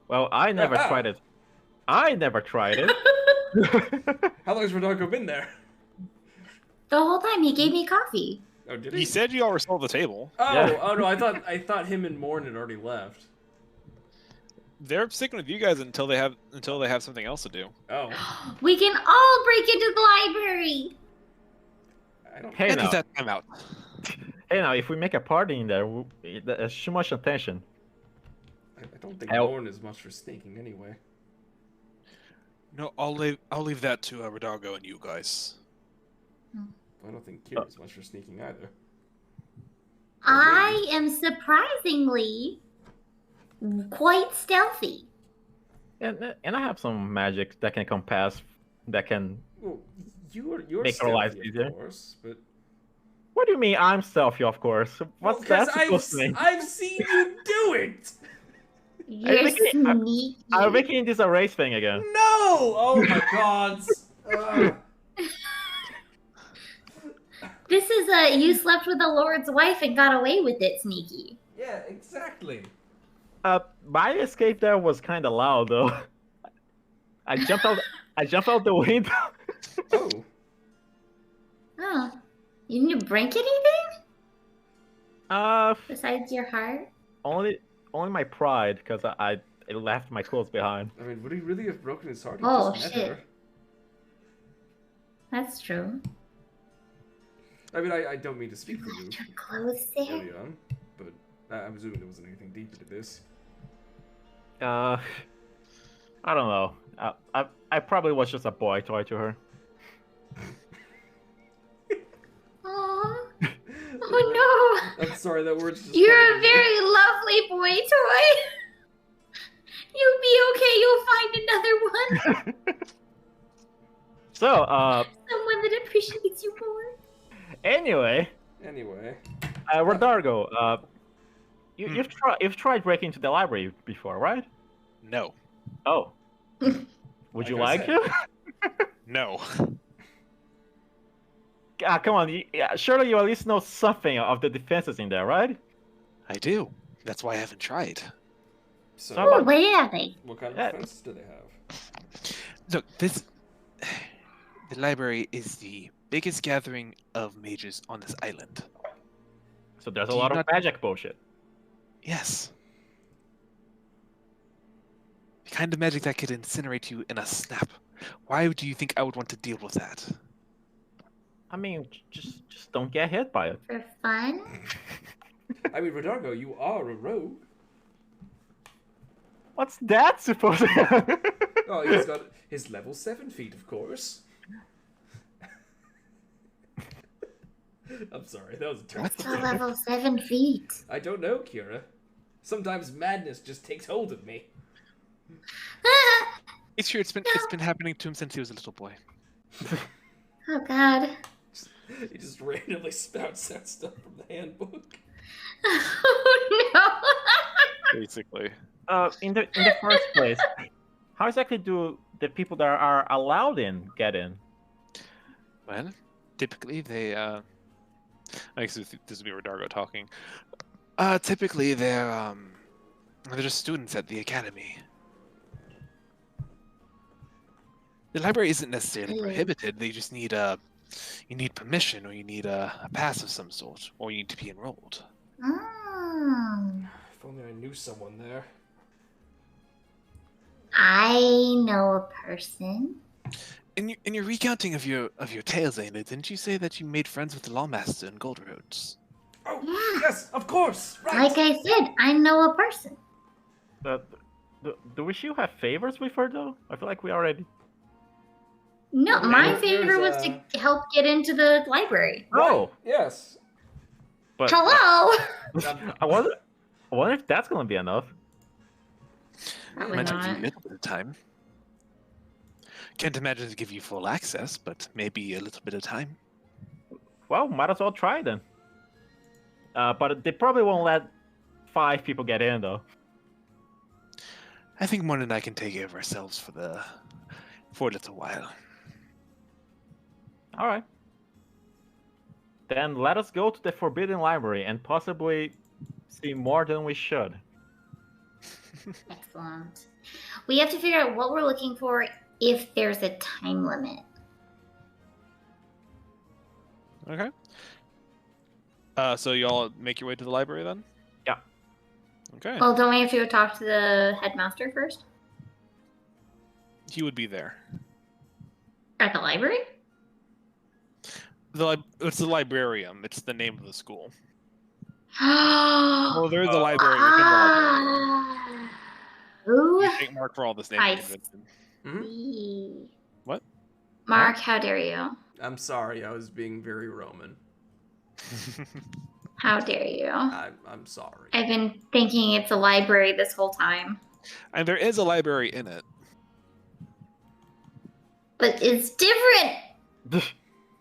Well, I never tried it. I never tried it. How long has Redargo been there? The whole time he gave me coffee. Oh, did he? He said you all resolved the table. Oh, Yeah. oh no! I thought him and Morn had already left. they're sticking with you guys until they have something else to do. Oh, We can all break into the library. I don't. Hey, And now. does that time out? Hey, now, if we make a party in there, there's too much attention. I don't think Hell. Lorne is much for sneaking anyway. No, I'll leave that to Rodolgo and you guys. I don't think Kira's much for sneaking either. I am surprisingly quite stealthy. And I have some magic that can compass, that can... Well, you're Make our lives stealthy, easier. of course, but What do you mean I'm stealthy, of course? What's because that supposed to mean? I've seen you do it. You're sneaky. I'm making this a race thing again. No! Oh my God! This is you slept with the Lord's wife and got away with it, sneaky. Yeah, exactly. My escape there was kind of loud though. I jumped out the window. Oh, Oh, you didn't break anything F- besides your heart? only my pride, because I left my clothes behind. I mean, would he really have broken his heart? He Oh, just met shit. her. That's true. I mean, I don't mean to speak for you Left her clothes there. early on, but I'm assuming there wasn't anything deeper to this. I don't know. I probably was just a boy toy to her. Aww. Oh I'm sorry, that word's just. no. You're funny a to me. very lovely boy toy. You'll be okay. You'll find another one. So, Someone that appreciates you more. anyway, Anyway, Rodargo, you've tried breaking into the library before, right? No. Oh. Would you Like like I to? No. Come on, surely you at least know something of the defenses in there, right? I do. That's why I haven't tried. so How about- Ooh, what are they? what kind of Yeah. defense do they have? Look, the library is the biggest gathering of mages on this island. So there's a Do you lot of not- magic bullshit. Yes. The kind of magic that could incinerate you in a snap. Why do you think I would want to deal with that? I mean, just don't get hit by it. For fun? I mean, Rodargo, you are a rogue. What's that supposed to? Oh, he's got his level 7 feet, of course. I'm sorry, that was a terrible. What's a level 7 feet? I don't know, Kira. Sometimes madness just takes hold of me. It's true. It's been happening to him since he was a little boy. Oh god. He just randomly spouts out stuff from the handbook. Oh no. Basically. In the first place, how exactly do the people that are allowed in get in? Well, typically they. I guess this would be Rodargo talking. Typically they're just students at the academy. The library isn't necessarily prohibited. They just need you need permission, or you need a pass of some sort, or you need to be enrolled. Mm. If only I knew someone there. I know a person. In your recounting of your tales, Aina, didn't you say that you made friends with the lawmaster in Gold Roads? Oh, Yeah. yes, of course, right. Like I said, I know a person. Do we still have favors with her though? I feel like we already. No, Well, my here's, favor was to help get into the library. Oh, Yes. but Hello. I wonder if that's gonna be enough. Probably Might take you a not. little bit of time. Can't imagine to give you full access, but maybe a little bit of time. Well, might as well try then. But they probably won't let 5 people get in though. I think Morn and I can take care of ourselves for a little while. All right. Then let us go to the Forbidden Library and possibly see more than we should. Excellent. We have to figure out what we're looking for if there's a time limit. Okay. So y'all make your way to the library then? Yeah. Okay. Well, don't we have to go talk to the headmaster first? He would be there. At the library? It's the librarium. It's the name of the school. Oh, Well, there's a library within the library. Ooh. You thank Mark for all this naming I convention. see. What? Mark, how dare you? I'm sorry, I was being very Roman. How dare you? I'm sorry. I've been thinking it's a library this whole time. And there is a library in it. But it's different!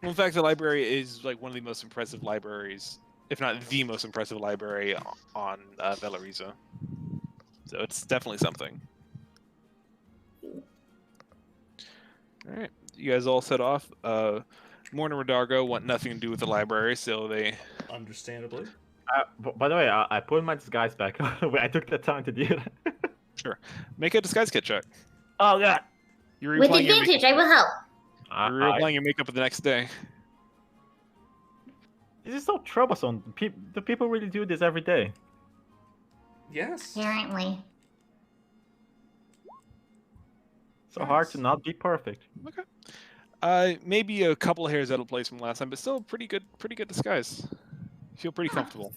Well, in fact, the library is like one of the most impressive libraries, if not the most impressive library on Valoriza. So it's definitely something. All right, you guys all set off. Morna and Radargo want nothing to do with the library, so they. Understandably. By the way, I put my disguise back on. I took the time to do that. Sure. Make a disguise kit check. Oh, yeah. You're With replaying your advantage, makeup. I will help. You're replaying your makeup the next day. This is so troublesome. Do people really do this every day? Yes. Apparently. So hard to not be perfect. Okay. Maybe a couple of hairs out of place from last time, but still pretty good disguise. You feel pretty comfortable.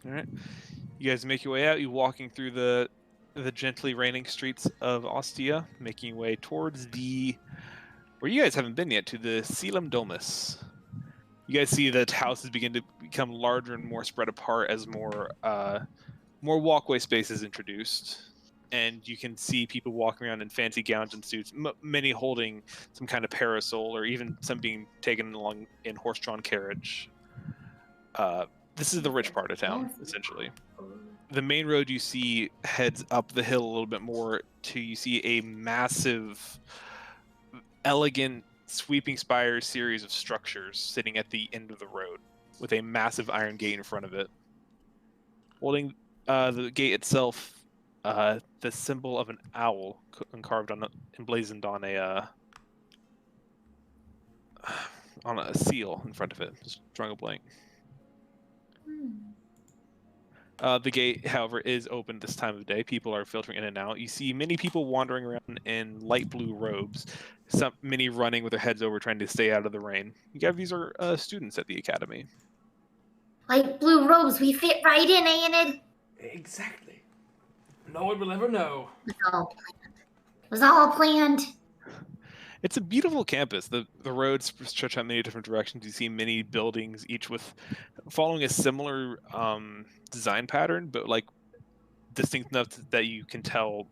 All right. You guys make your way out. You walking through the gently raining streets of Ostia, making your way towards where you guys haven't been yet, to the Coelum Domus. You guys see that houses begin to become larger and more spread apart as more walkway space is introduced. And you can see people walking around in fancy gowns and suits, many holding some kind of parasol, or even some being taken along in horse-drawn carriage. This is the rich part of town, essentially. The main road you see heads up the hill a little bit more to you see a massive, elegant, sweeping spire series of structures sitting at the end of the road with a massive iron gate in front of it. Holding the gate itself, the symbol of an owl carved emblazoned on a seal in front of it. Just drawing a blank. The gate, however, is open this time of day. People are filtering in and out. You see many people wandering around in light blue robes, many running with their heads over, trying to stay out of the rain. These are students at the academy. Light blue robes, we fit right in, Aenid. Exactly. No one will ever know. It was all planned. It's a beautiful campus. The roads stretch out many different directions. You see many buildings, each following a similar design pattern, but like distinct enough that you can tell,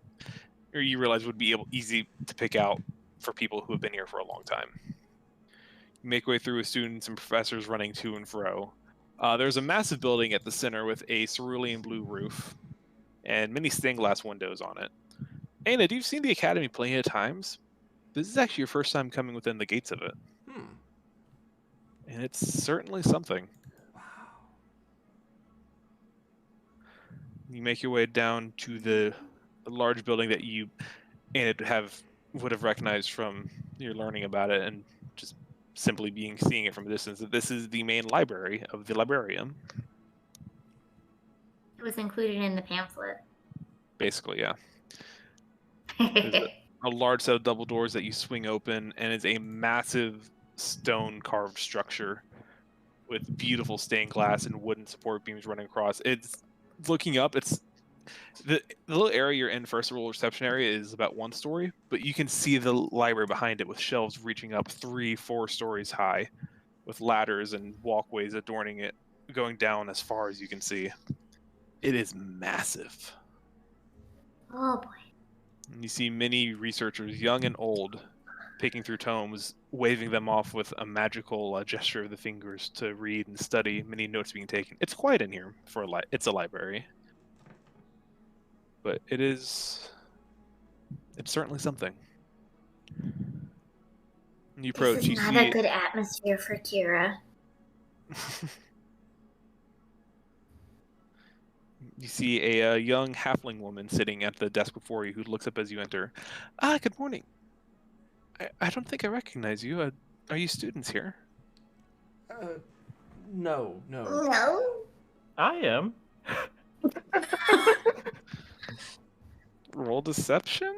or you realize would be easy to pick out for people who have been here for a long time. You make your way through with students and professors running to and fro. There's a massive building at the center with a cerulean blue roof and many stained glass windows on it. Anna, you've seen the academy plenty of times. This is actually your first time coming within the gates of it. And it's certainly something. Wow. You make your way down to the large building that you would have recognized from your learning about it and just simply seeing it from a distance. That this is the main library of the librarium. It was included in the pamphlet. Basically, yeah. There's a large set of double doors that you swing open, and it's a massive stone carved structure with beautiful stained glass and wooden support beams running across. It's looking up. It's the little area you're in, first of all, reception area, is about 1 story, but you can see the library behind it with shelves reaching up 3-4 stories high, with ladders and walkways adorning it, going down as far as you can see. It is massive. Oh boy. And you see many researchers, young and old, picking through tomes, waving them off with a magical gesture of the fingers to read and study, many notes being taken. It's quiet in here it's a library. But it's certainly something. You approach, This is not a good atmosphere for Kira. You see a young halfling woman sitting at the desk before you who looks up as you enter. Good morning. I don't think I recognize you. Are you students here? No. No. I am. Roll deception?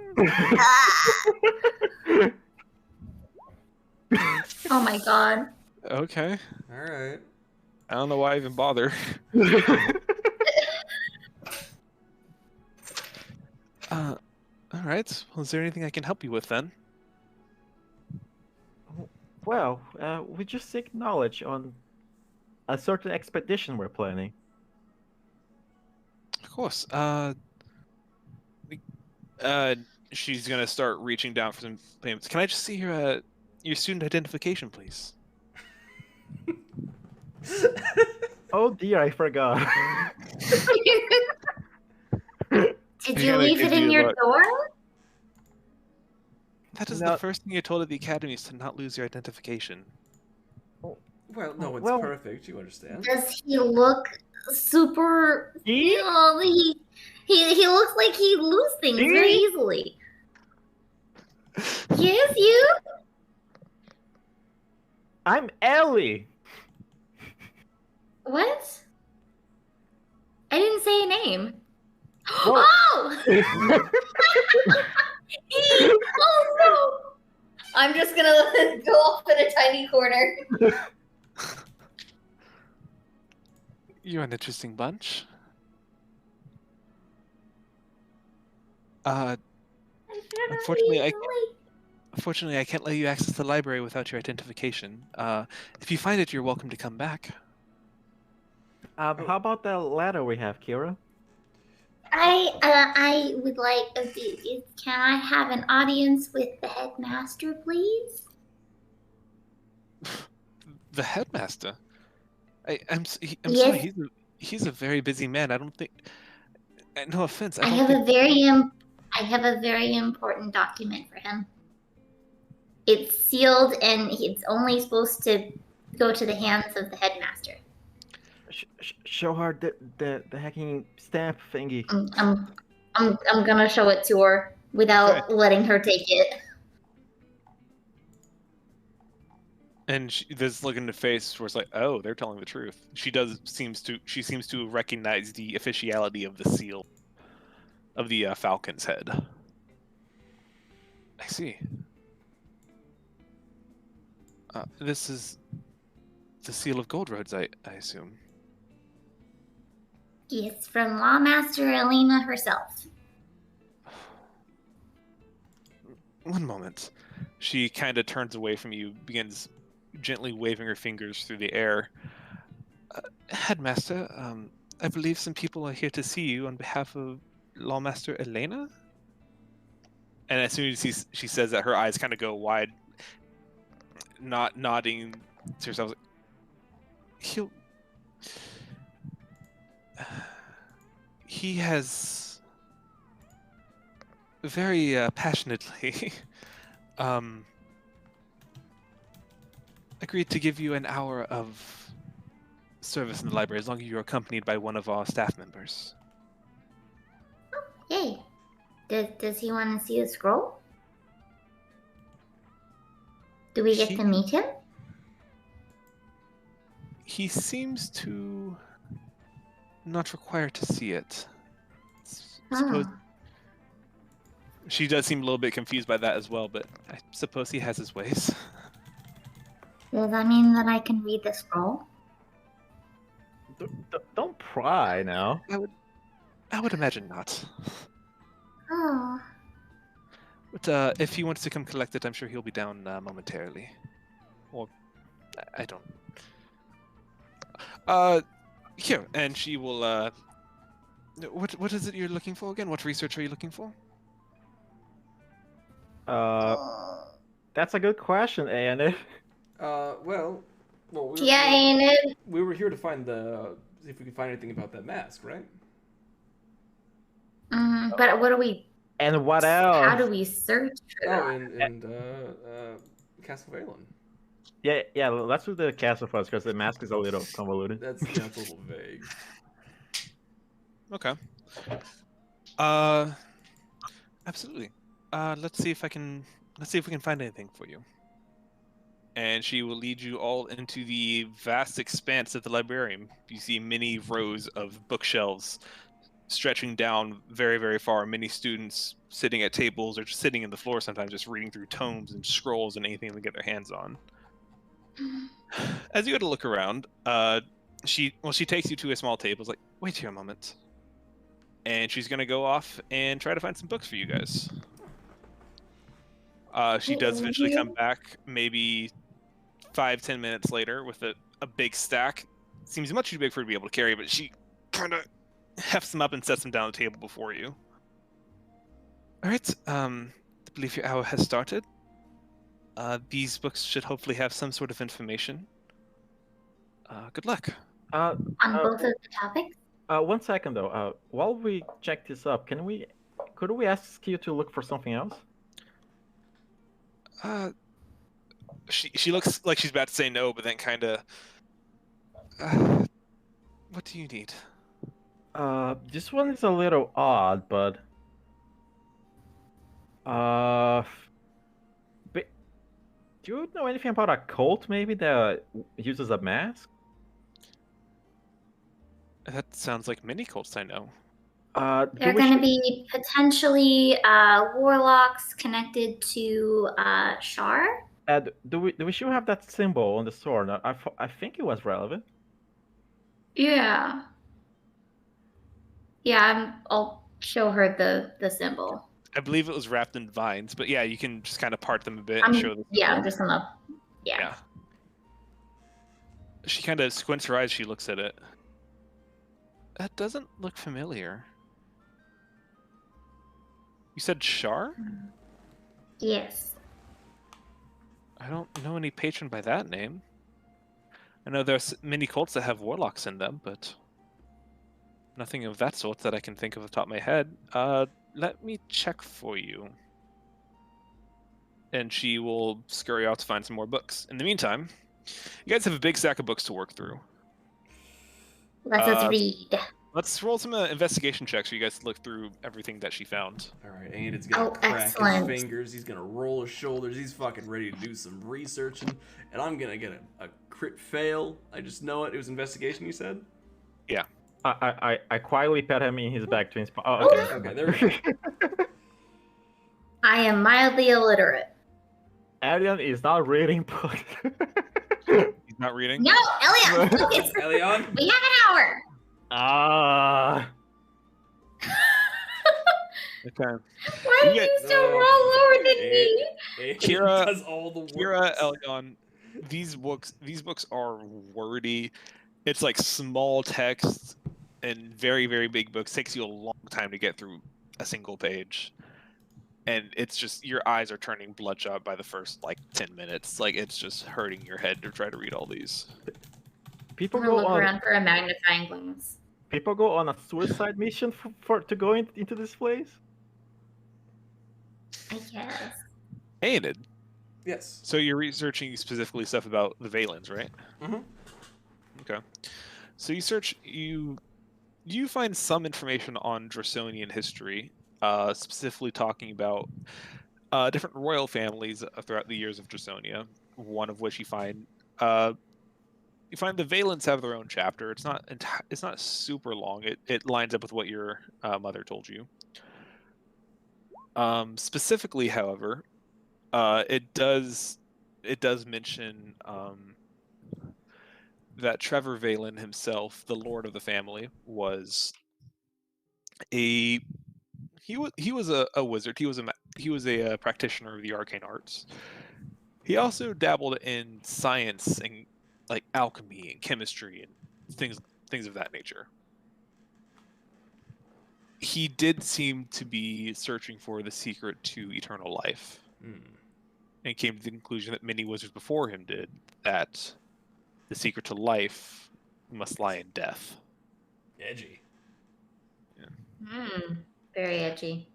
Oh my god. Okay. All right. I don't know why I even bother. All right. Well, is there anything I can help you with then? Well, we just seek knowledge on a certain expedition we're planning. Of course. She's gonna start reaching down for some payments. Can I just see your student identification, please? Oh dear, I forgot. Did He you kinda leave gives it in you a your look. door? That is No. the first thing you're told at the academy is to not lose your identification. Well, no one's Well- perfect. You understand? Does he look super? He? You know, he looks like he'd lose things He? very easily. Yes, you. I'm Ellie. What? I didn't say a name. Well- Oh! Oh no! I'm just gonna go off in a tiny corner. You're an interesting bunch. Unfortunately, Unfortunately, I can't let you access the library without your identification. If you find it, you're welcome to come back. How about that ladder we have, Kira? I would like. Can I have an audience with the headmaster, please? The headmaster. I'm Yes. sorry. He's a very busy man. I don't think. No offense. I I don't have think. I have a very important document for him. It's sealed and it's only supposed to go to the hands of the headmaster. Show her the hacking stamp thingy. I'm gonna show it to her without letting her take it. And this look in the face where it's like, oh, they're telling the truth. She seems to recognize the officiality of the seal of the falcon's head. I see. This is the seal of Gold Roads, I assume. It's from Lawmaster Elena herself. One moment. She kind of turns away from you, begins gently waving her fingers through the air. Headmaster, I believe some people are here to see you on behalf of Lawmaster Elena? And as soon as she says that, her eyes kind of go wide, not nodding to herself. He has very passionately agreed to give you an hour of service in the library as long as you're accompanied by one of our staff members. Yay. Does he want to see the scroll? Do we get to meet him? He seems to not require to see it. Suppose she does seem a little bit confused by that as well, but I suppose he has his ways. Does that mean that I can read the scroll? Don't pry now. I would imagine not. Oh. But if he wants to come collect it, I'm sure he'll be down momentarily. Or I don't. Here, and she will. What is it you're looking for again? What research are you looking for? That's a good question, Annie. Well, Yeah, ain't it? we were here to find see if we could find anything about that mask, right? But what do we? And what else? How do we search for Oh, that? and Castle Valen. Yeah. Let's do the castle first because the mask is a little convoluted. That's a little vague. Okay. Absolutely. Let's see if we can find anything for you. and she will lead you all into the vast expanse of the librarium. You see many rows of bookshelves stretching down very, very far. Many students sitting at tables or just sitting in the floor sometimes just reading through tomes and scrolls and anything they get their hands on. As you go to look around, she takes you to a small table. Is like, wait here a moment. And she's going to go off and try to find some books for you guys. She does eventually come back maybe 5-10 minutes later with a big stack. Seems much too big for her to be able to carry, but she kind of hefts them up and sets them down on the table before you. All right, I believe your hour has started. These books should hopefully have some sort of information. Good luck. On both of the topics? 1 second though. While we check this up, could we ask you to look for something else? She looks like she's about to say no, but then kind of. What do you need? This one is a little odd, but but do you know anything about a cult maybe that uses a mask? That sounds like many cults I know. They're going to be potentially warlocks connected to Shar. Do we still have that symbol on the sword? I think it was relevant. Yeah. I'll show her the symbol. I believe it was wrapped in vines, but yeah, you can just kind of part them a bit and show them. Yeah, I'm just gonna. Yeah. She kind of squints her eyes. She looks at it. That doesn't look familiar. You said Shar? Yes. I don't know any patron by that name. I know there's many cults that have warlocks in them, but nothing of that sort that I can think of off the top of my head. Let me check for you. And she will scurry off to find some more books. In the meantime, you guys have a big stack of books to work through. Let us read. Let's roll some investigation checks for you guys to look through everything that she found. All right, Aided's gonna crack his fingers. He's gonna roll his shoulders. He's fucking ready to do some researching, and I'm gonna get a crit fail. I just know it. It was investigation, you said? Yeah. I quietly pat him in his back to inspire. Oh, okay. Okay, there we go. I am mildly illiterate. Elion is not reading books. He's not reading? No, Elion, focus. Elion? We have an hour. Okay. Why are you so lower than me? Kira does all the work. Kira, Elion, these books are wordy. It's like small text and very, very big books. Takes you a long time to get through a single page. And it's just, your eyes are turning bloodshot by the first, 10 minutes. Like, it's just hurting your head to try to read all these. People I'm go gonna look on. around for a magnifying glass. People go on a suicide mission to go into this place. I guess. Aided. Yes. So you're researching specifically stuff about the Valens, right? Mm-hmm. Okay. So you find some information on Draconian history, specifically talking about different royal families throughout the years of Draconia. One of which you find the Valens have their own chapter. It's not super long. It lines up with what your mother told you. Specifically, however, it does mention that Trevor Valen himself, the lord of the family, was a wizard. He was a practitioner of the arcane arts. He also dabbled in science and alchemy and chemistry and things of that nature. He did seem to be searching for the secret to eternal life, and came to the conclusion that many wizards before him did, that the secret to life must lie in death. Edgy. Yeah. Very edgy.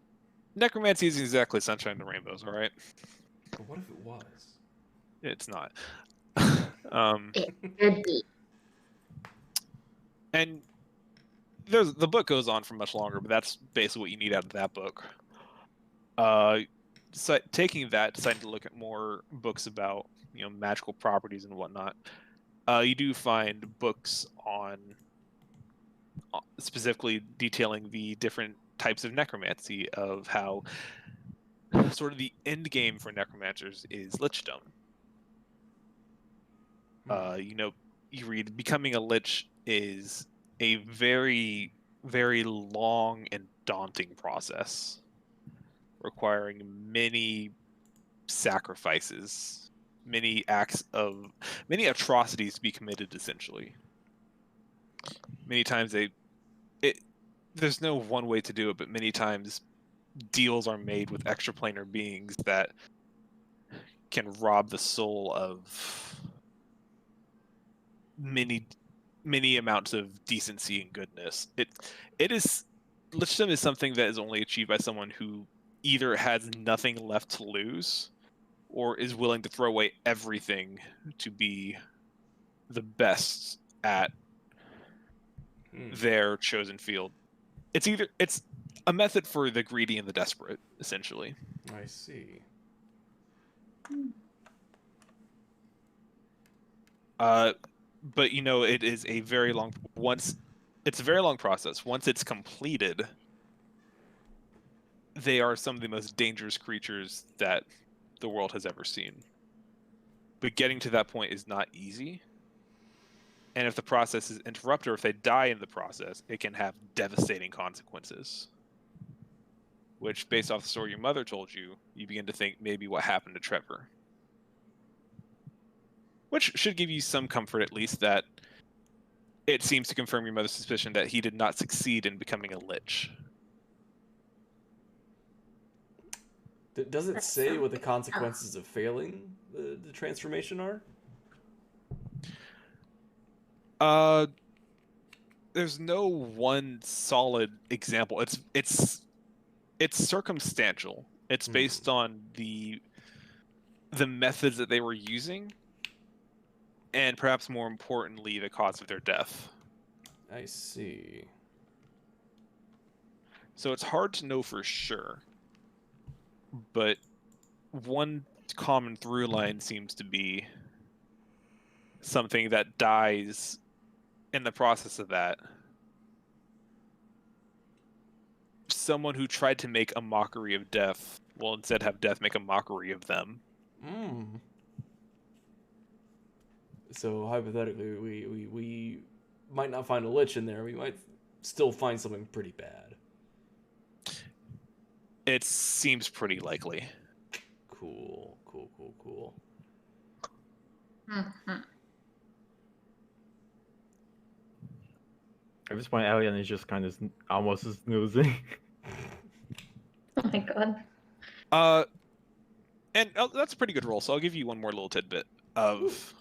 Necromancy isn't exactly sunshine and rainbows, all right? But what if it was? It's not. It could be. And the book goes on for much longer, but that's basically what you need out of that book. taking that, deciding to look at more books about magical properties and whatnot, you do find books on specifically detailing the different types of necromancy, of how sort of the end game for necromancers is lichdom. You read becoming a lich is a very, very long and daunting process, requiring many sacrifices, many atrocities to be committed, essentially. Many times there's no one way to do it, but many times deals are made with extraplanar beings that can rob the soul of many amounts of decency and goodness. Lichdom is something that is only achieved by someone who either has nothing left to lose or is willing to throw away everything to be the best at their chosen field. It's a method for the greedy and the desperate, essentially. I see. But it is a very long process. Once it's completed, they are some of the most dangerous creatures that the world has ever seen. But getting to that point is not easy. And if the process is interrupted, or if they die in the process, it can have devastating consequences. Which, based off the story your mother told you, you begin to think maybe what happened to Trevor. Which should give you some comfort, at least, that it seems to confirm your mother's suspicion that he did not succeed in becoming a lich. Does it say what the consequences of failing the transformation are? There's no one solid example. It's circumstantial. It's based on the methods that they were using, and perhaps more importantly, the cause of their death. I see. So it's hard to know for sure. But one common through line seems to be something that dies in the process of that. Someone who tried to make a mockery of death will instead have death make a mockery of them. So hypothetically, we might not find a lich in there. We might still find something pretty bad. It seems pretty likely. Cool. Mm-hmm. At this point, Alien is just kind of almost snoozing. Oh my god. And that's a pretty good roll, so I'll give you one more little tidbit of...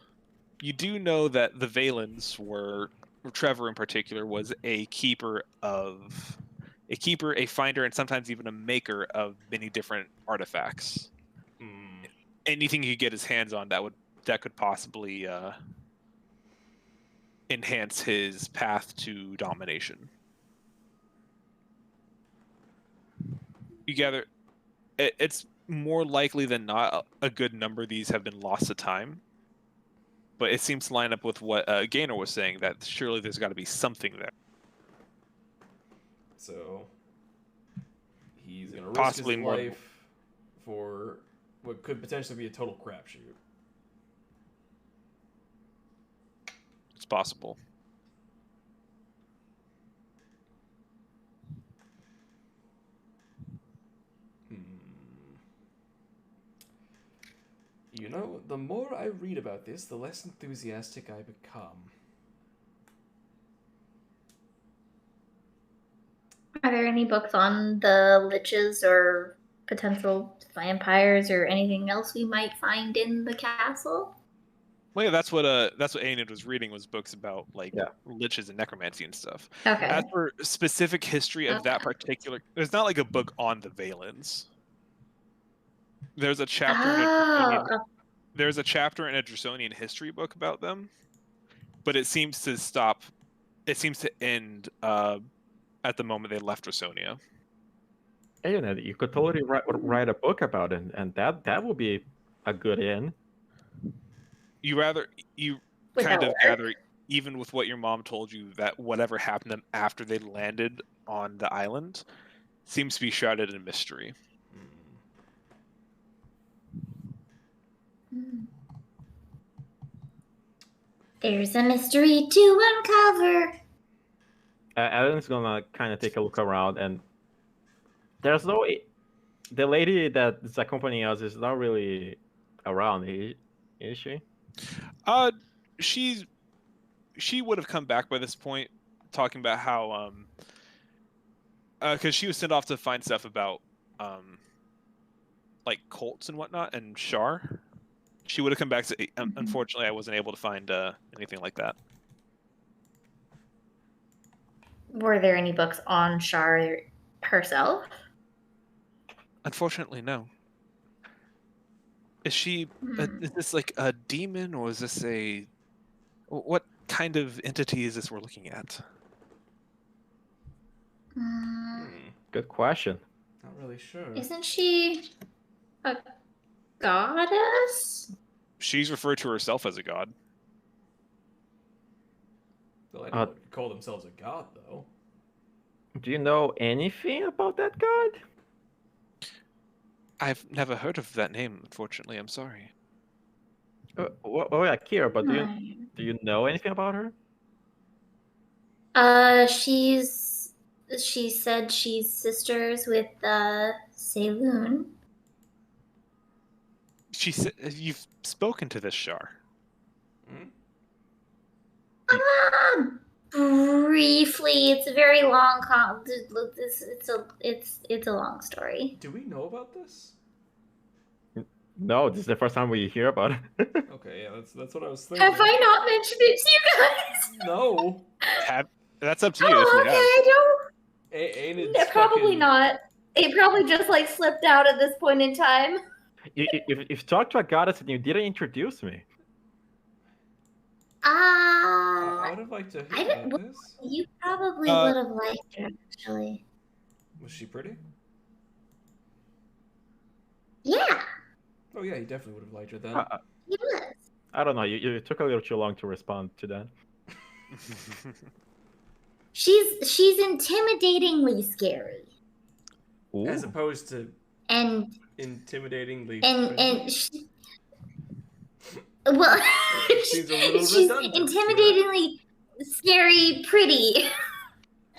You do know that the Valens Trevor in particular, was a keeper, a finder, and sometimes even a maker of many different artifacts. Anything he could get his hands on that could possibly enhance his path to domination. You gather, it's more likely than not a good number of these have been lost to time. But it seems to line up with what Gaynor was saying, that surely there's got to be something there. So he's going to risk Possibly his more life for what could potentially be a total crapshoot. It's possible. You know, the more I read about this, the less enthusiastic I become. Are there any books on the liches or potential vampires or anything else we might find in the castle? Well, yeah, that's what Aenid was reading, was books about liches and necromancy and stuff. Okay. As for specific history of that particular, there's not like a book on the Valens. There's a chapter there's a chapter in a Draconian history book about them, but it seems to stop. It seems to end at the moment they left Draconia. You could totally write a book about it, and that would be a good end. You Would kind that of work? gather, even with what your mom told you, that whatever happened to them after they landed on the island seems to be shrouded in mystery. There's a mystery to uncover. Alan's gonna kind of take a look around, and there's no. The lady that is accompanying us is not really around, is she? She would have come back by this point, talking about how because she was sent off to find stuff about like cults and whatnot, and Shar. She would have come back to. Unfortunately, I wasn't able to find anything like that. Were there any books on Shar herself? Unfortunately, no. Is she? Is this like a demon, or is this a? What kind of entity is this we're looking at? Good question. Not really sure. Isn't she a goddess? She's referred to herself as a god. Well, anyone would call themselves a god, though. Do you know anything about that god? I've never heard of that name, unfortunately. I'm sorry. Well, yeah, Kira, but do you know anything about her? She said she's sisters with Saloon. She said you've spoken to this Shar. Briefly, it's a very long it's a long story. Do we know about this? No, this is the first time we hear about it. Okay, yeah, that's what I was thinking. Have I not mentioned it to you guys? No. That's up to you. Oh, if you okay, have. I don't. Ain't Probably not. It probably just like slipped out at this point in time. If you talked to a goddess and you didn't introduce me. I would have liked to hear about this. You probably would have liked her, actually. Was she pretty? Yeah. Oh yeah, you definitely would have liked her then. He was. I don't know. You took a little too long to respond to that. She's intimidatingly scary. Ooh. As opposed to and intimidatingly well, she's a little she's redundant. intimidatingly scary, pretty.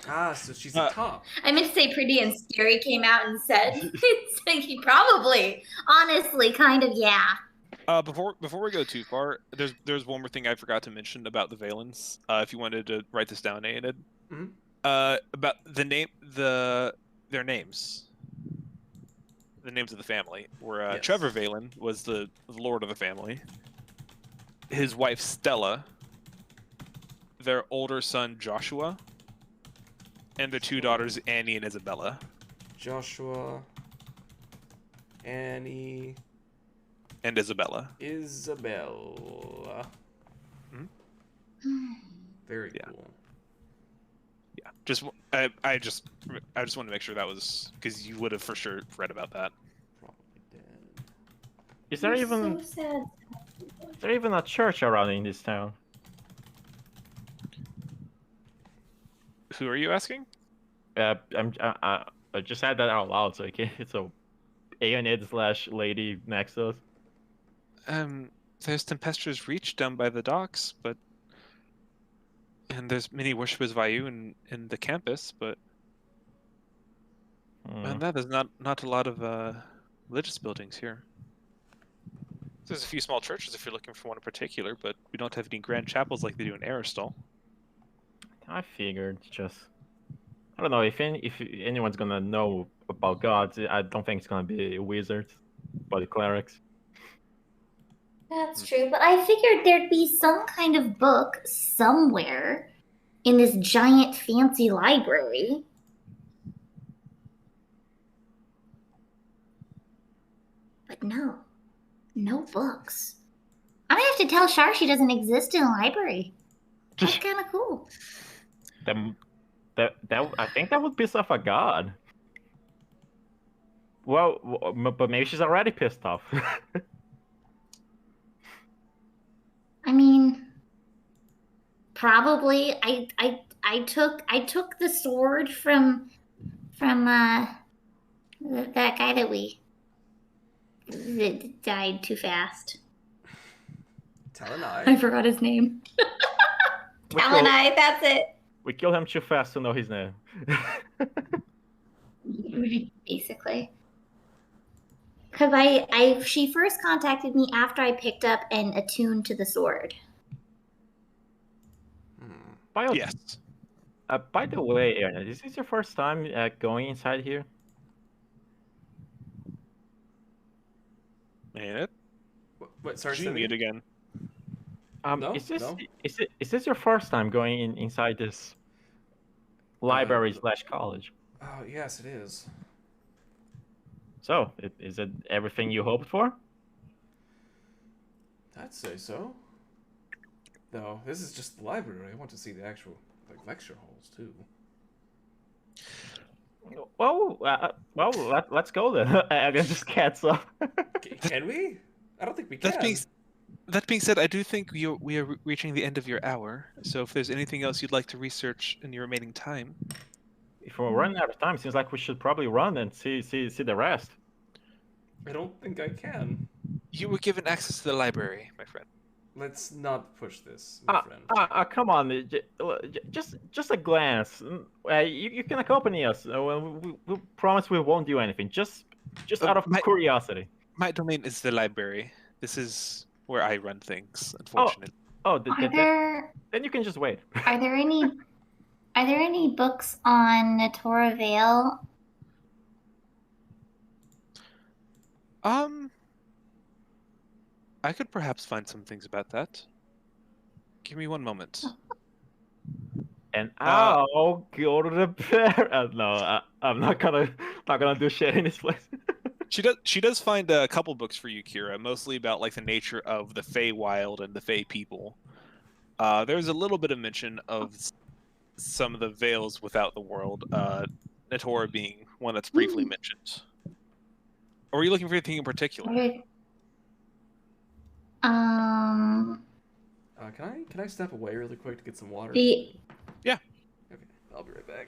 Ah, so she's a top. I meant to say pretty and scary came out and said it's like, probably, honestly, kind of, yeah. Before we go too far, there's one more thing I forgot to mention about the Valens. If you wanted to write this down, Aenid. About their names. The names of the family were Yes. Trevor Valen was the lord of the family. His wife Stella, their older son Joshua, and their two daughters Annie and Isabella. Joshua, Annie, and Isabella. Isabella. Very cool. Yeah, I just wanted to make sure that was because you would have for sure read about that. Probably dead. Is there even so sad. Is there even a church around in this town? Who are you asking? I just said that out loud, so it's a Aeonid/lady next to us. There's Tempestuous Reach down by the docks, and there's many worshippers of Vayu in the campus, but and that there's not a lot of religious buildings here. There's a few small churches if you're looking for one in particular, but we don't have any grand chapels like they do in Aristal. I figured just I don't know if anyone's gonna know about gods. I don't think it's gonna be wizards, but clerics. That's true, but I figured there'd be some kind of book somewhere in this giant fancy library. But no books. I'm gonna have to tell Shar she doesn't exist in a library. That's kind of cool. I think that would piss off a god. Well, but maybe she's already pissed off. I mean, probably. I took the sword from that guy that died too fast. I Talonai. forgot his name. we kill, Talonai, that's it. we kill him too fast to know his name. Basically. Because she first contacted me after I picked up and attuned to the sword. Yes. By the way, Aaron, is this your first time going inside here? Man, What? Sorry, Gene it again. No, is this no. is this your first time going inside this library / college? Oh, yes, it is. So, is it everything you hoped for? I'd say so. No, this is just the library. I want to see the actual lecture halls too. Well, let's go then. And then just cats up. Can we? I don't think we can. That being said, I do think we are reaching the end of your hour. So if there's anything else you'd like to research in your remaining time, If we're running out of time, seems like we should probably run and see the rest. I don't think I can. you were given access to the library, my friend. Let's not push this, my friend. Come on, just a glance. You can accompany us. We promise we won't do anything. Just out of curiosity. My domain is the library. This is where I run things, unfortunately. Then you can just wait. Are there any books on Natora Vale? I could perhaps find some things about that. Give me one moment. And I'll go to the bear. No, I'm not gonna do shit in this place. She does find a couple books for you, Kira, mostly about like the nature of the Feywild and the Fey people. There's a little bit of mention of some of the Vales without the world, Natora being one that's briefly mentioned. Or are you looking for anything in particular? Can I step away really quick to get some water? Yeah. Okay, I'll be right back.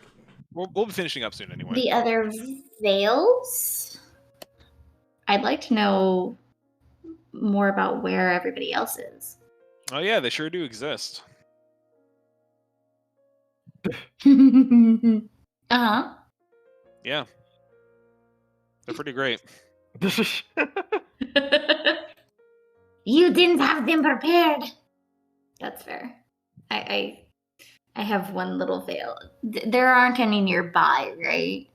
We'll be finishing up soon anyway. The other Vales? I'd like to know more about where everybody else is. Oh yeah, they sure do exist. Uh-huh. Yeah. They're pretty great. You didn't have them prepared. That's fair. I have one little veil. There aren't any nearby, right?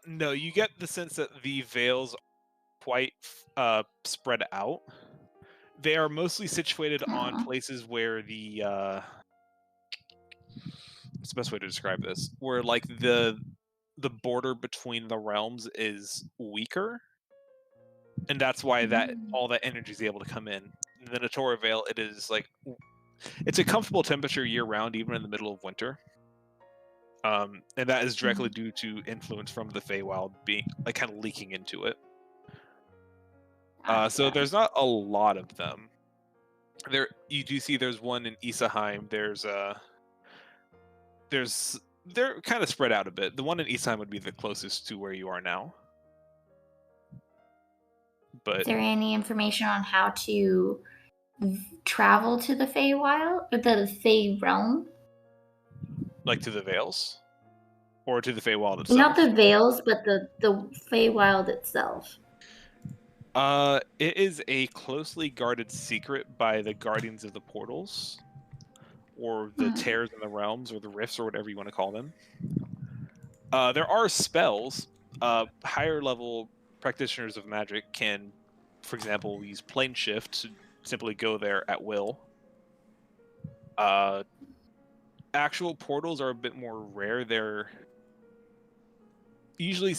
No, you get the sense that the Vales are quite spread out. They are mostly situated on places where the what's the best way to describe this? Where like the border between the realms is weaker, and that's why all that energy is able to come in. The Natora Vale, it is like it's a comfortable temperature year round, even in the middle of winter. And that is directly due to influence from the Feywild being like kind of leaking into it. So there's not a lot of them. There, you do see there's one in Isaheim. They're kind of spread out a bit. The one in Isaheim would be the closest to where you are now. But is there any information on how to travel to the Feywild, or the Fey realm? Like to the Vales? Or to the Feywild itself? Not the Vales, but the Feywild itself. It is a closely guarded secret by the Guardians of the Portals, or the Tears in the Realms, or the Rifts, or whatever you want to call them. There are spells. Higher level practitioners of magic can, for example, use plane shift to simply go there at will. Actual portals are a bit more rare. They're usually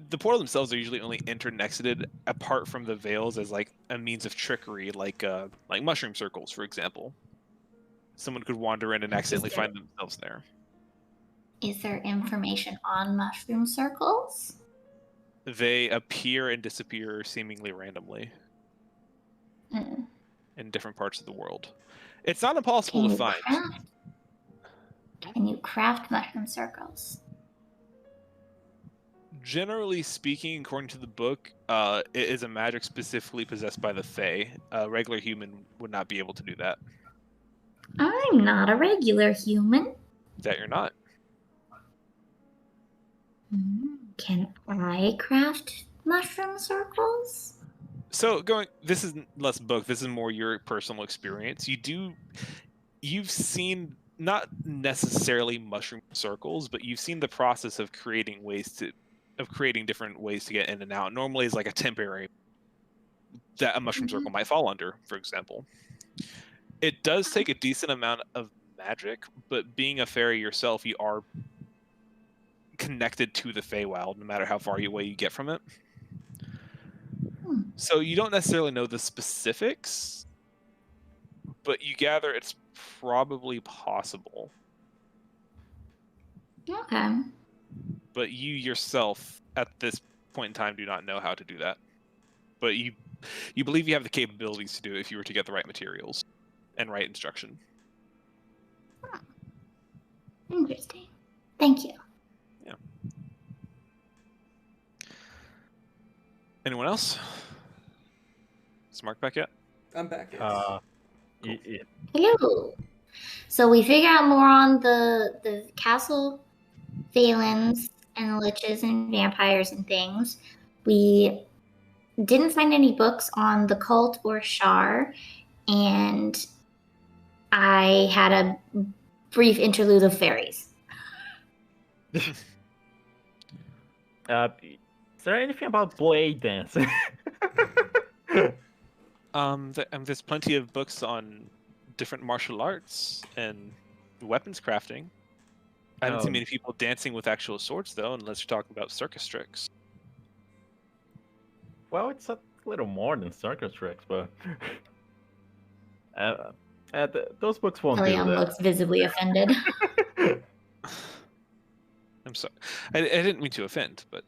the portals themselves are usually only internexited apart from the veils as like a means of trickery, like mushroom circles, for example. Someone could wander in and accidentally find themselves there. Is there information on mushroom circles? They appear and disappear seemingly randomly Mm. in different parts of the world. It's not impossible Can to you find. craft? Can you craft mushroom circles? Generally speaking, according to the book, it is a magic specifically possessed by the Fae. A regular human would not be able to do that. I'm not a regular human. That you're not. Can I craft mushroom circles? So this is less book. This is more your personal experience. You've seen not necessarily mushroom circles, but you've seen the process of creating different ways to get in and out. Normally, it's like a temporary that a mushroom circle might fall under, for example. It does take a decent amount of magic, but being a fairy yourself, you are connected to the Feywild, no matter how far away you get from it. So you don't necessarily know the specifics, but you gather it's probably possible. Okay. But you yourself, at this point in time, do not know how to do that. But you believe you have the capabilities to do it if you were to get the right materials and right instruction. Interesting. Thank you. Yeah. Anyone else? Is Mark back yet? I'm back. Yes. Cool. Hello. So we figure out more on the castle, Phalens, and the liches and vampires and things. We didn't find any books on the cult or Shar, and I had a brief interlude of fairies. Is there anything about blade dance? There's plenty of books on different martial arts and weapons crafting. I haven't seen many people dancing with actual swords, though, unless you're talking about circus tricks. Well, it's a little more than circus tricks, but those books won't do Eliam that. looks visibly offended. I'm sorry. I didn't mean to offend, but...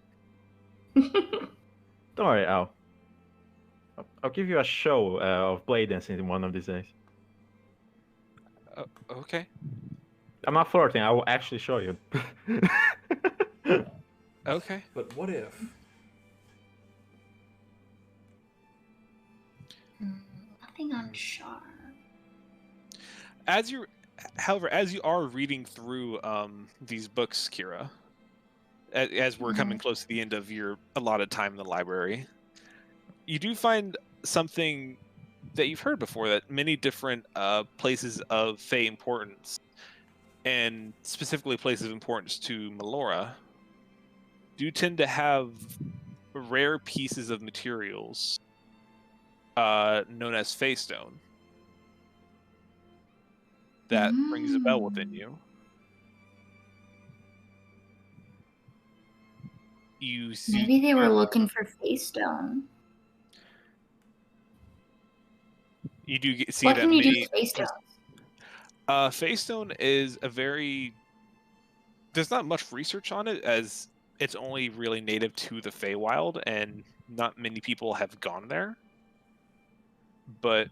Don't worry, I'll give you a show of blade dancing one of these days. Okay. I'm not flirting, I will actually show you. Okay. But what if? Nothing on Shar. However, as you are reading through these books, Kira, as we're coming close to the end of your allotted time in the library, you do find something that you've heard before, that many different places of Fey importance, and specifically places of importance to Melora, do tend to have rare pieces of materials known as Fey Stone that rings a bell within you. Maybe they were looking for Face Stone. You do see what that can you do many with Face Stone? Fey Stone is there's not much research on it, as it's only really native to the Feywild, and not many people have gone there. But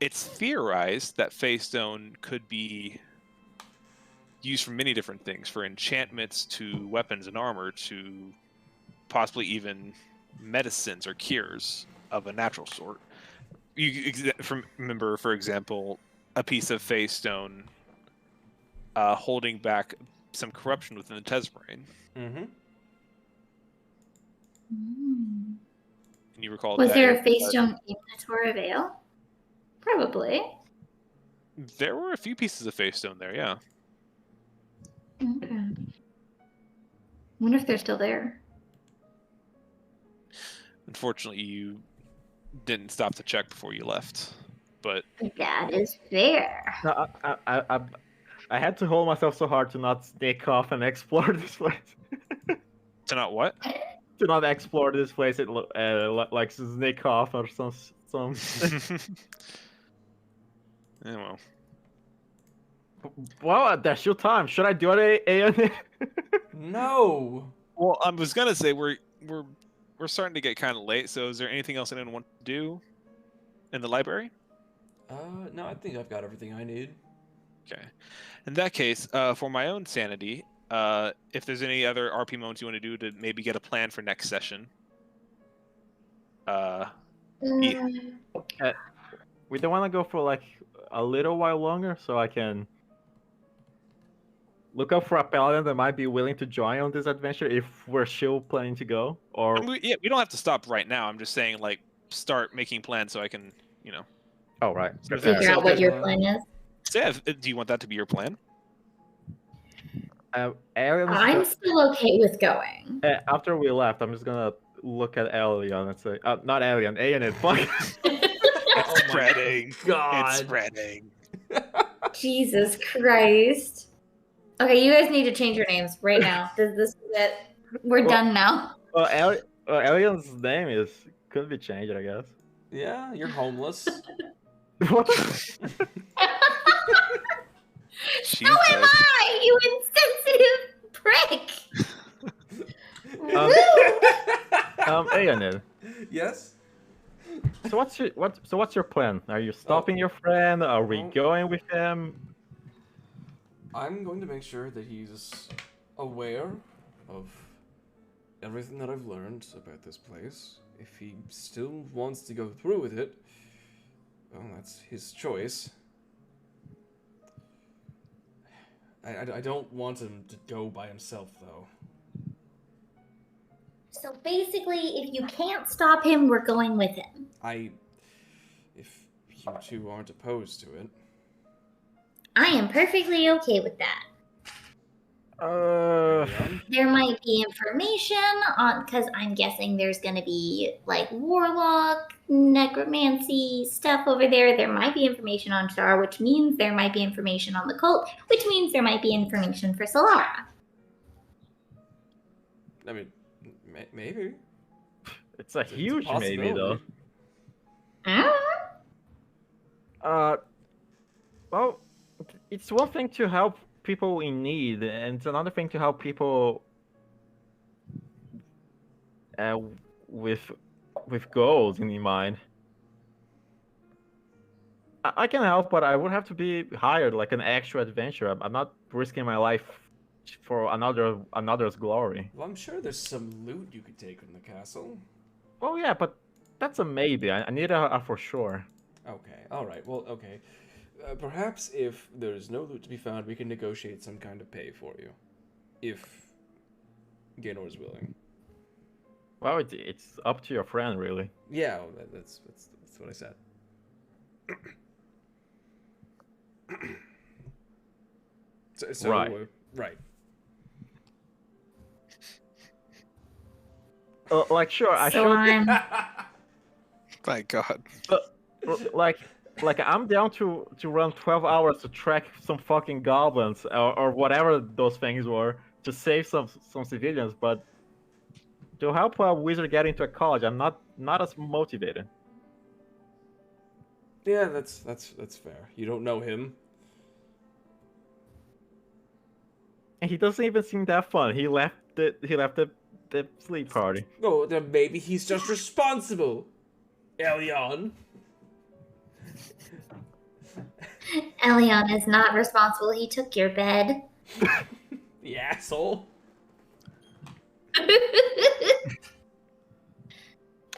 it's theorized that Fey Stone could be used for many different things, for enchantments to weapons and armor to possibly even medicines or cures of a natural sort. You remember, for example, a piece of Fey Stone holding back some corruption within the Tesmerine. Mm-hmm. And you recall Was that there a Face Stone in the Torah Vale? Probably. There were a few pieces of Fey Stone there, yeah. Okay. Wonder if they're still there. Unfortunately, you didn't stop to check before you left, but That is fair. No, I had to hold myself so hard to not sneak off and explore this place. to not what? To not explore this place, like sneak off or some. Yeah, well. Well, that's your time. Should I do it, Aeon? No. Well, I was gonna say we're starting to get kind of late. So, is there anything else anyone wants to do in the library? No, I think I've got everything I need. Okay. In that case, for my own sanity, if there's any other RP moments you want to do to maybe get a plan for next session. Yeah. We don't want to go for like a little while longer, so I can look up for a paladin that might be willing to join on this adventure if we're still planning to go. Or We don't have to stop right now. I'm just saying, like, start making plans so I can, oh right, Figure out what your plan is. So yeah, do you want that to be your plan? Aliens, I'm still okay with going. after we left, I'm just gonna look at Elion and say, not Elion, Aeonid. Fuck. It's spreading. God. It's spreading. Jesus Christ. Okay, you guys need to change your names right now. This is it. We're done now. Well, Elion's name could be changed, I guess. Yeah, you're homeless. What? So am I, you insensitive prick! Aeonid. Yes. So what's your plan? Are you stopping your friend? Are we going with him? I'm going to make sure that he's aware of everything that I've learned about this place. If he still wants to go through with it, well, that's his choice. I don't want him to go by himself, though. So basically, if you can't stop him, we're going with him. If you two aren't opposed to it. I am perfectly okay with that. There might be information on, because I'm guessing there's going to be like warlock, necromancy stuff over there. There might be information on Shar, which means there might be information on the cult, which means there might be information for Solara. I mean, maybe. It's a huge maybe, though. Well, it's one thing to help people in need, and it's another thing to help people with goals in mind. I can help, but I would have to be hired like an extra adventurer. I'm not risking my life for another's glory. Well, I'm sure there's some loot you could take from the castle. Oh yeah, but that's a maybe. I need a for sure. Okay, alright, well, okay. Perhaps if there's no loot to be found, we can negotiate some kind of pay for you. If Gaynor is willing. Well, it's up to your friend, really. Yeah, well, that's what I said. So right. Right. Like, sure, I So should. My God. Like I'm down to run 12 hours to track some fucking goblins or whatever those things were to save some civilians, but to help a wizard get into a college, I'm not as motivated. Yeah, that's fair. You don't know him. And he doesn't even seem that fun. He left the sleep party. Oh, then maybe he's just responsible. Elion. Elion is not responsible. He took your bed. The asshole.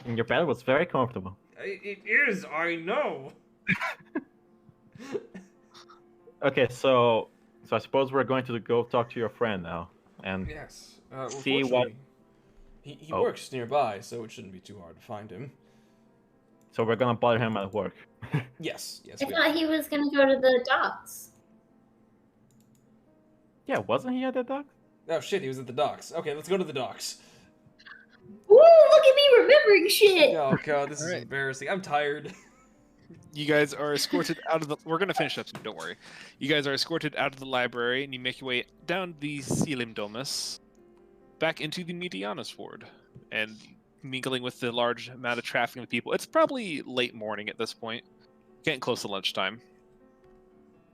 And your bed was very comfortable. It is, I know. Okay, so I suppose we're going to go talk to your friend now and Yes. see what. He works nearby, so it shouldn't be too hard to find him. So we're gonna bother him at work. Yes. I thought he was going to go to the docks. Yeah, wasn't he at the dock? Oh shit, he was at the docks. Okay, let's go to the docks. Ooh, look at me remembering shit! Oh god, this is Alright. embarrassing. I'm tired. You guys are escorted out of the... We're going to finish up soon, don't worry. You guys are escorted out of the library, and you make your way down the Selim Domus, back into the Medianus Ward, and mingling with the large amount of traffic of people. It's probably late morning at this point, getting close to lunchtime.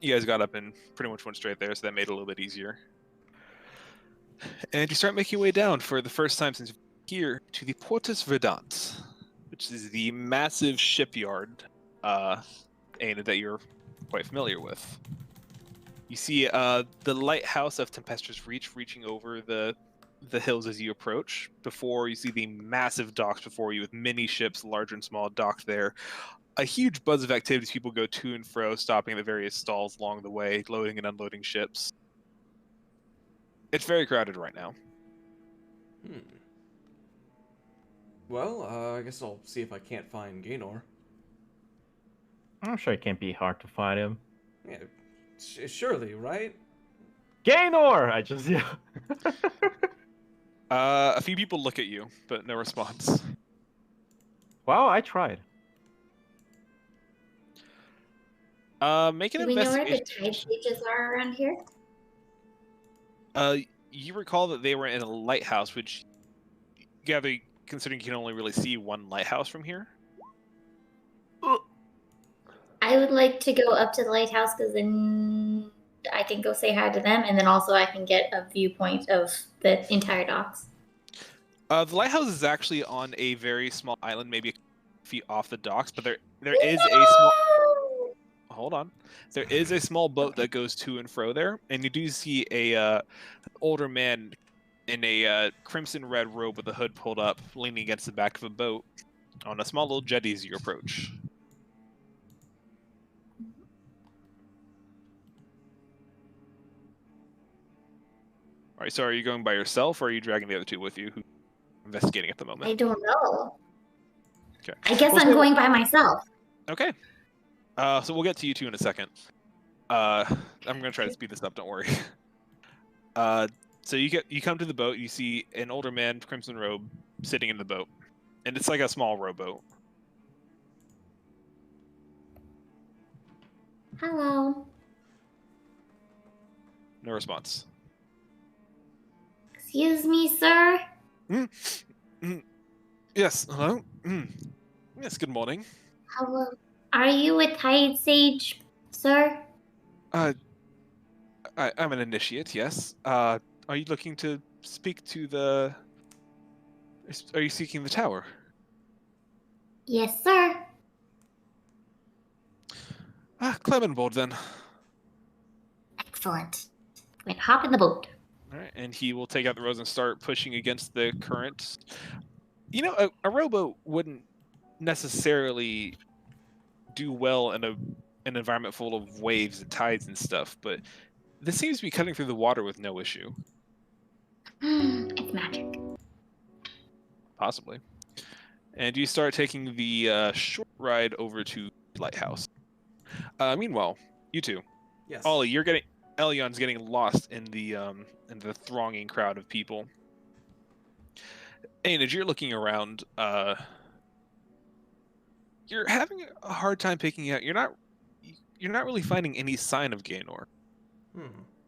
You guys got up and pretty much went straight there, so that made it a little bit easier. And you start making your way down for the first time since here to the Portus Verdant, which is the massive shipyard that you're quite familiar with. You see the lighthouse of Tempestuous Reach reaching over the hills as you approach. Before you see the massive docks before you with many ships, large and small, docked there. A huge buzz of activities. People go to and fro, stopping at the various stalls along the way, loading and unloading ships. It's very crowded right now. Well, I guess I'll see if I can't find Gaynor. I'm sure it can't be hard to find him. Yeah, surely, right? Gaynor! I just yeah. A few people look at you, but no response. Well, I tried. Make an Do we know where the investigation. tide stages are around here? You recall that they were in a lighthouse, which you gather, considering you can only really see one lighthouse from here. I would like to go up to the lighthouse because then I can go say hi to them, and then also I can get a viewpoint of the entire docks. The lighthouse is actually on a very small island, maybe a feet off the docks, but there is a small. Hold on. There is a small boat that goes to and fro there, and you do see a older man in a crimson red robe with a hood pulled up, leaning against the back of a boat on a small little jetty as you approach. All right, so are you going by yourself, or are you dragging the other two with you who are investigating at the moment? I don't know. Okay. I guess I'm going by myself. Okay. So we'll get to you two in a second. I'm gonna try to speed this up. Don't worry. So you come to the boat. You see an older man, crimson robe, sitting in the boat, and it's like a small rowboat. Hello. No response. Excuse me, sir. Yes. Hello. Yes. Good morning. Hello. Are you a tide sage, sir? I'm an initiate. Yes. Are you looking to speak to the? Are you seeking the tower? Yes, sir. Climb on board then. Excellent. Then hop in the boat. All right, and he will take out the rose and start pushing against the current. You know, a rowboat wouldn't necessarily do well in an environment full of waves and tides and stuff, but this seems to be cutting through the water with no issue. It's magic. Possibly. And you start taking the short ride over to the lighthouse. Meanwhile, you two, Yes. Ollie, Elyon's getting lost in the thronging crowd of people. And as you're looking around, you're having a hard time picking out. You're not really finding any sign of Gaynor.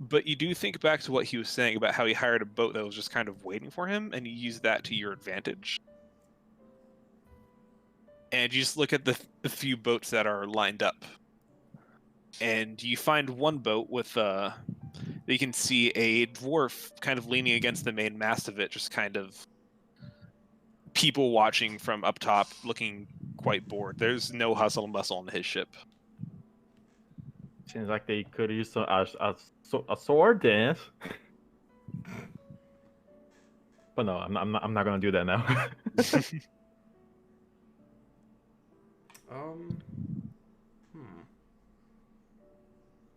But you do think back to what he was saying about how he hired a boat that was just kind of waiting for him, and you use that to your advantage. And you just look at the few boats that are lined up. And you find one boat with you can see a dwarf kind of leaning against the main mast of it, just kind of people watching from up top, looking quite bored. There's no hustle and bustle on his ship. Seems like they could use a sword dance. But no, I'm not gonna do that now.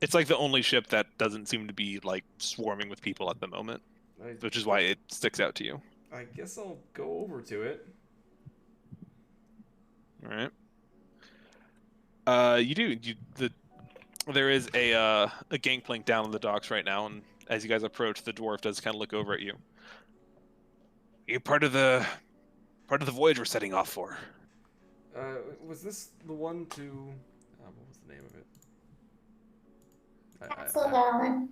It's like the only ship that doesn't seem to be like swarming with people at the moment, which is why it sticks out to you. I guess I'll go over to it. All right. You do. There is a gangplank down on the docks right now, and as you guys approach, the dwarf does kind of look over at you. You're part of the voyage we're setting off for. Was this the one to? What was the name of it? Castle Valen.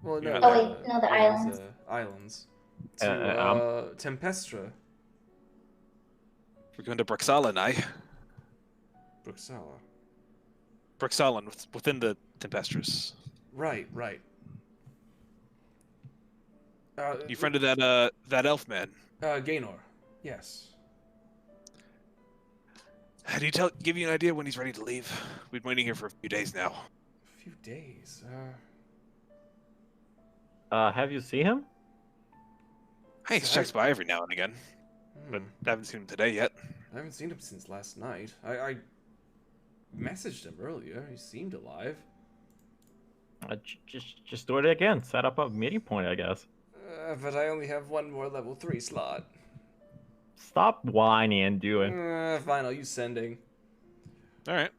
Well, no. Oh, wait, no, the islands. Islands. To Tempestra. We're going to Bruxalan, Bruxala. Bruxalan, within the Tempestrous. Right. You friend of that elf man. Gaynor. Yes. Did he give you an idea when he's ready to leave? We've been waiting here for a few days now. A few days. Have you seen him? He checks by every now and again, but I haven't seen him today yet. I haven't seen him since last night. I messaged him earlier. He seemed alive. Just do it again. Set up a meeting point, I guess. But I only have one more level 3 slot. Stop whining and do it. Fine, I'll use sending. Alright.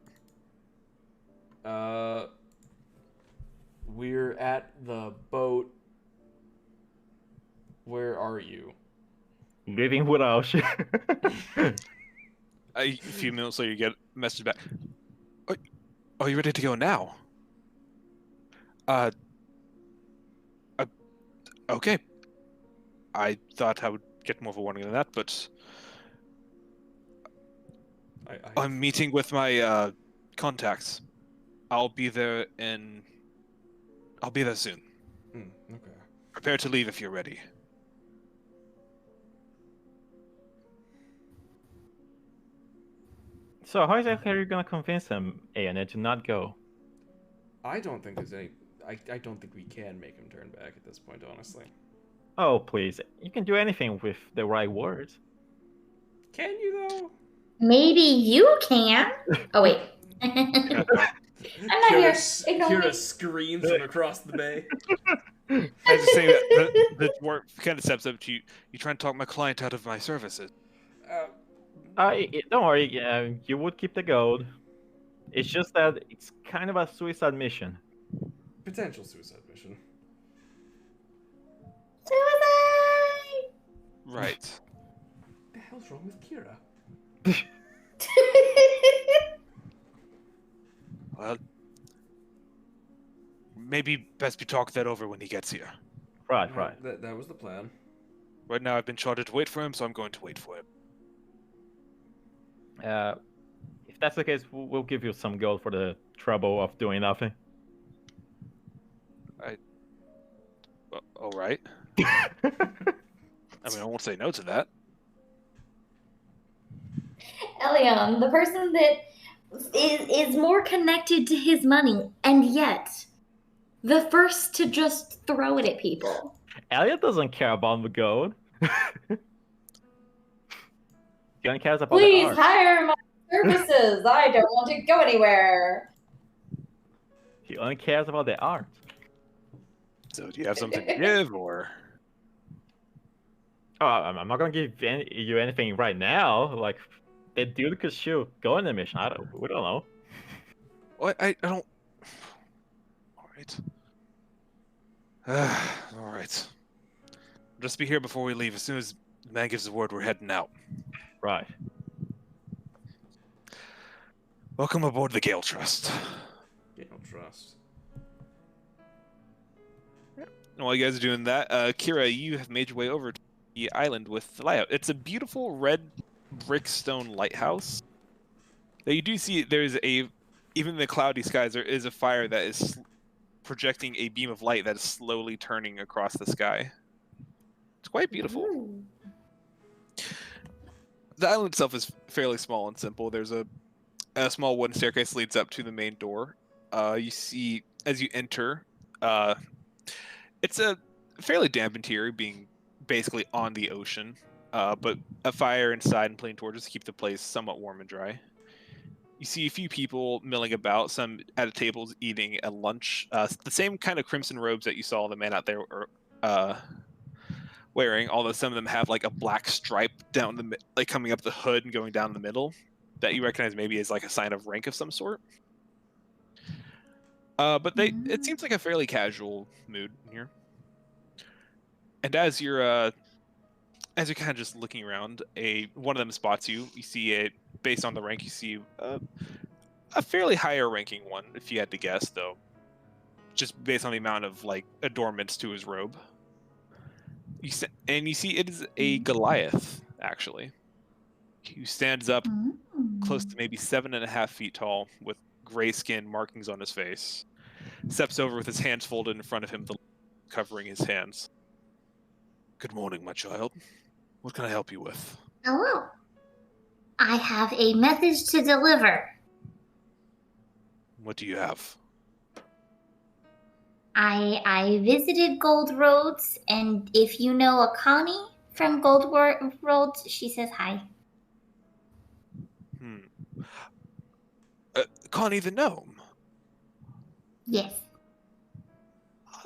We're at the boat. Where are you? Living without you. A few minutes later, you get a message back. Are you ready to go now? Okay. I thought I would get more of a warning than that, but I'm meeting with my contacts. I'll be there soon. Okay. Prepare to leave if you're ready. So how exactly are you gonna convince him, Aeon, to not go? I don't think there's any. I don't think we can make him turn back at this point, honestly. Oh, please. You can do anything with the right words. Can you, though? Maybe you can. Oh, wait. I'm not here. Ignore me. Kira screams from across the bay. I was just saying that the dwarf kind of steps up to you. You trying to talk my client out of my services? Don't worry. You would keep the gold. It's just that it's kind of a suicide mission. Potential suicide mission. Suicide! Right. What the hell's wrong with Kira? Well, maybe best we talk that over when he gets here. Right. That was the plan. Right now, I've been chartered to wait for him, so I'm going to wait for him. If that's the case, we'll give you some gold for the trouble of doing nothing. All right. I mean, I won't say no to that. Elion, the person that is more connected to his money, and yet the first to just throw it at people. Elliot doesn't care about the gold. He only cares about the Please art. hire my services. I don't want to go anywhere. He only cares about the art. So, do you have something to give, or? Oh, I'm not gonna give you anything right now. Like, the dude could shoot. Go on the mission. We don't know. What? I don't. All right. All right. Just be here before we leave. As soon as the man gives the word, we're heading out. Right. Welcome aboard the Gale Trust. Gale Trust. And while you guys are doing that, Kira, you have made your way over to the island with the lighthouse. It's a beautiful red brick stone lighthouse. Now you do see there's even in the cloudy skies, there is a fire that is projecting a beam of light that is slowly turning across the sky. It's quite beautiful. Ooh. The island itself is fairly small and simple. There's a small wooden staircase leads up to the main door. You see, as you enter, it's a fairly damp interior, being basically on the ocean, but a fire inside and plain torches keep the place somewhat warm and dry. You see a few people milling about, some at tables eating a lunch. The same kind of crimson robes that you saw the man out there wearing, although some of them have like a black stripe down like coming up the hood and going down the middle that you recognize maybe as like a sign of rank of some sort. But it seems like a fairly casual mood here. And as you're kind of just looking around, one of them spots you. You see based on the rank, you see a fairly higher ranking one, if you had to guess, though, just based on the amount of like adornments to his robe. You see it is a Goliath, actually, who stands up close to maybe 7.5 feet tall, with gray skin markings on his face. Steps over with his hands folded in front of him, covering his hands. Good morning, my child. What can I help you with? Hello. I have a message to deliver. What do you have? I visited Gold Roads, and if you know a Connie from Roads, she says hi. Connie the gnome. Yes.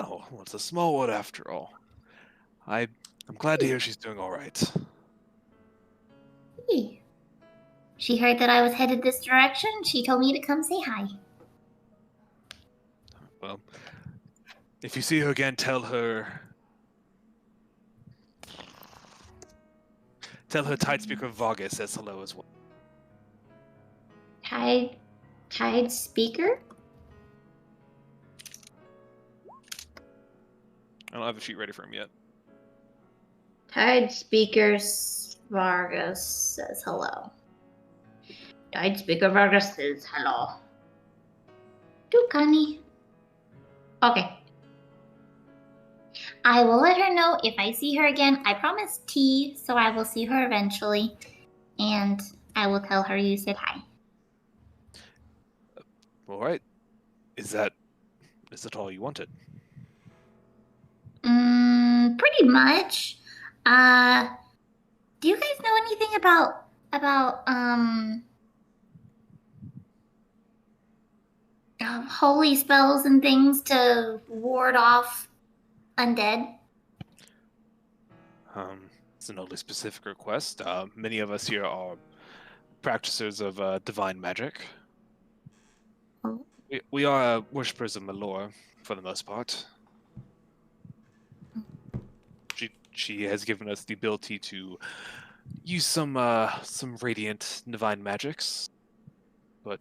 Oh, well, it's a small world after all. I'm glad to hear she's doing all right. Hey. She heard that I was headed this direction. She told me to come say hi. Well, if you see her again, tell her Tidespeaker Vargas says hello as well. Tide speaker? I don't have a sheet ready for him yet. Tide speaker Vargas says hello. Tide speaker Vargas says hello. To Connie. Okay. I will let her know if I see her again. I promised tea, so I will see her eventually. And I will tell her you said hi. All right. Is that all you wanted? Pretty much. Do you guys know anything about holy spells and things to ward off undead? It's an oddly specific request. Many of us here are practitioners of divine magic. Oh. We are worshippers of Malor, for the most part. She has given us the ability to use some radiant divine magics, but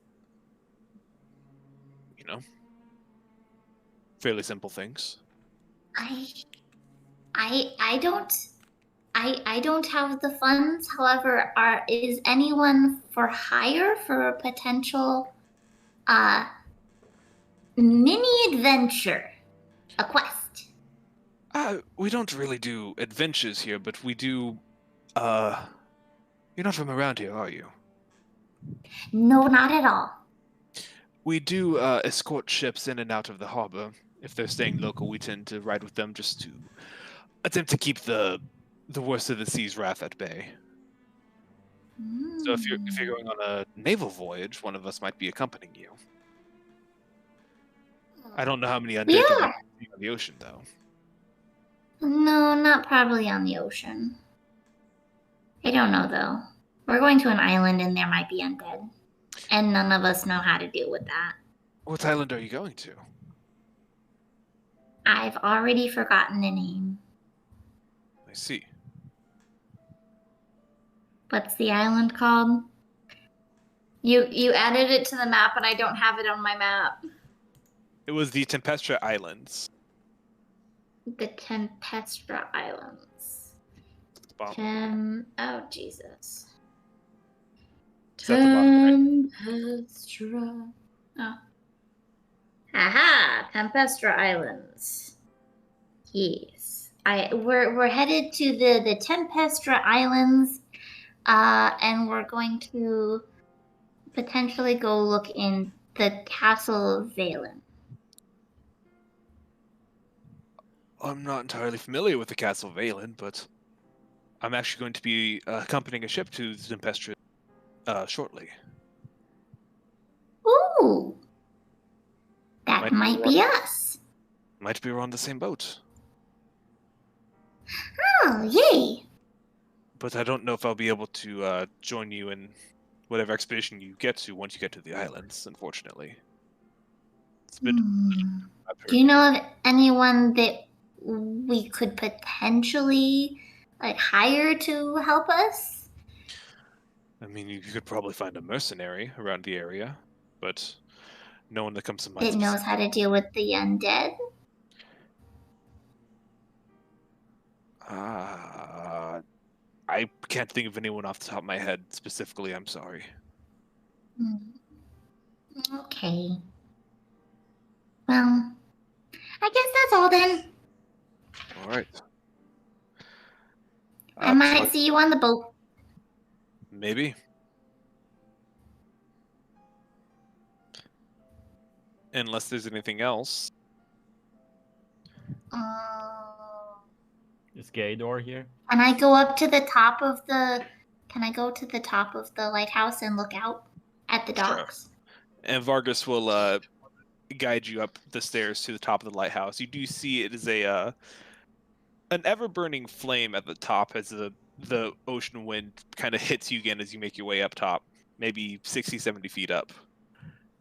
fairly simple things. I don't have the funds. However, is anyone for hire for a potential mini adventure, a quest? We don't really do adventures here, but we do. You're not from around here, are you? No, not at all. We do escort ships in and out of the harbor. If they're staying local, we tend to ride with them just to attempt to keep the worst of the sea's wrath at bay. So if you're going on a naval voyage, one of us might be accompanying you. I don't know how many undead you'll be on the ocean, though. No, not probably on the ocean. I don't know, though. We're going to an island and there might be undead. And none of us know how to deal with that. What island are you going to? I've already forgotten the name. I see. What's the island called? You added it to the map and I don't have it on my map. It was the Tempestra Islands. The Tempestra Islands. Bomb. Oh, Jesus. Tempestra. Oh. Aha! Tempestra Islands. Yes. We're headed to the Tempestra Islands, and we're going to potentially go look in the Castle of Valen. I'm not entirely familiar with the Castle of Valen, but I'm actually going to be accompanying a ship to the Tempestra shortly. Ooh! That might be us. Might be we're on the same boat. Oh, yay! But I don't know if I'll be able to join you in whatever expedition you get to once you get to the islands, unfortunately. It's a bit... Do you know of anyone that we could potentially hire to help us? I mean, you could probably find a mercenary around the area, but no one that comes to mind. That knows how to deal with the undead? I can't think of anyone off the top of my head specifically, I'm sorry. Okay. Well, I guess that's all then. Alright. I might see you on the boat. Maybe. Unless there's anything else. Is Gaydor here? Can I go up to the top of the? Can I go to the top of the lighthouse and look out at the Sure. docks? And Vargas will guide you up the stairs to the top of the lighthouse. You do see it is a an ever-burning flame at the top as the ocean wind kind of hits you again as you make your way up top, maybe 60, 70 feet up.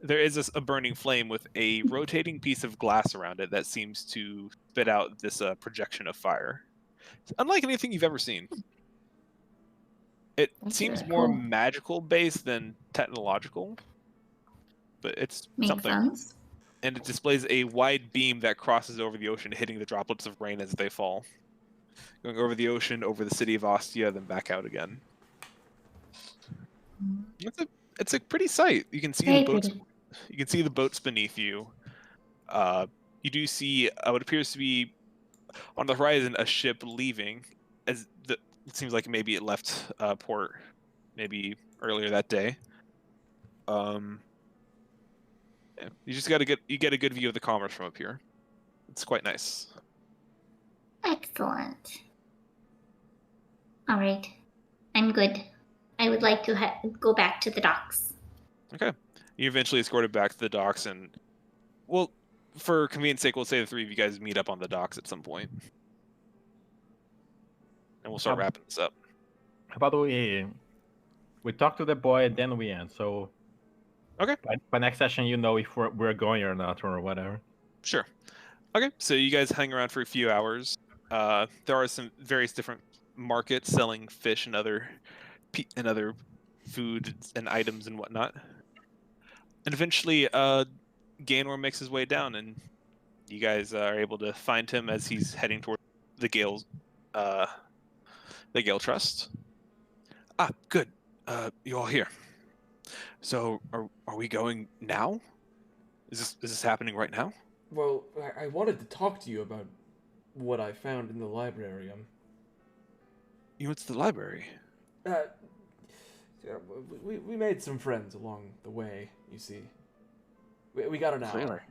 There is a burning flame with a rotating piece of glass around it that seems to spit out this projection of fire. It's unlike anything you've ever seen. It That's seems really more cool. magical based than technological, but it's Makes something. sense. And it displays a wide beam that crosses over the ocean, hitting the droplets of rain as they fall. Going over the ocean, over the city of Ostia, then back out again. It's a pretty sight. You can see Very the boats. pretty. You can see the boats beneath you. You do see what appears to be on the horizon a ship leaving. It seems like maybe it left port, maybe earlier that day. Yeah, you just get a good view of the commerce from up here. It's quite nice. Excellent. All right, I'm good. I would like to go back to the docks. Okay. You eventually escorted back to the docks, and well, for convenience sake, we'll say the three of you guys meet up on the docks at some point, and we'll start wrapping this up. By the way, we talk to the boy and then we end. So, okay. By next session, you know if we're going or not or whatever. Sure. Okay. So you guys hang around for a few hours. There are some various different markets selling fish and other food and items and whatnot. And eventually, Gaynor makes his way down, and you guys are able to find him as he's heading toward the Gale Trust. Ah, good. You're all here. So, are we going now? Is this happening right now? Well, I wanted to talk to you about what I found in the library. You went to the library? Yeah, we made some friends along the way, you see. We got an hour.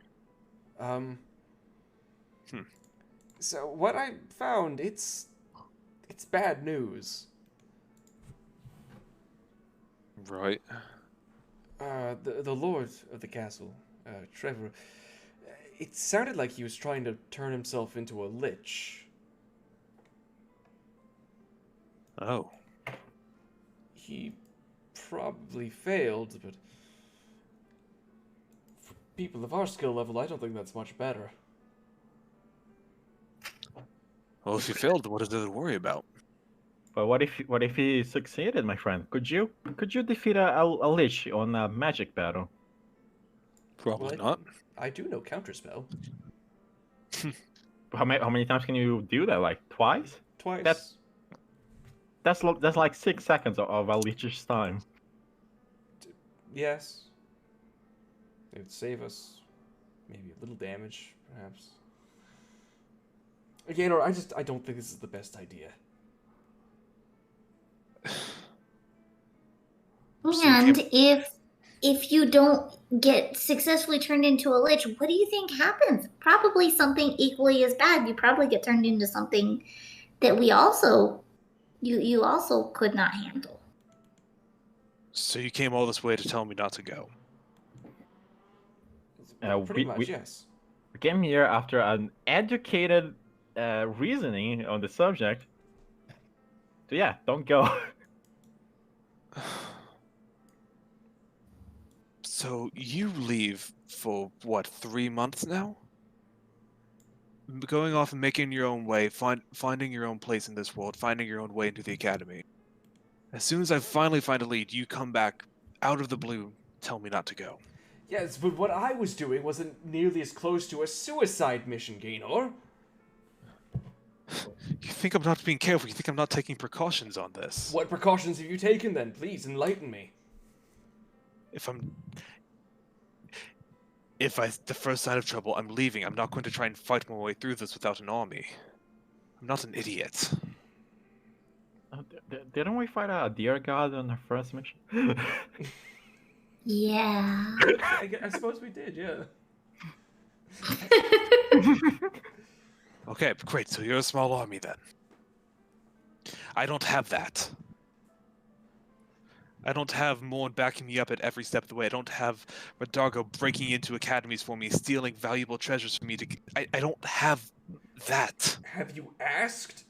So what I found, it's bad news. Right. The lord of the castle, Trevor, it sounded like he was trying to turn himself into a lich. Oh. He probably failed, but for people of our skill level, I don't think that's much better. Well, if you failed, what is there to worry about? But what if he succeeded, my friend? Could you defeat a lich on a magic battle? Probably not. I do know counterspell. How many times can you do that? Like twice? Twice. That's like 6 seconds of a lich's time. Yes. It would save us maybe a little damage, perhaps. Again, or I don't think this is the best idea. And if you don't get successfully turned into a lich, what do you think happens? Probably something equally as bad. You probably get turned into something that you also could not handle. So you came all this way to tell me not to go? Pretty much, yes. We came here after an educated reasoning on the subject. So yeah, don't go. So you leave for what, 3 months now? Going off and making your own way, finding your own place in this world, finding your own way into the academy. As soon as I finally find a lead, you come back out of the blue, tell me not to go. Yes, but what I was doing wasn't nearly as close to a suicide mission, Gaynor. You think I'm not being careful? You think I'm not taking precautions on this? What precautions have you taken then? Please enlighten me. If the first sign of trouble, I'm leaving. I'm not going to try and fight my way through this without an army. I'm not an idiot. Didn't we fight a deer god on the first mission? Yeah. I suppose we did, yeah. Okay, great. So you're a small army then. I don't have that. I don't have Morn backing me up at every step of the way. I don't have Radargo breaking into academies for me, stealing valuable treasures from me. I don't have that. Have you asked?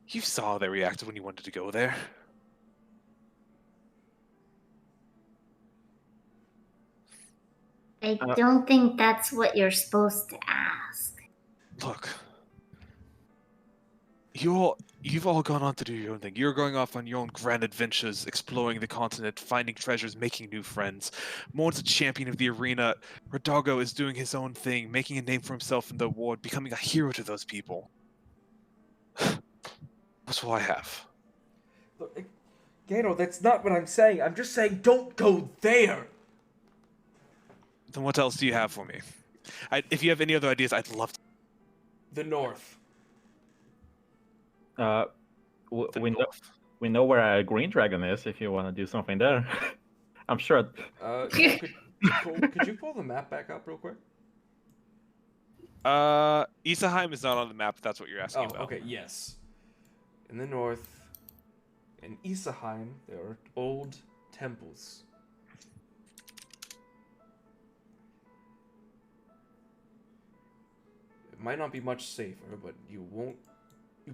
You saw how they reacted when you wanted to go there. I don't think that's what you're supposed to ask. Look. You've all gone on to do your own thing. You're going off on your own grand adventures, exploring the continent, finding treasures, making new friends. Morn's a champion of the arena. Radargo is doing his own thing, making a name for himself in the award, becoming a hero to those people. That's all I have. Look, Gato, that's not what I'm saying. I'm just saying don't go there. Then what else do you have for me? If you have any other ideas, I'd love to. The north. We know where a green dragon is. If you want to do something there, I'm sure. Could you pull the map back up real quick? Isaheim is not on the map. If that's what you're asking Oh, about. okay, yes. In the north, in Isaheim, there are old temples. It might not be much safer, but you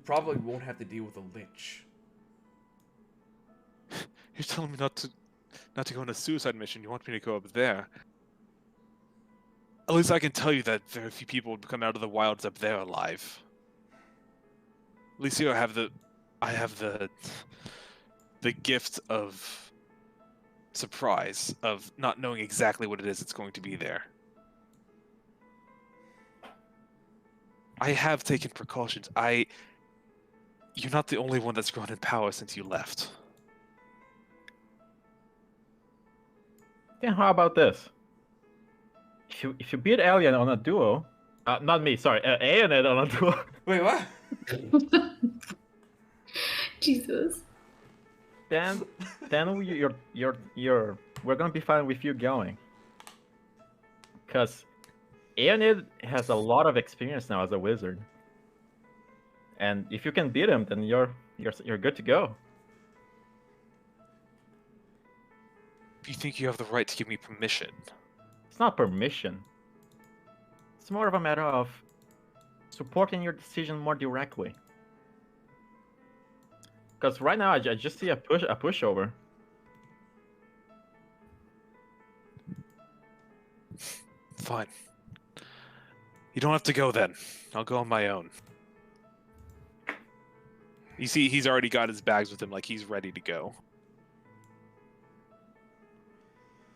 probably won't have to deal with a lich. You're telling me not to go on a suicide mission. You want me to go up there? At least I can tell you that very few people would come out of the wilds up there alive. At least here I have the gift of surprise, of not knowing exactly what it is that's going to be there. I have taken precautions. You're not the only one that's grown in power since you left. Then how about this? If you beat Alien on a duo, not me, sorry, Aeonid on a duo. Wait, what? Jesus. Then we're gonna be fine with you going. Cause Aeonid has a lot of experience now as a wizard. And if you can beat him, then you're good to go. You think you have the right to give me permission? It's not permission. It's more of a matter of supporting your decision more directly. Because right now I just see a pushover. Fine. You don't have to go then. I'll go on my own. You see, he's already got his bags with him, like he's ready to go.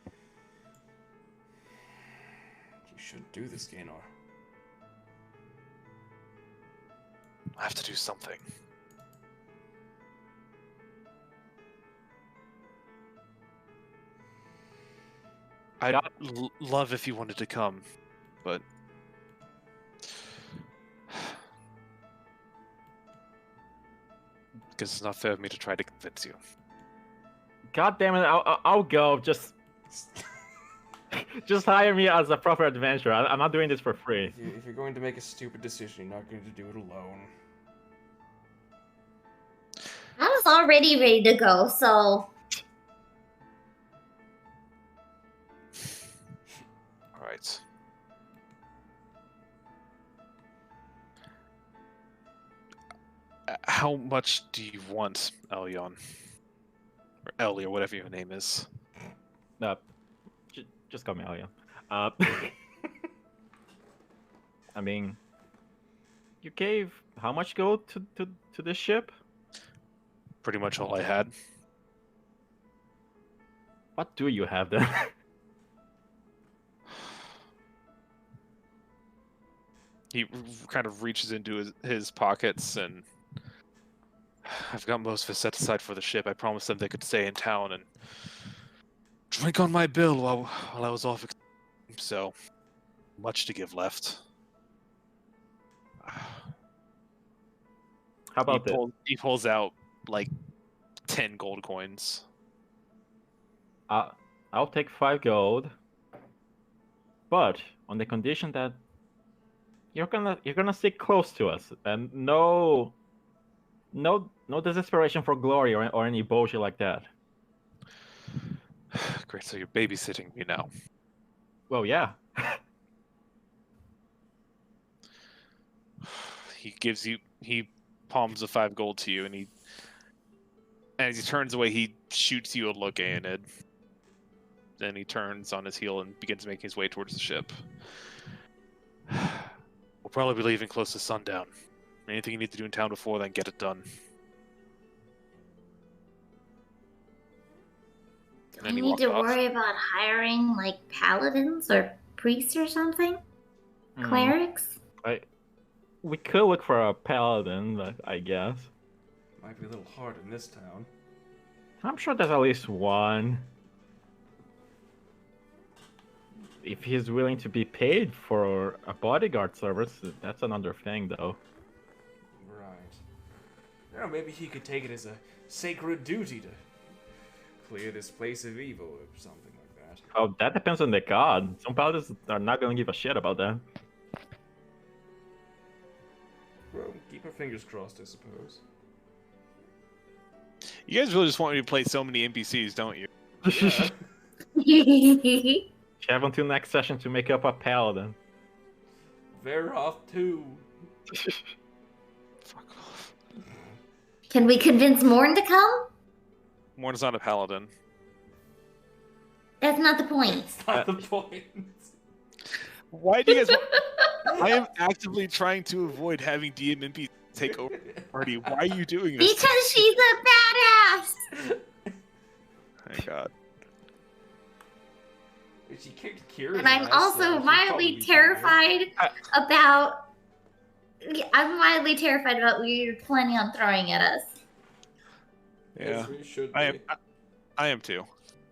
You shouldn't do this, Gaynor. I have to do something. I'd love if you wanted to come, but... because it's not fair of me to try to convince you. God damn it! I'll go. Just hire me as a proper adventurer. I'm not doing this for free. If you're going to make a stupid decision, you're not going to do it alone. I was already ready to go, so. Alright. How much do you want, Elyon? Or Ellie, or whatever your name is. Just call me Alien. I mean, you gave how much gold to this ship? Pretty much all I had. What do you have then? He kind of reaches into his pockets, and I've got most of it set aside for the ship. I promised them they could stay in town and drink on my bill while I was off. So, much to give left. How about this? He pulls out like 10 gold coins. I'll take 5 gold, but on the condition that you're gonna stick close to us and no desperation for glory or any bullshit like that. Great, so you're babysitting me now. Well, yeah. He palms the 5 gold to you, and as he turns away, he shoots you a look, Aenid. Then he turns on his heel and begins making his way towards the ship. We'll probably be leaving close to sundown. Anything you need to do in town before then, get it done. Do we need to worry about hiring, like, paladins or priests or something? Clerics? We could look for a paladin, I guess. Might be a little hard in this town. I'm sure there's at least one. If he's willing to be paid for a bodyguard service, that's another thing, though. Right. Yeah, maybe he could take it as a sacred duty to clear this place of evil or something like that. Oh, that depends on the god. Some paladins are not gonna give a shit about that. Well, keep our fingers crossed, I suppose. You guys really just want me to play so many NPCs, don't you? Yeah. You have until next session to make up a paladin. Veroth too. Fuck off. Can we convince Morn to come? Morn's not a paladin. That's not the point. That's not the point. Why do you guys... I am actively trying to avoid having DM NPCs take over the party. Why are you doing this? Because she's a badass! Thank God. She kicked Kira. And I'm also mildly terrified about... I'm mildly terrified about what you're planning on throwing at us. Yeah, Yes, we should I be. am too.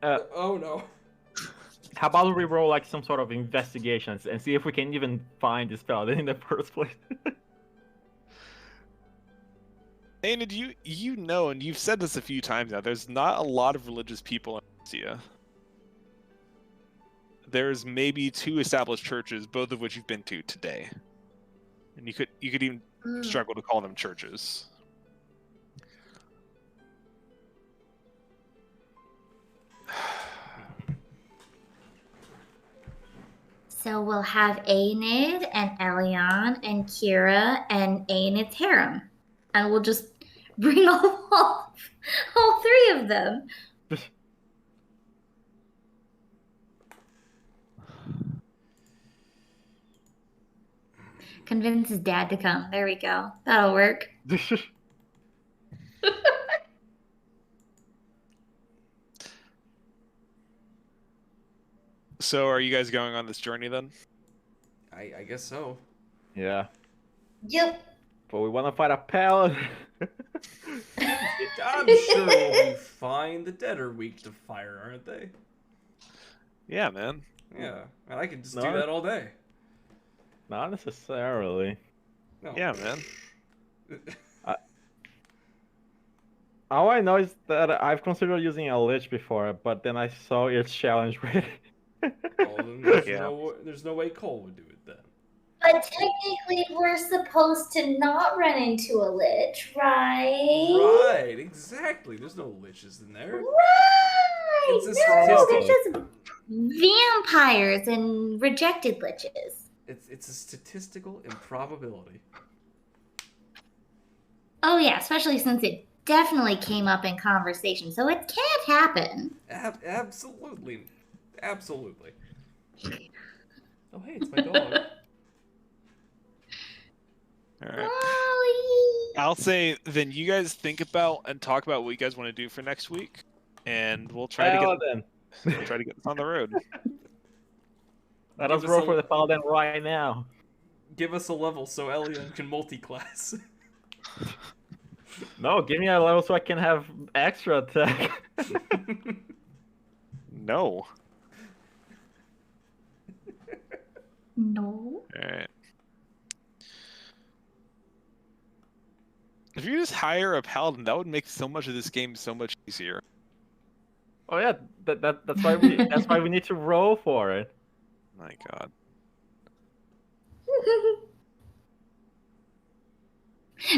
Oh no. How about we roll like some sort of investigations and see if we can even find this paladin in the first place? Aenid, you know, and you've said this a few times now, there's not a lot of religious people in Russia. There's maybe 2 established churches, both of which you've been to today. And you could even struggle to call them churches. So we'll have Aenid and Elion and Kira and Aenid's harem. And we'll just bring all 3 of them. Convince his dad to come. There we go. That'll work. So are you guys going on this journey then? I guess so. Yeah. Yep. But we want to fight a paladin. I'm sure we'll be fine. The dead are weak to fire, aren't they? Yeah, man. Yeah, and I can just do No. that all day. Not necessarily. No. Yeah, man. All I know is that I've considered using a lich before, but then I saw its challenge rate. Well, then there's, Yeah. there's no way Cole would do it then. But technically, we're supposed to not run into a lich, right? Right, exactly. There's no liches in there. Right! It's a No, statistic. they're just vampires and rejected liches. It's a statistical improbability. Oh yeah, especially since it definitely came up in conversation, so it can't happen. Absolutely. Absolutely. Oh, hey, it's my dog. Alright. Molly! I'll say then you guys think about and talk about what you guys want to do for next week, and we'll try Paladin. to get this on the road. Let us Give us roll a- for the paladin right now. Give us a level so Elion can multi-class. No, give me a level so I can have extra attack. No. No. Alright. If you just hire a paladin, that would make so much of this game so much easier. Oh yeah, that's why we need to roll for it. My God.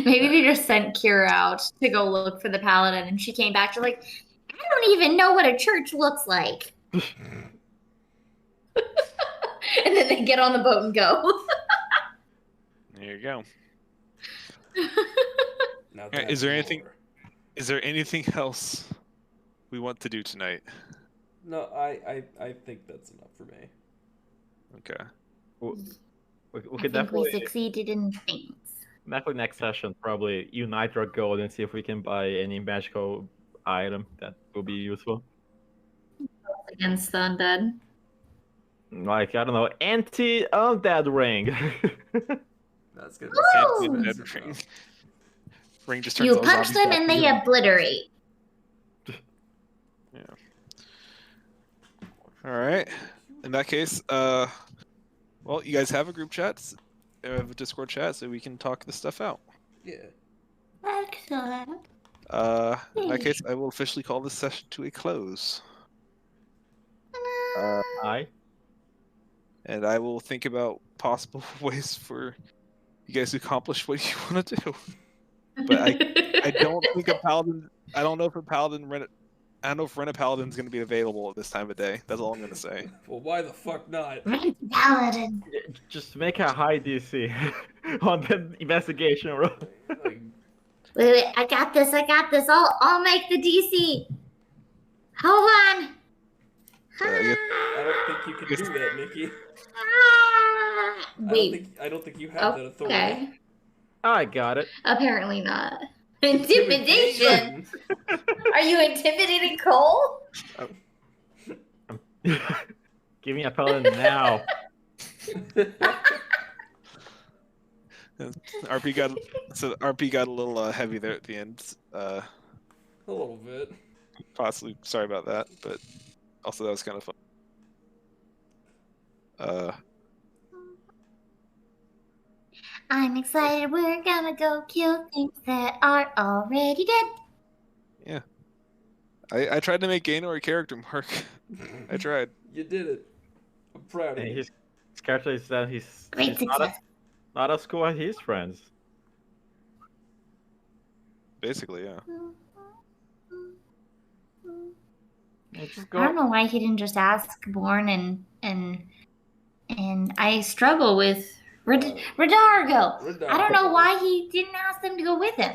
Maybe they just sent Kira out to go look for the paladin, and she came back to like, I don't even know what a church looks like. And then they get on the boat and go. There you go. Now Alright, that's lore. Is there anything else we want to do tonight? No, I think that's enough for me. Okay. We I could think definitely we succeeded in things. next session probably unite our gold and see if we can buy any magical item that will be useful. Against the undead. Like, I don't know, anti-undead ring. That's gonna Woo! be Dead expensive ring. enough. Ring just turns You all punch zombies them back and into they them. obliterate. Yeah. All right. In that case, well, you guys have a group chat, have a Discord chat, so we can talk this stuff out. Yeah. Excellent. In that case, I will officially call this session to a close. Aye. And I will think about possible ways for you guys to accomplish what you want to do. But I don't think a paladin. I don't know if a paladin I don't know if rent a paladin's going to be available at this time of day. That's all I'm going to say. Well, why the fuck not? Paladin. Just make a high DC on the investigation roll. Like, Wait, I got this. I'll make the DC. Hold on. I don't think you can do that, Nikki. Wait. I don't think you have that authority. Okay. I got it. Apparently not. Intimidation. Are you intimidating Cole? Give me a paladin now. RP got a little heavy there at the end. A little bit. Possibly sorry about that, but also that was kind of fun. I'm excited. We're gonna go kill things that are already dead. Yeah. I tried to make Gaynor a character, Mark. I tried. You did it. I'm proud of And you. his character is that he's Great success. not as cool as his friends. Basically, yeah. Just I don't know why he didn't just ask Born and I struggle with Redargo. I don't know why he didn't ask them to go with him.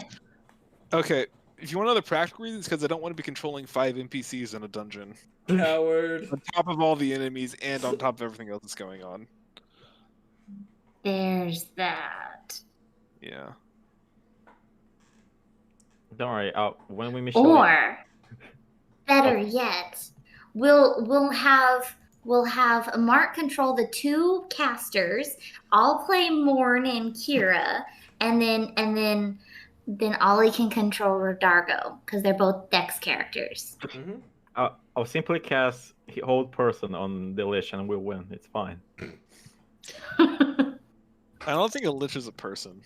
Okay, if you want other practical reasons, because I don't want to be controlling 5 NPCs in a dungeon. Coward. On top of all the enemies and on top of everything else that's going on. There's that. Yeah. Don't worry. When we mission. Or better yet, we'll have Mark control the 2 casters. I'll play Morn and Kira, and then Ollie can control Redargo because they're both Dex characters. Mm-hmm. I'll simply cast Hold Person on the Lich and we'll win. It's fine. I don't think a lich is a person.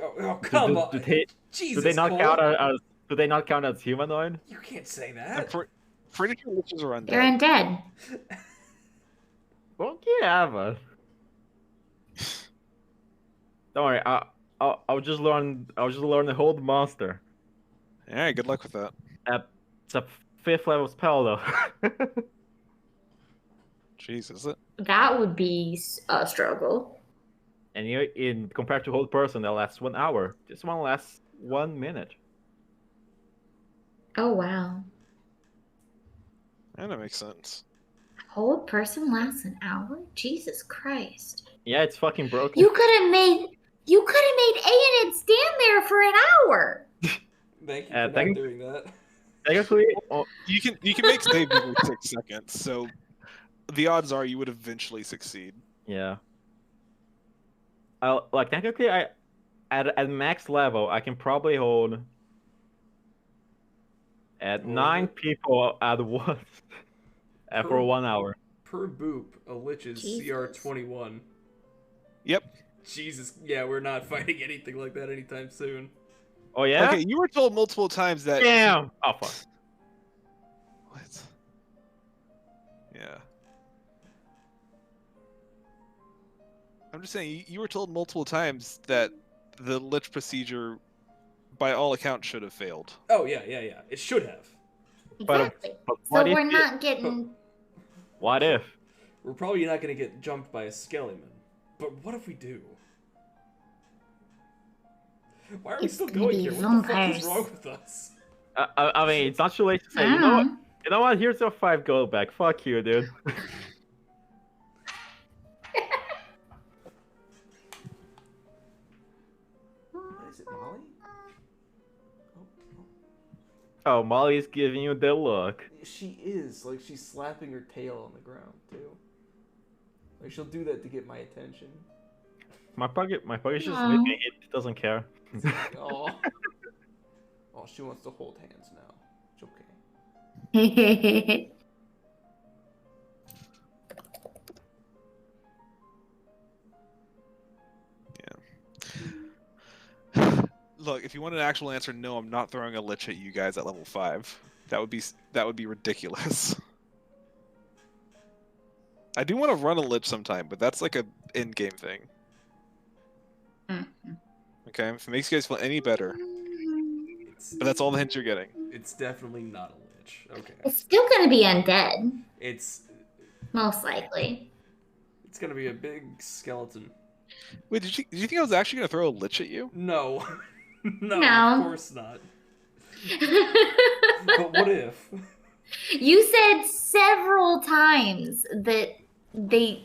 Oh come on. Jesus, do they not Cole. count as do they not count as humanoid? You can't say I'm that. pretty sure liches are undead. They're undead. Well, yeah, but don't worry. I'll just learn the Hold Monster. Alright, good luck with that. It's a 5th level spell though. Jeez, is it? That would be a struggle. And compared to Hold Person, that lasts 1 hour. This one lasts 1 minute. Oh wow. Yeah, that makes sense. Hold Person lasts an hour? Jesus Christ. Yeah, it's fucking broken. You could have made Aeonid stand there for an hour. Thank you for not doing that. Technically, You can make save every 6 seconds, so the odds are you would eventually succeed. yeah. Technically, at max level, I can probably hold at 9 people at once for 1 hour. Per boop, a lich is Jesus. CR 21. Yep. Jesus, yeah, we're not fighting anything like that anytime soon. Oh yeah. Okay, you were told multiple times that. Damn. Oh fuck. What? Yeah. I'm just saying, you were told multiple times that the lich procedure, by all accounts, should have failed. Oh yeah. It should have. Exactly. But So what if we're not getting. What if? We're probably not gonna get jumped by a skeleton. But what if we do? Why are we It's still gonna going be here? What the fuck vampires. is wrong with us? I mean, it's not too late to say. I You don't know what? know. You know what? Here's your 5 gold back. Fuck you, dude. Is it Molly? Oh, Molly's giving you the look. She is. Like, she's slapping her tail on the ground, too. Like, she'll do that to get my attention. My pocket's just Aw. sleeping. It doesn't care. Oh. Oh, she wants to hold hands now. It's okay. Look, if you want an actual answer, no, I'm not throwing a lich at you guys at level 5. That would be ridiculous. I do want to run a lich sometime, but that's like a in-game thing. Okay, if it makes you guys feel any better, but that's all the hints you're getting. It's definitely not a lich. Okay. It's still gonna be undead, It's most likely. gonna be a big skeleton. Wait, did you think I was actually gonna throw a lich at you? No. No, No. of course not. But what if? You said several times that they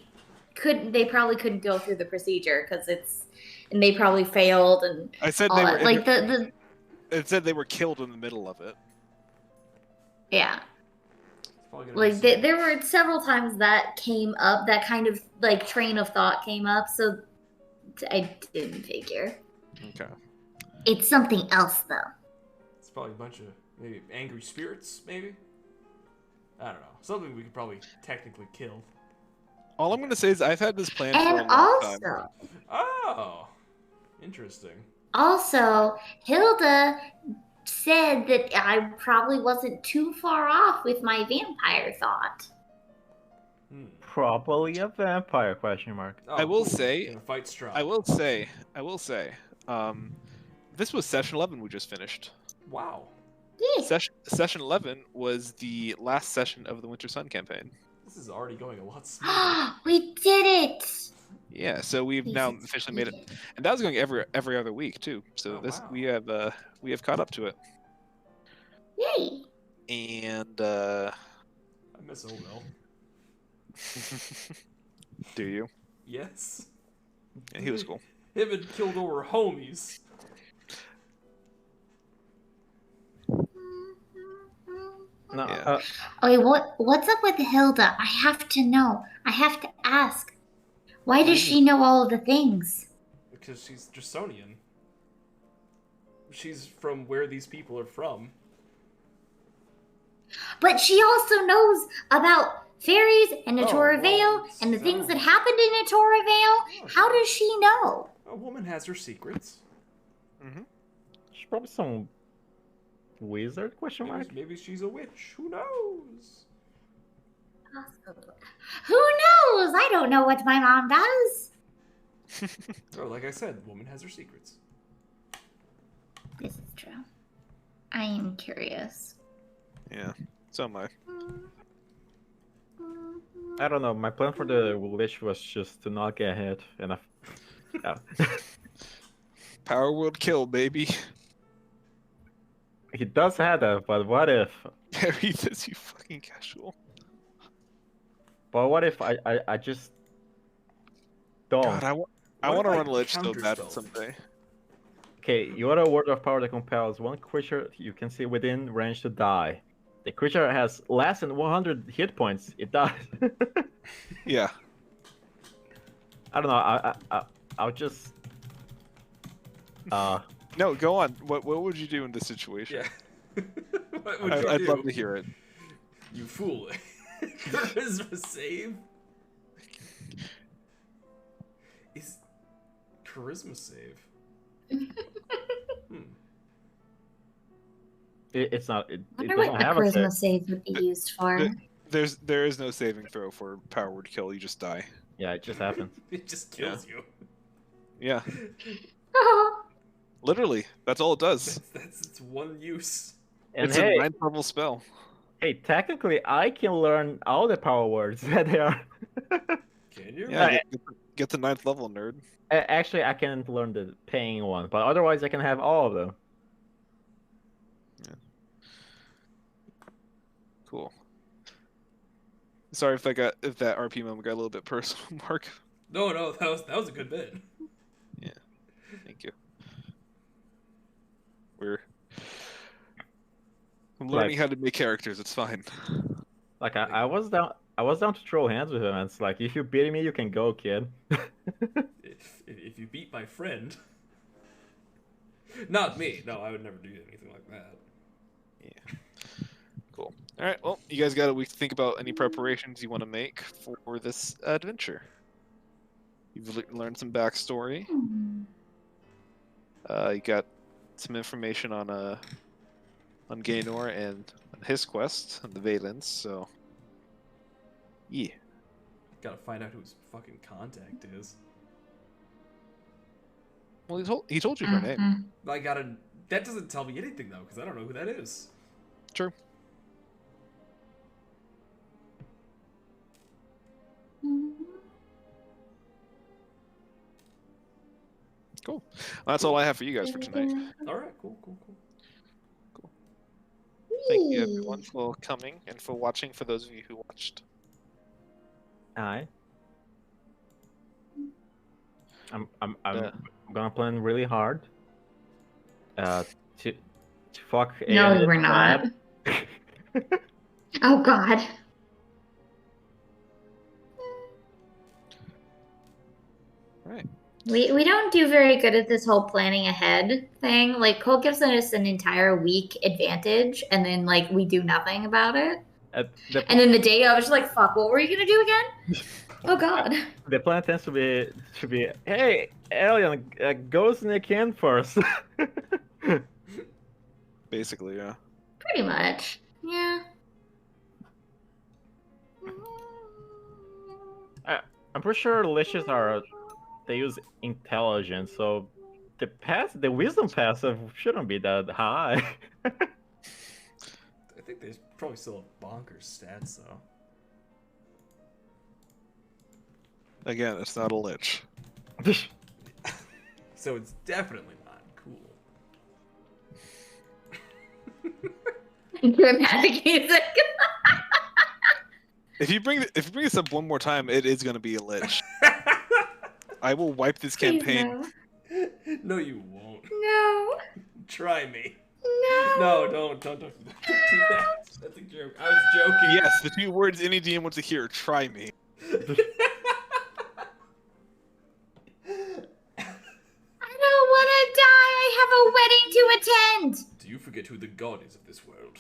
probably couldn't go through the procedure because and they probably failed and I said all they that. were. Like the It said they were killed in the middle of it. yeah. It's probably gonna Like be there were several times that came up, that kind of like train of thought came up, so I didn't figure. Okay. It's something else though. It's probably a bunch of maybe angry spirits, maybe? I don't know. Something we could probably technically kill. All I'm gonna say is I've had this plan for a And long time. Oh! Interesting. Also, Hilda said that I probably wasn't too far off with my vampire thought. Probably a vampire, question mark. Oh, I will cool. say- Gonna fight strong. I will say, this was session 11 we just finished. Wow. Yeah. Session 11 was the last session of the Winter Sun campaign. This is already going a lot smoother. We did it! Yeah, so we've Yes, now it's officially made it, good. and that was going every other week too. So Oh, this wow. we have caught up to it, Yay! and I miss Odell. do you? Yes. Yeah, he was cool. Him and Kildor homies. No, Yeah. Okay, what's up with Hilda? I have to know. I have to ask. Why does she know all of the things? Because she's Draconian. She's from where these people are from. But she also knows about fairies and Oh, Natura well, Vale and the things that so- happened in Natura Vale. Oh, How does she know? A woman has her secrets. she's probably some wizard, question mark. Maybe she's a witch. Who knows? Who knows? I don't know what my mom does. Oh, like I said, woman has her secrets. This is true. I am curious. Yeah, so am I. I don't know. My plan for the lich was just to not get hit, and yeah. Power World kill, baby. He does have that, but what if? Perry says you fucking casual. But what if I just don't? God, I What want to if I run a lich so counter bad spell? someday. Okay, you are a word of power that compels one creature you can see within range to die. The creature has less than 100 hit points. It dies. Yeah. I don't know. I'll just. No, go on. What would you do in this situation? Yeah. What would you I'd do? love to hear it. You fool. Charisma save? Is charisma save? It's not. It Wonder doesn't what a have a charisma save. save would be used for. There is no saving throw for power word kill. You just die. Yeah, it just happens. It just kills you. Yeah, Oh, literally. That's all it does. That's its one use. And It's hey, a 9th level spell. hey, technically, I can learn all the power words that they are. Can you? Yeah, get the 9th level, nerd. Actually, I can't learn the paying one, but otherwise, I can have all of them. Cool. Sorry if that RP moment got a little bit personal, Mark. No, that was a good bit. Yeah, thank you. I'm learning how to make characters. It's fine. Like I was down. I was down to throw hands with him, and it's like, if you beat me, you can go, kid. If you beat my friend, not me. No, I would never do anything like that. Yeah. Cool. All right. Well, you guys got a week to think about any preparations you want to make for this adventure. You've learned some backstory. You got some information on Gaynor and on his quest and the Valens. So, yeah. Gotta find out who his fucking contact is. Well, he told you her name. I gotta. That doesn't tell me anything though, because I don't know who that is. True. Cool. Well, that's all I have for you guys for tonight. All right, cool. Thank you everyone for coming and for watching. For those of you who watched. Aye. I'm gonna plan really hard. To fuck. no, Aeon we're not. bad. Oh God. All right. We don't do very good at this whole planning ahead thing. Like Cole gives us an entire week advantage, and then like we do nothing about it. And then the day of, it's just like, fuck, what were you gonna do again? Oh God. The plan tends to be, hey, Alien, go sneak in first. Basically, yeah. Pretty much. Yeah. I'm pretty sure liches they use intelligence, so the wisdom passive shouldn't be that high. I think there's probably still a bonkers stats though. Again, it's not a lich. So it's definitely not cool. Dramatic music. If you bring this up one more time, it is going to be a lich. I will wipe this Please, campaign. no. No, you won't. No. Try me. No. No, don't do that. That's a joke. I was joking. Yes, the 2 words any DM wants to hear. Try me. I don't want to die. I have a wedding to attend. Do you forget who the god is of this world?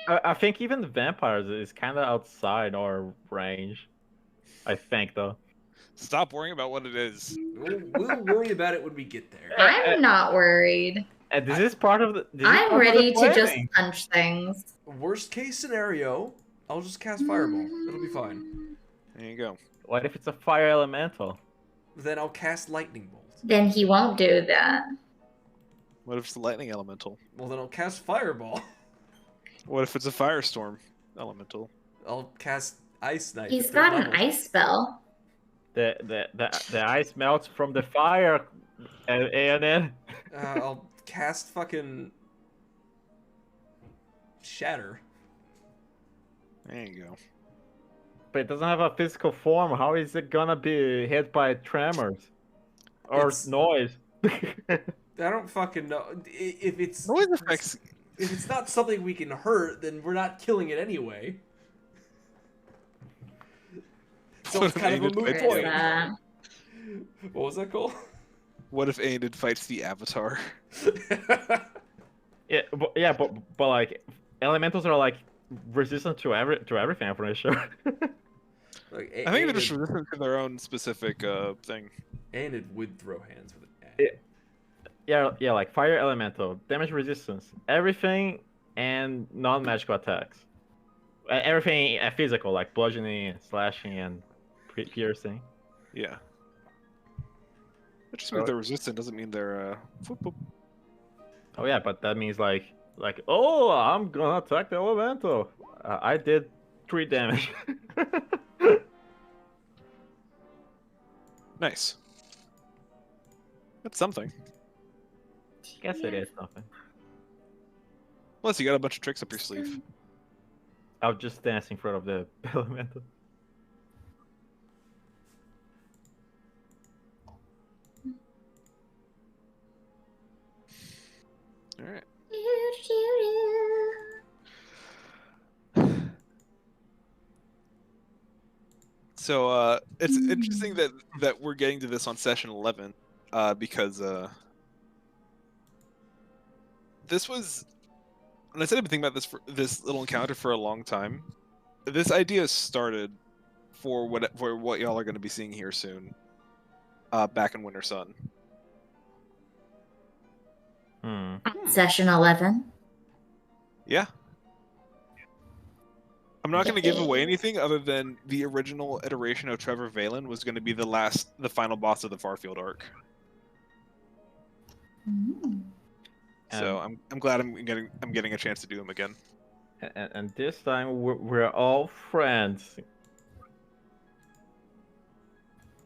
I think even the vampires is kind of outside our range. I think, though. Stop worrying about what it is. We'll worry about it when we get there. I'm not worried. And this is part of the. I'm ready to just punch things. Worst case scenario, I'll just cast Fireball. It'll be fine. There you go. What if it's a fire elemental? Then I'll cast Lightning Bolt. Then he won't do that. What if it's the lightning elemental? Well, then I'll cast Fireball. What if it's a firestorm elemental? I'll cast Ice Knife. He's at got third an level. ice spell. The ice melts from the fire, and then. I'll cast fucking Shatter. There you go. But it doesn't have a physical form. How is it gonna be hit by tremors or noise? I don't fucking know. If it's Noise effects. If it's not something we can hurt, then we're not killing it anyway. So it's kind of a moot Where is point. that? What was that called? What if Aenid fights the Avatar? Yeah, but like elementals are like resistant to everything. I'm pretty sure. Like, I think they're just resistant to their own specific thing. Aenid would throw hands with an Yeah, like fire elemental, damage resistance, everything, and non-magical attacks. Everything physical, like bludgeoning, slashing, and piercing. Yeah. That just means they're resistant. Doesn't mean they're whoop, whoop. Oh yeah, but that means like oh, I'm gonna attack the elemental. I did 3 damage. Nice. That's something. Guess it is something. Unless you got a bunch of tricks up your sleeve. I'll just dance in front of the elemental. All right. So it's interesting that we're getting to this on session 11, because this was, and I said I've been thinking about this little encounter for a long time. This idea started for what y'all are going to be seeing here soon, back in Winter Sun. Session 11. Yeah. I'm not going to give away anything other than the original iteration of Trevor Valen was going to be the final boss of the Farfield arc. So I'm glad I'm getting a chance to do them again. And this time we're all friends.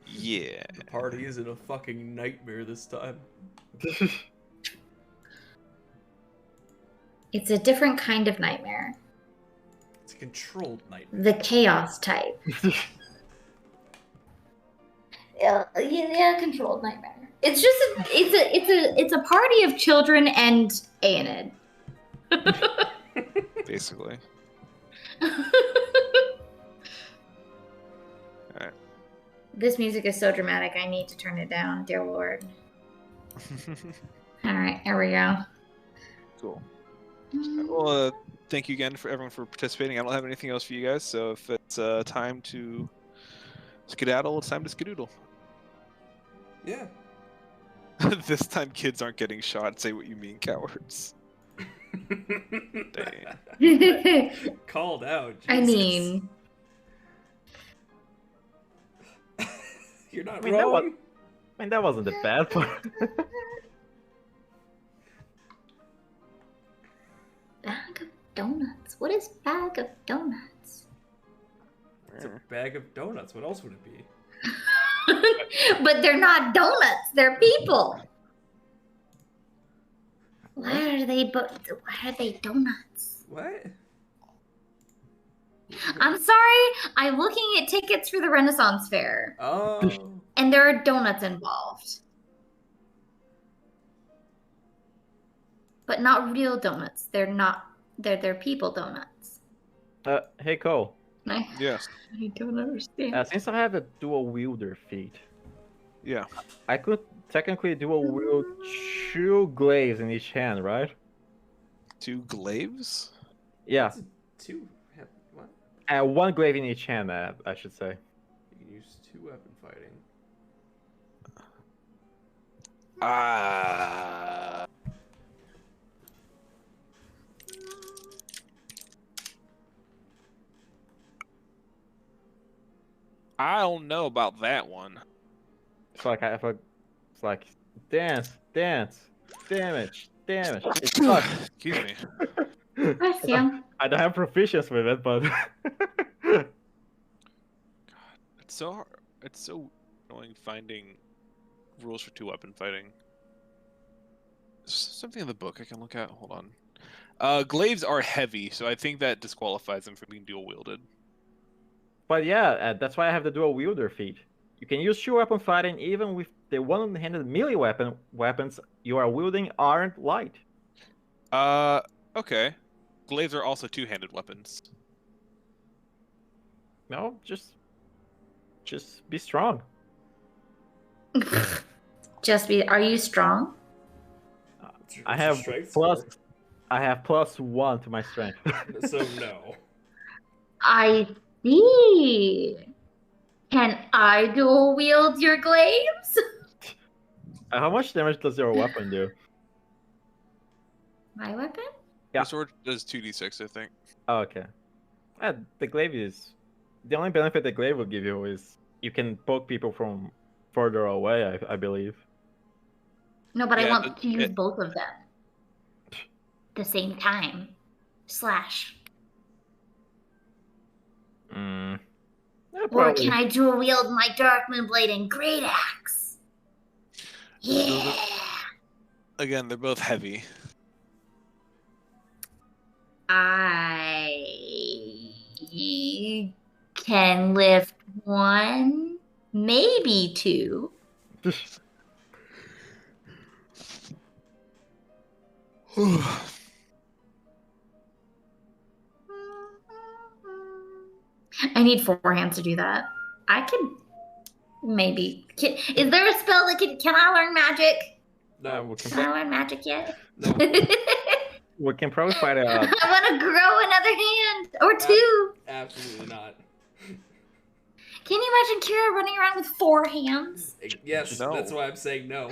Yeah. The party isn't a fucking nightmare this time. It's a different kind of nightmare. It's a controlled nightmare. The chaos type. Yeah, controlled nightmare. It's just it's a party of children and Aenid. Basically. Alright. This music is so dramatic. I need to turn it down, dear Lord. All right, here we go. Cool. Well, thank you again for everyone for participating. I don't have anything else for you guys, so if it's time to skedaddle, it's time to skedoodle. Yeah. This time kids aren't getting shot. Say what you mean, cowards. Dang. Called out. Jesus. I mean, You're not I wrong. mean, that wasn't the bad part. bag of donuts. What is bag of donuts? It's a bag of donuts. What else would it be? But they're not donuts. They're people. Why are they donuts? What? I'm sorry. I'm looking at tickets for the Renaissance Fair. Oh. And there are donuts involved. But not real donuts. They're people donuts. Hey Cole. Yes. I don't understand. Since I have a dual wielder feat, Yeah. I could technically dual wield 2 glaives in each hand, right? 2 glaives? Yeah. That's 2. What? 1 glaive in each hand, I should say. You can use 2 weapon fighting. I don't know about that one. It's like it's like dance, damage. It's Excuse me. Bless you. I don't have proficiency with it, but It's so hard. It's so annoying finding rules for 2-weapon fighting. There's something in the book I can look at. Hold on. Glaives are heavy, so I think that disqualifies them from being dual wielded. But yeah, that's why I have the dual wielder feat. You can use 2-weapon fighting even with the one-handed melee weapons you are wielding aren't light. Okay. Glaives are also 2-handed weapons. No, just be strong. Are you strong? I have +1 to my strength. So no. I see. Can I dual wield your glaives? How much damage does your weapon do? My weapon? Yeah. Your sword does 2d6, I think. Oh, okay. The glaive is the only benefit the glaive will give you is you can poke people from further away. I believe. No, but I Yeah, want to use both of them at the same time. Slash. Yeah, Or probably. can I dual wield my Darkmoon Blade and Great Axe? Yeah. Again, they're both heavy. I can lift one, maybe two. I need 4 hands to do that. I could maybe. Is there a spell that can I learn magic? No. We can Can I learn magic yet? No. we can probably fight I want to grow another hand or two. Absolutely not. Can you imagine Kira running around with 4 hands? Yes, No. that's why I'm saying no.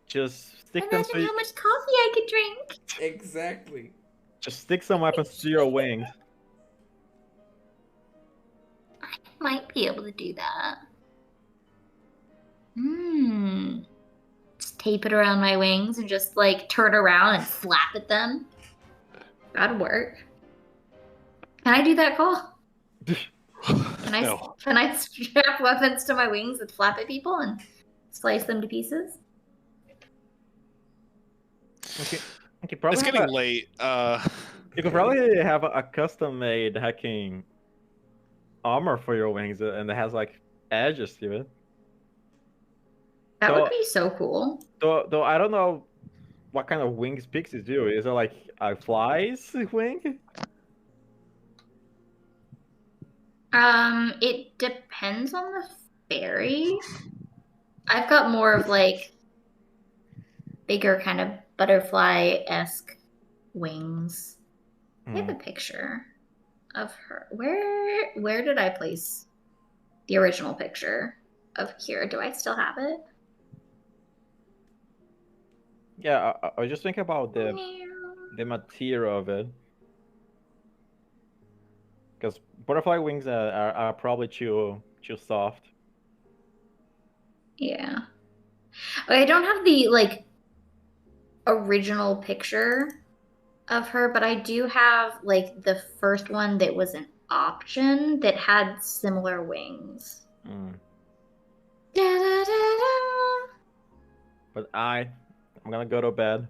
just stick them Imagine to. how much coffee I could drink. Exactly. Just stick some weapons to your wings. I might be able to do that. Just tape it around my wings and just like turn around and slap at them. That'd work. Can I do that, Cole? No. Can I strap weapons to my wings and flap at people and slice them to pieces? Okay, probably It's have getting a- late. You could probably have a custom-made hacking armor for your wings, and it has like edges to it. That So- would be so cool. Though I don't know what kind of wings pixies do. Is it like a fly's wing? It depends on the fairy. I've got more of like bigger kind of butterfly-esque wings. I have a picture of her. Where did I place the original picture of Kira? Do I still have it? Yeah, I was just thinking about the material of it. Because butterfly wings are probably too soft. Yeah. I don't have the like original picture of her, but I do have like the first one that was an option that had similar wings. Mm. Da, da, da, da. But I'm gonna go to bed.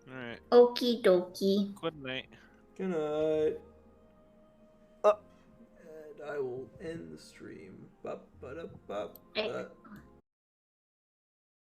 Alright. Okie dokie. Good night. Good night. Uh. And I will end the stream. Eh.